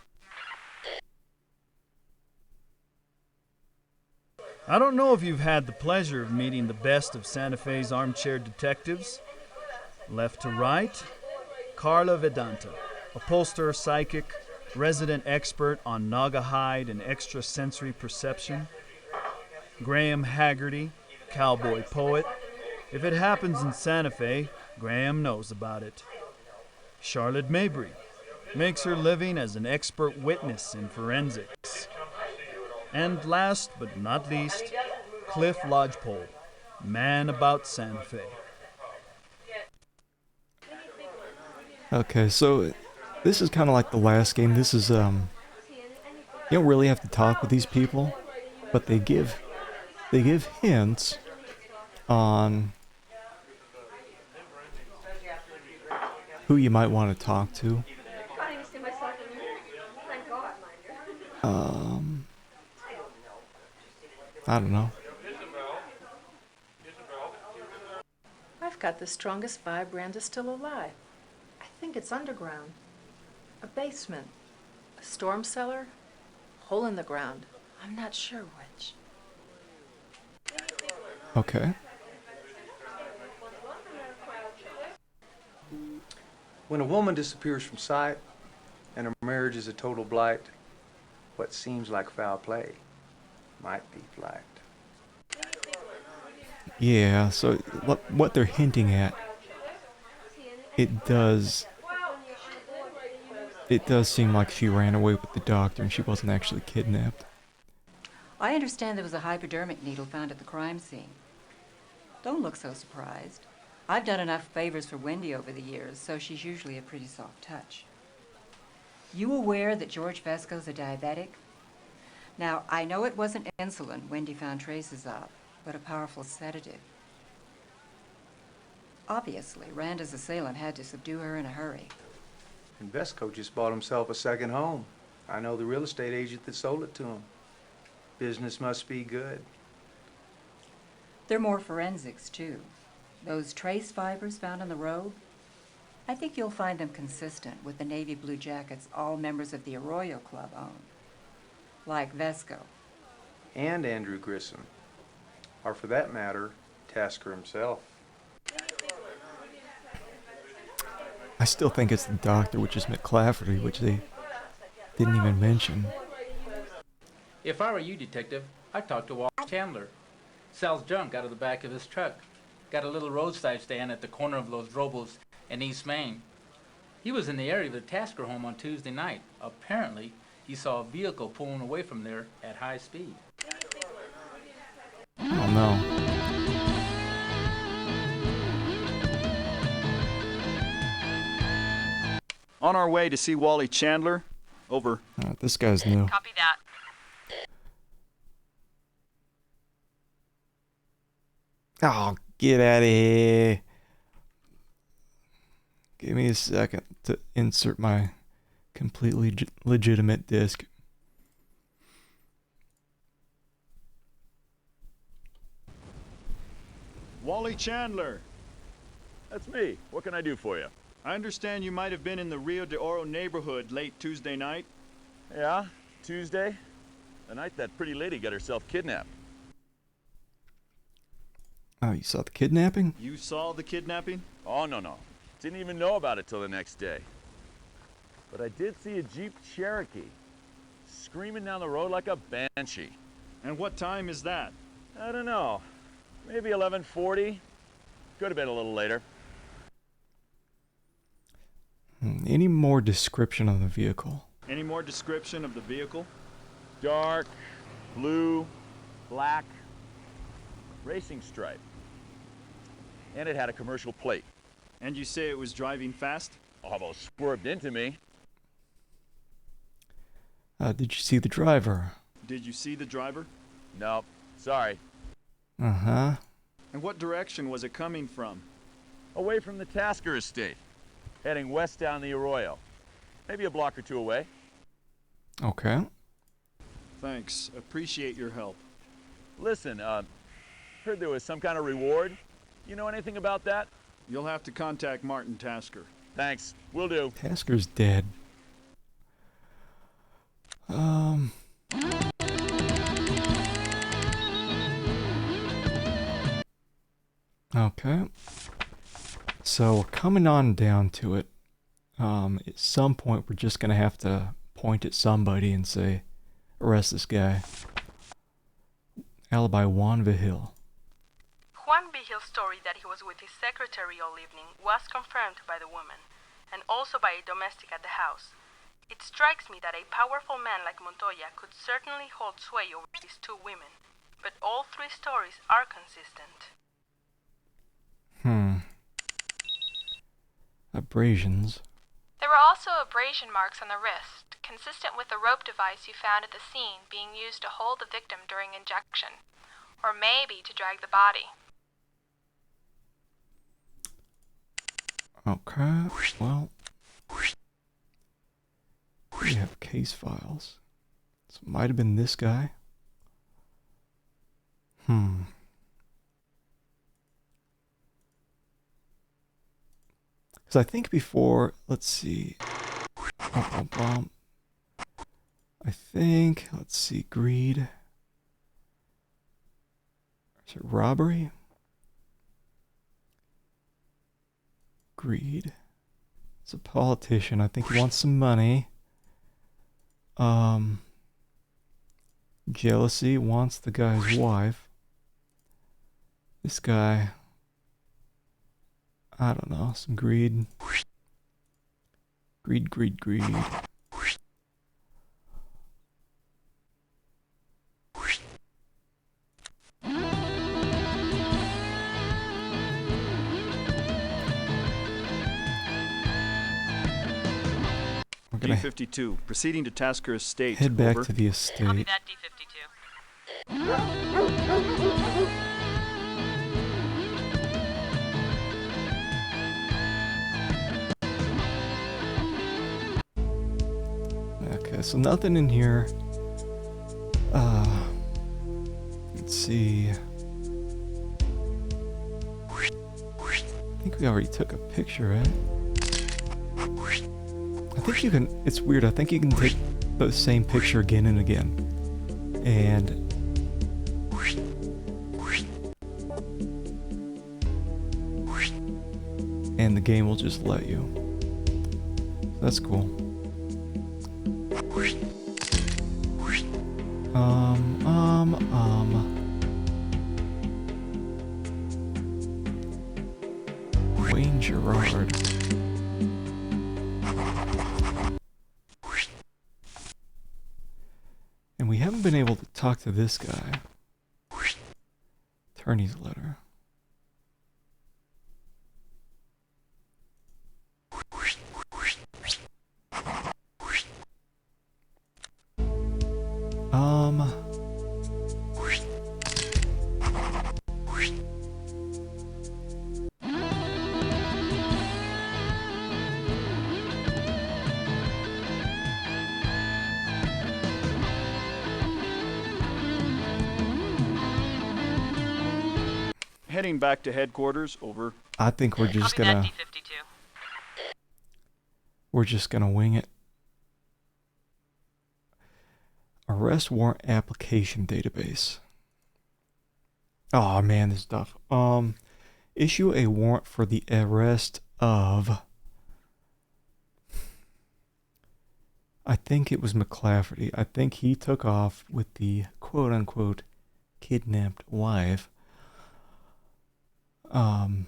I don't know if you've had the pleasure of meeting the best of Santa Fe's armchair detectives. Left to right, Carla Vedanta, upholsterer psychic, resident expert on Naga hide and extrasensory perception. Graham Haggerty, cowboy poet. If it happens in Santa Fe, Graham knows about it. Charlotte Mabry makes her living as an expert witness in forensics. And last but not least, Cliff Lodgepole, man about Santa Fe. Okay, so this is kind of like the last game. This is you don't really have to talk with these people, but they give hints on who you might want to talk to. I don't know. I've got the strongest vibe Randa's still alive. I think it's underground. A basement. A storm cellar. Hole in the ground. I'm not sure which. Okay. When a woman disappears from sight and her marriage is a total blight, what seems like foul play might be flagged. Yeah, so what they're hinting at, it does seem like she ran away with the doctor and she wasn't actually kidnapped. I understand there was a hypodermic needle found at the crime scene. Don't look so surprised. I've done enough favors for Wendy over the years, so she's usually a pretty soft touch. You aware that George Vesco's a diabetic? Now, I know it wasn't insulin Wendy found traces of, but a powerful sedative. Obviously, Randa's assailant had to subdue her in a hurry. And Vesco just bought himself a second home. I know the real estate agent that sold it to him. Business must be good. There are more forensics, too. Those trace fibers found on the robe, I think you'll find them consistent with the navy blue jackets all members of the Arroyo Club own. Like Vesco. And Andrew Grissom. Or for that matter, Tasker himself. I still think it's the doctor, which is McClafferty, which they didn't even mention. If I were you, Detective, I'd talk to Walt Chandler. Sells junk out of the back of his truck. Got a little roadside stand at the corner of Los Robos in East Main. He was in the area of the Tasker home on Tuesday night. Apparently, he saw a vehicle pulling away from there at high speed. Oh no. On our way to see Wally Chandler. Over. This guy's new. Copy that. Oh, get out of here. Give me a second to insert my completely legitimate disc. Wally Chandler. That's me. What can I do for you? I understand you might have been in the Rio de Oro neighborhood late Tuesday night. Yeah, Tuesday. The night that pretty lady got herself kidnapped. Oh, you saw the kidnapping? You saw the kidnapping? Oh, no. Didn't even know about it till the next day. But I did see a Jeep Cherokee screaming down the road like a banshee. And what time is that? I don't know. Maybe 11:40. Could have been a little later. Any more description of the vehicle? Any more description of the vehicle? Dark, blue, black, racing stripe. And it had a commercial plate. And you say it was driving fast? Almost swerved into me. Did you see the driver? Did you see the driver? No, sorry. Uh-huh. And what direction was it coming from? Away from the Tasker estate. Heading west down the Arroyo. Maybe a block or two away. Okay. Thanks. Appreciate your help. Listen, heard there was some kind of reward. You know anything about that? You'll have to contact Martin Tasker. Thanks. Will do. Tasker's dead. Okay. So coming on down to it, at some point we're just gonna have to point at somebody and say, arrest this guy. Alibi Juan Vigil. Juan Vigil's story that he was with his secretary all evening was confirmed by the woman, and also by a domestic at the house. It strikes me that a powerful man like Montoya could certainly hold sway over these two women, but all three stories are consistent. Abrasions. There were also abrasion marks on the wrist, consistent with the rope device you found at the scene being used to hold the victim during injection, or maybe to drag the body. Okay, well, we have case files. So it might have been this guy. Because I think before, let's see. I think, let's see, greed. Is it robbery? Greed. It's a politician. I think he wants some money. Jealousy, wants the guy's wife. This guy, I don't know, some greed. Greed. D-52, proceeding to Tasker Estate. Head back over. to the estate. Copy that, D-52. Okay. Okay, so nothing in here. Let's see. I think we already took a picture, right? I think you can, it's weird, I think you can take the same picture again and again. And the game will just let you. That's cool. Wayne Gerard. And we haven't been able to talk to this guy. Attorney's letter. Heading back to headquarters, over. I think we're just gonna... We're just gonna wing it. Arrest warrant application database. Oh man, this stuff. Issue a warrant for the arrest of... I think it was McClafferty. I think he took off with the quote-unquote kidnapped wife. And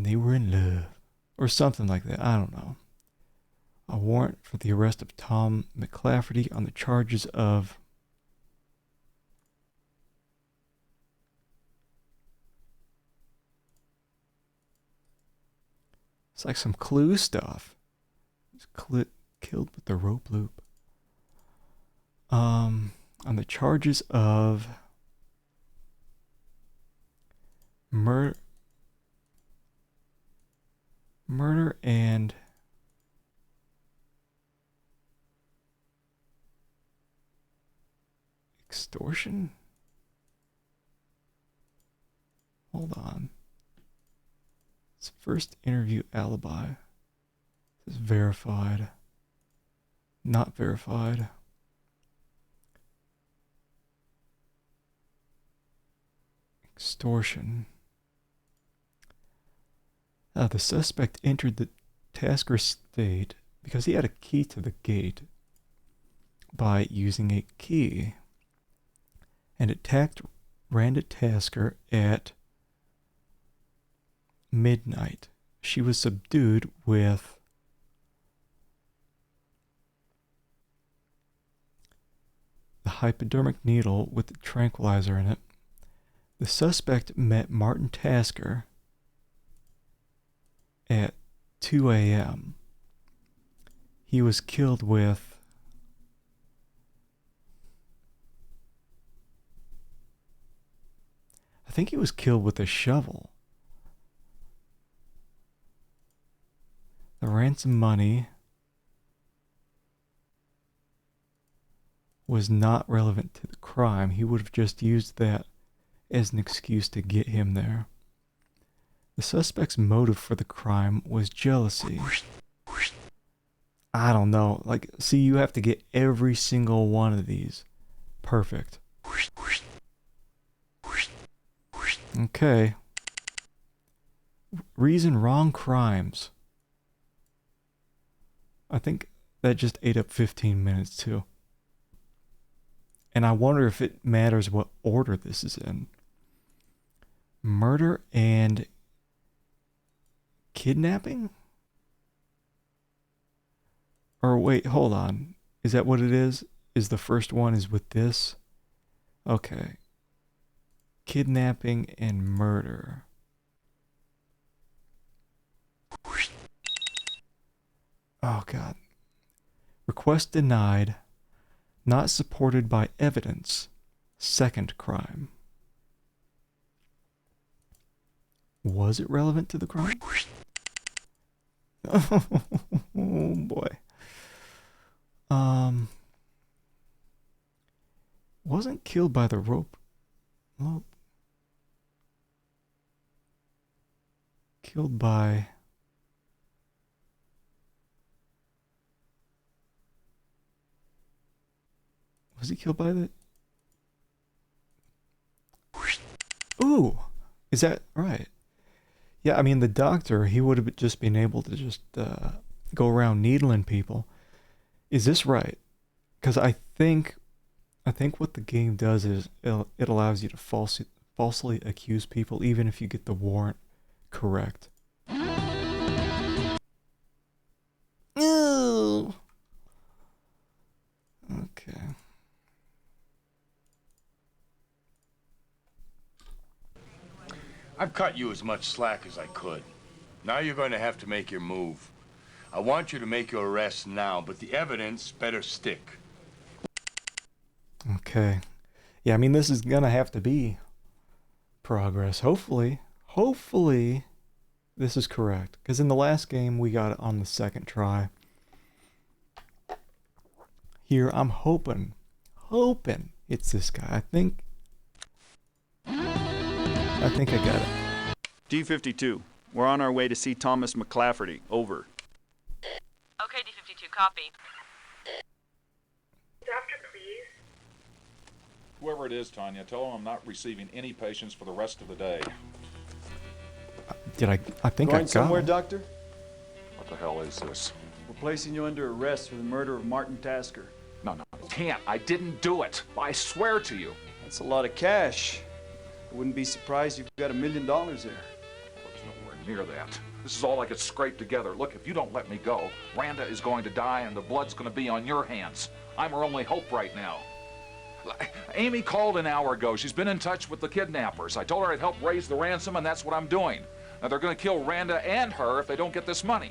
they were in love. Or something like that. I don't know. A warrant for the arrest of Tom McClafferty on the charges of... It's like some Clue stuff. He's killed with the rope loop. On the charges of... Murder and extortion? Hold on. It's first interview alibi. This is verified. Not verified. Extortion. The suspect entered the Tasker estate because he had a key to the gate by using a key and attacked Randa Tasker at midnight. She was subdued with the hypodermic needle with the tranquilizer in it. The suspect met Martin Tasker at 2 a.m. He was killed with I think he was killed with a shovel. The ransom money was not relevant to the crime. He would have just used that as an excuse to get him there. The suspect's motive for the crime was jealousy. I don't know. Like, see, you have to get every single one of these perfect. Okay. Reason wrong crimes. I think that just ate up 15 minutes too. And I wonder if it matters what order this is in. Murder and kidnapping? Or wait, hold on. Is that what it is? Is the first one is with this? Okay. Kidnapping and murder. Oh God. Request denied. Not supported by evidence. Second crime. Was it relevant to the crime? Oh boy. Wasn't killed by the rope. Well, killed by... Was he killed by the... Ooh! Is that right? Yeah, I mean, the doctor, he would have just been able to just go around needling people. Is this right? Because I think what the game does is it allows you to falsely accuse people even if you get the warrant correct. Ew. Okay. I've cut you as much slack as I could. Now you're going to have to make your move. I want you to make your arrest now, but the evidence better stick. Okay. Yeah, I mean, this is gonna have to be progress. Hopefully this is correct. Because in the last game, we got it on the second try. Here, I'm hoping it's this guy. I think I got it. D-52, we're on our way to see Thomas McClafferty. Over. Okay, D-52, copy. Doctor, please. Whoever it is, Tanya, tell him I'm not receiving any patients for the rest of the day. I think I Going got somewhere, him. Doctor? What the hell is this? We're placing you under arrest for the murder of Martin Tasker. No, I can't. I didn't do it. I swear to you. That's a lot of cash. I wouldn't be surprised you've got $1 million there. Well, it's nowhere near that. This is all I could scrape together. Look, if you don't let me go, Randa is going to die and the blood's going to be on your hands. I'm her only hope right now. Amy called an hour ago. She's been in touch with the kidnappers. I told her I'd help raise the ransom, and that's what I'm doing. Now, they're going to kill Randa and her if they don't get this money.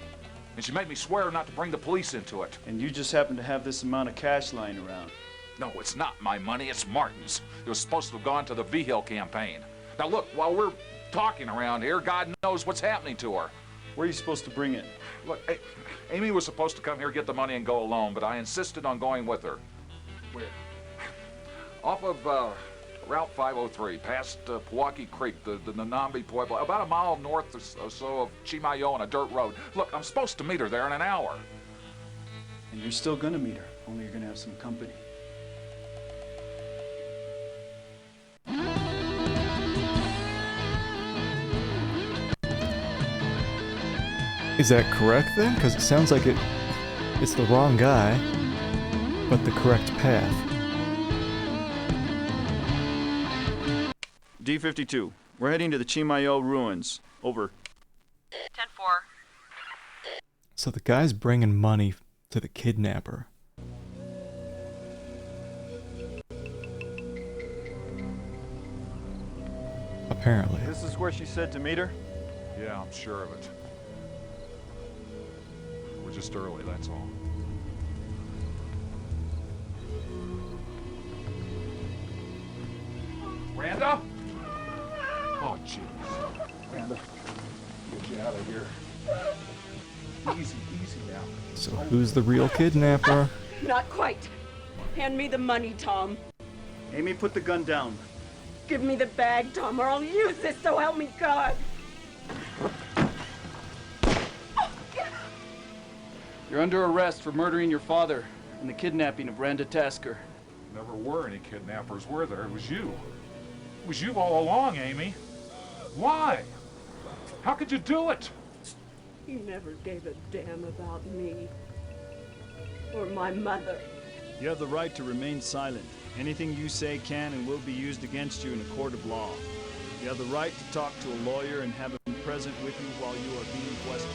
And she made me swear not to bring the police into it. And you just happen to have this amount of cash lying around. No, it's not my money, it's Martin's. It was supposed to have gone to the V-Hill campaign. Now look, while we're talking around here, God knows what's happening to her. Where are you supposed to bring it? Look, Amy was supposed to come here, get the money, and go alone, but I insisted on going with her. Where? Off of Route 503, past Pewaukee Creek, the Nambi Pueblo, about a mile north or so of Chimayo on a dirt road. Look, I'm supposed to meet her there in an hour. And you're still gonna meet her, only you're gonna have some company. Is that correct then? Because it sounds like it's the wrong guy, but the correct path. D-52, we're heading to the Chimayo ruins. Over. 10-4. So the guy's bringing money to the kidnapper. Apparently. This is where she said to meet her? Yeah, I'm sure of it. We're just early, that's all. Randa? Oh, jeez. Randa, get you out of here. Easy now. So who's the real kidnapper? Not quite. Hand me the money, Tom. Amy, put the gun down. Give me the bag, Tom, or I'll use this, so help me God. You're under arrest for murdering your father and the kidnapping of Randa Tasker. Never were any kidnappers, were there? It was you. It was you all along, Amy. Why? How could you do it? He never gave a damn about me. Or my mother. You have the right to remain silent. Anything you say can and will be used against you in a court of law. You have the right to talk to a lawyer and have him present with you while you are being questioned.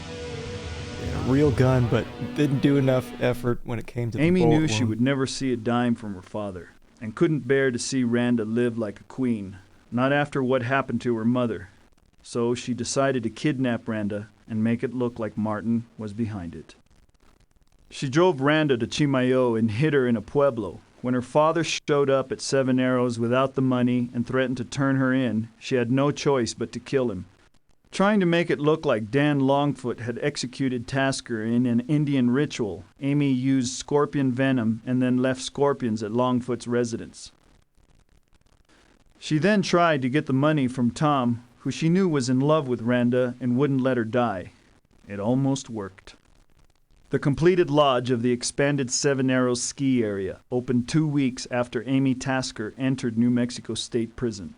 Yeah, real gun, but didn't do enough effort when it came to the Amy bullet knew she wound. would never see a dime from her father, and couldn't bear to see Randa live like a queen, not after what happened to her mother. So she decided to kidnap Randa and make it look like Martin was behind it. She drove Randa to Chimayo and hid her in a pueblo. When her father showed up at Seven Arrows without the money and threatened to turn her in, she had no choice but to kill him. Trying to make it look like Dan Longfoot had executed Tasker in an Indian ritual, Amy used scorpion venom and then left scorpions at Longfoot's residence. She then tried to get the money from Tom, who she knew was in love with Randa and wouldn't let her die. It almost worked. The completed lodge of the expanded Seven Arrows ski area opened 2 weeks after Amy Tasker entered New Mexico State Prison.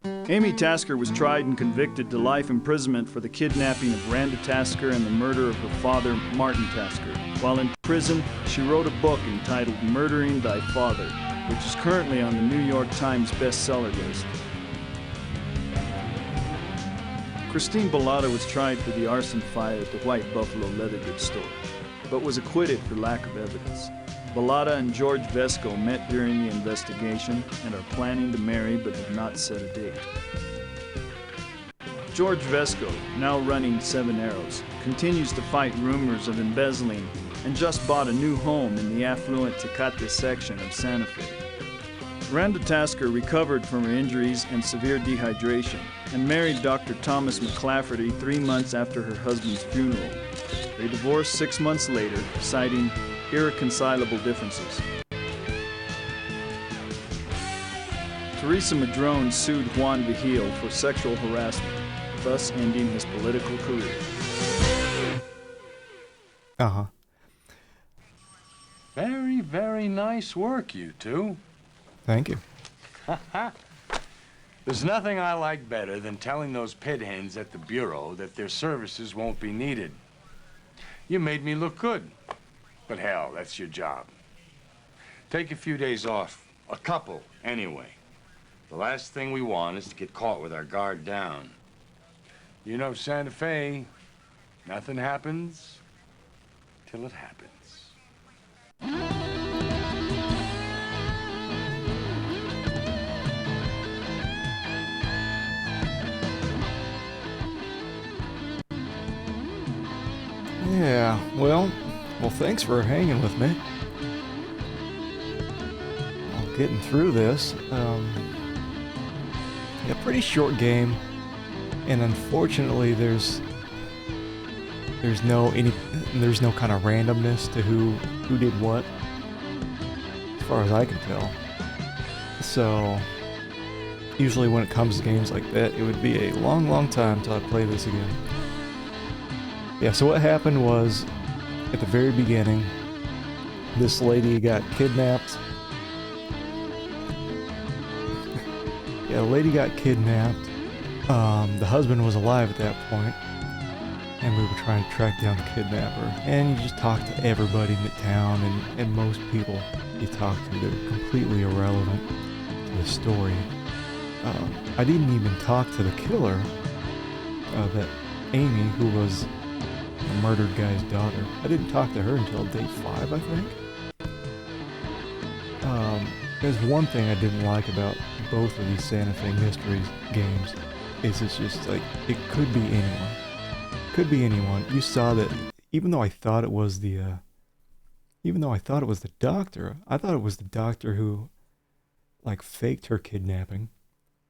Amy Tasker was tried and convicted to life imprisonment for the kidnapping of Randa Tasker and the murder of her father, Martin Tasker. While in prison, she wrote a book entitled Murdering Thy Father, which is currently on the New York Times bestseller list. Christine Bellata was tried for the arson fire at the White Buffalo leather goods store, but was acquitted for lack of evidence. Bellata and George Vesco met during the investigation and are planning to marry but have not set a date. George Vesco, now running Seven Arrows, continues to fight rumors of embezzling and just bought a new home in the affluent Tecate section of Santa Fe. Randa Tasker recovered from her injuries and severe dehydration and married Dr. Thomas McClafferty 3 months after her husband's funeral. They divorced 6 months later, citing irreconcilable differences. Teresa Madrone sued Juan Vigil for sexual harassment, thus ending his political career. Uh-huh. Very, very nice work, you two. Thank you. There's nothing I like better than telling those pit hens at the Bureau that their services won't be needed. You made me look good. But hell, that's your job. Take a few days off. A couple, anyway. The last thing we want is to get caught with our guard down. You know Santa Fe, nothing happens till it happens. Yeah, well, thanks for hanging with me. Well, getting through this. Yeah, pretty short game, and unfortunately, there's no kind of randomness to who did what, as far as I can tell. So, usually when it comes to games like that, it would be a long, long time till I play this again. Yeah, so what happened was, at the very beginning, this lady got kidnapped. Yeah, the lady got kidnapped. The husband was alive at that point, and we were trying to track down the kidnapper. And you just talk to everybody in the town, and most people you talk to, they're completely irrelevant to the story. I didn't even talk to the killer, that Amy, who was the murdered guy's daughter. I didn't talk to her until day 5, I think. There's one thing I didn't like about both of these Santa Fe Mysteries games, is it's just like, it could be anyone. Could be anyone. You saw that, even though I thought it was the doctor, I thought it was the doctor who, like, faked her kidnapping,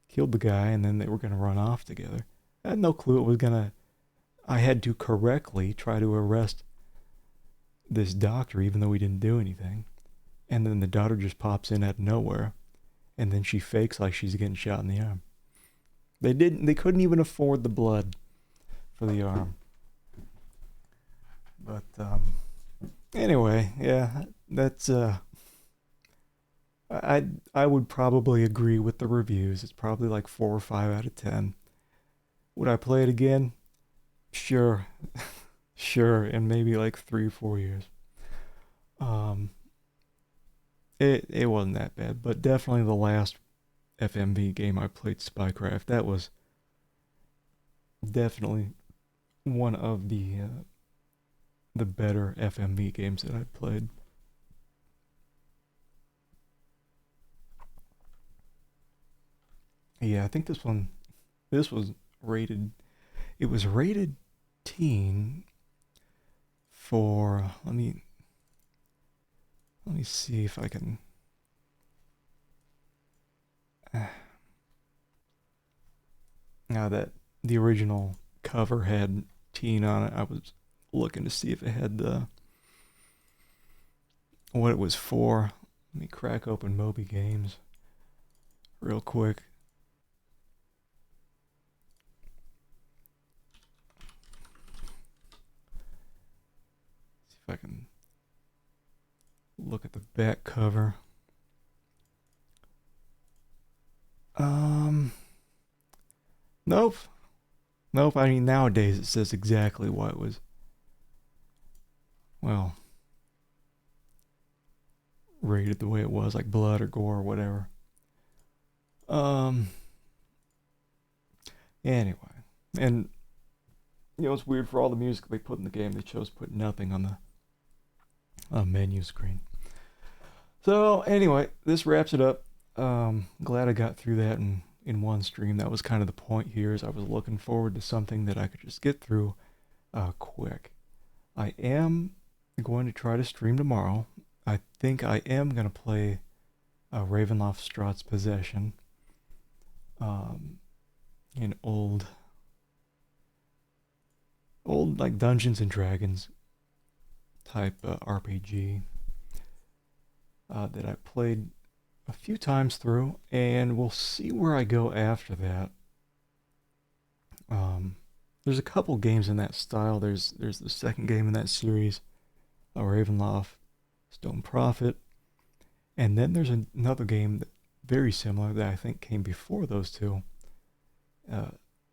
killed the guy, and then they were gonna run off together. I had no clue it was gonna... I had to correctly try to arrest this doctor, even though he didn't do anything. And then the daughter just pops in out of nowhere, and then she fakes like she's getting shot in the arm. They couldn't even afford the blood for the arm. But, anyway, yeah, that's, I would probably agree with the reviews. It's probably like 4 or 5 out of 10. Would I play it again? Sure. Sure, in maybe like 3 or 4 years. It wasn't that bad, but definitely the last FMV game I played, Spycraft, that was definitely one of the better FMV games that I've played. Yeah, I think this was rated, it was rated teen for, let me see if I can, now that the original cover had teen on it. I was looking to see if it had the what it was for. Let me crack open Moby Games real quick. See if I can look at the back cover. Nope. Nope, I mean, nowadays it says exactly what it was, well, rated the way it was, like blood or gore or whatever. Anyway, and, you know, it's weird, for all the music they put in the game, they chose to put nothing on the menu screen. So, anyway, this wraps it up. Glad I got through that in one stream. That was kind of the point here, is I was looking forward to something that I could just get through quick. I am going to try to stream tomorrow. I think I am going to play Ravenloft Strahd's Possession, an old like Dungeons and Dragons type RPG that I played a few times through, and we'll see where I go after that. There's a couple games in that style. There's the second game in that series, Ravenloft Stone Prophet, and then there's another game very similar that I think came before those two,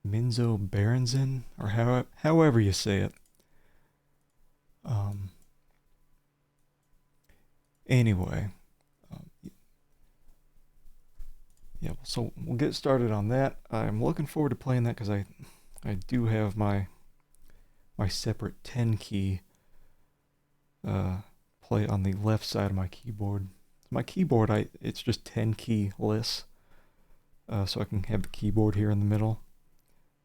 Minzo Berenzin, or however you say it. Anyway, yeah, so we'll get started on that. I'm looking forward to playing that because I do have my separate 10 key play on the left side of my keyboard. My keyboard, it's just 10 key lists, so I can have the keyboard here in the middle.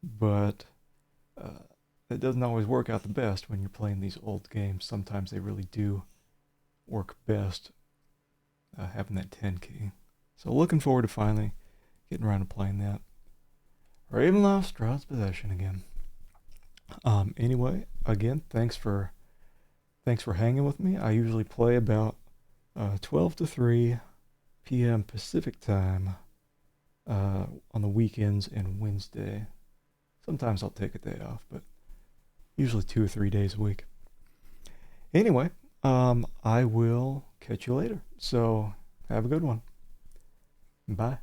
But it doesn't always work out the best when you're playing these old games. Sometimes they really do work best having that 10 key. So looking forward to finally getting around to playing that. Ravenloft Strahd's Possession again. Anyway, again, thanks for hanging with me. I usually play about 12 to 3 p.m. Pacific time on the weekends and Wednesday. Sometimes I'll take a day off, but usually 2 or 3 days a week. Anyway, I will catch you later. So have a good one. Bye.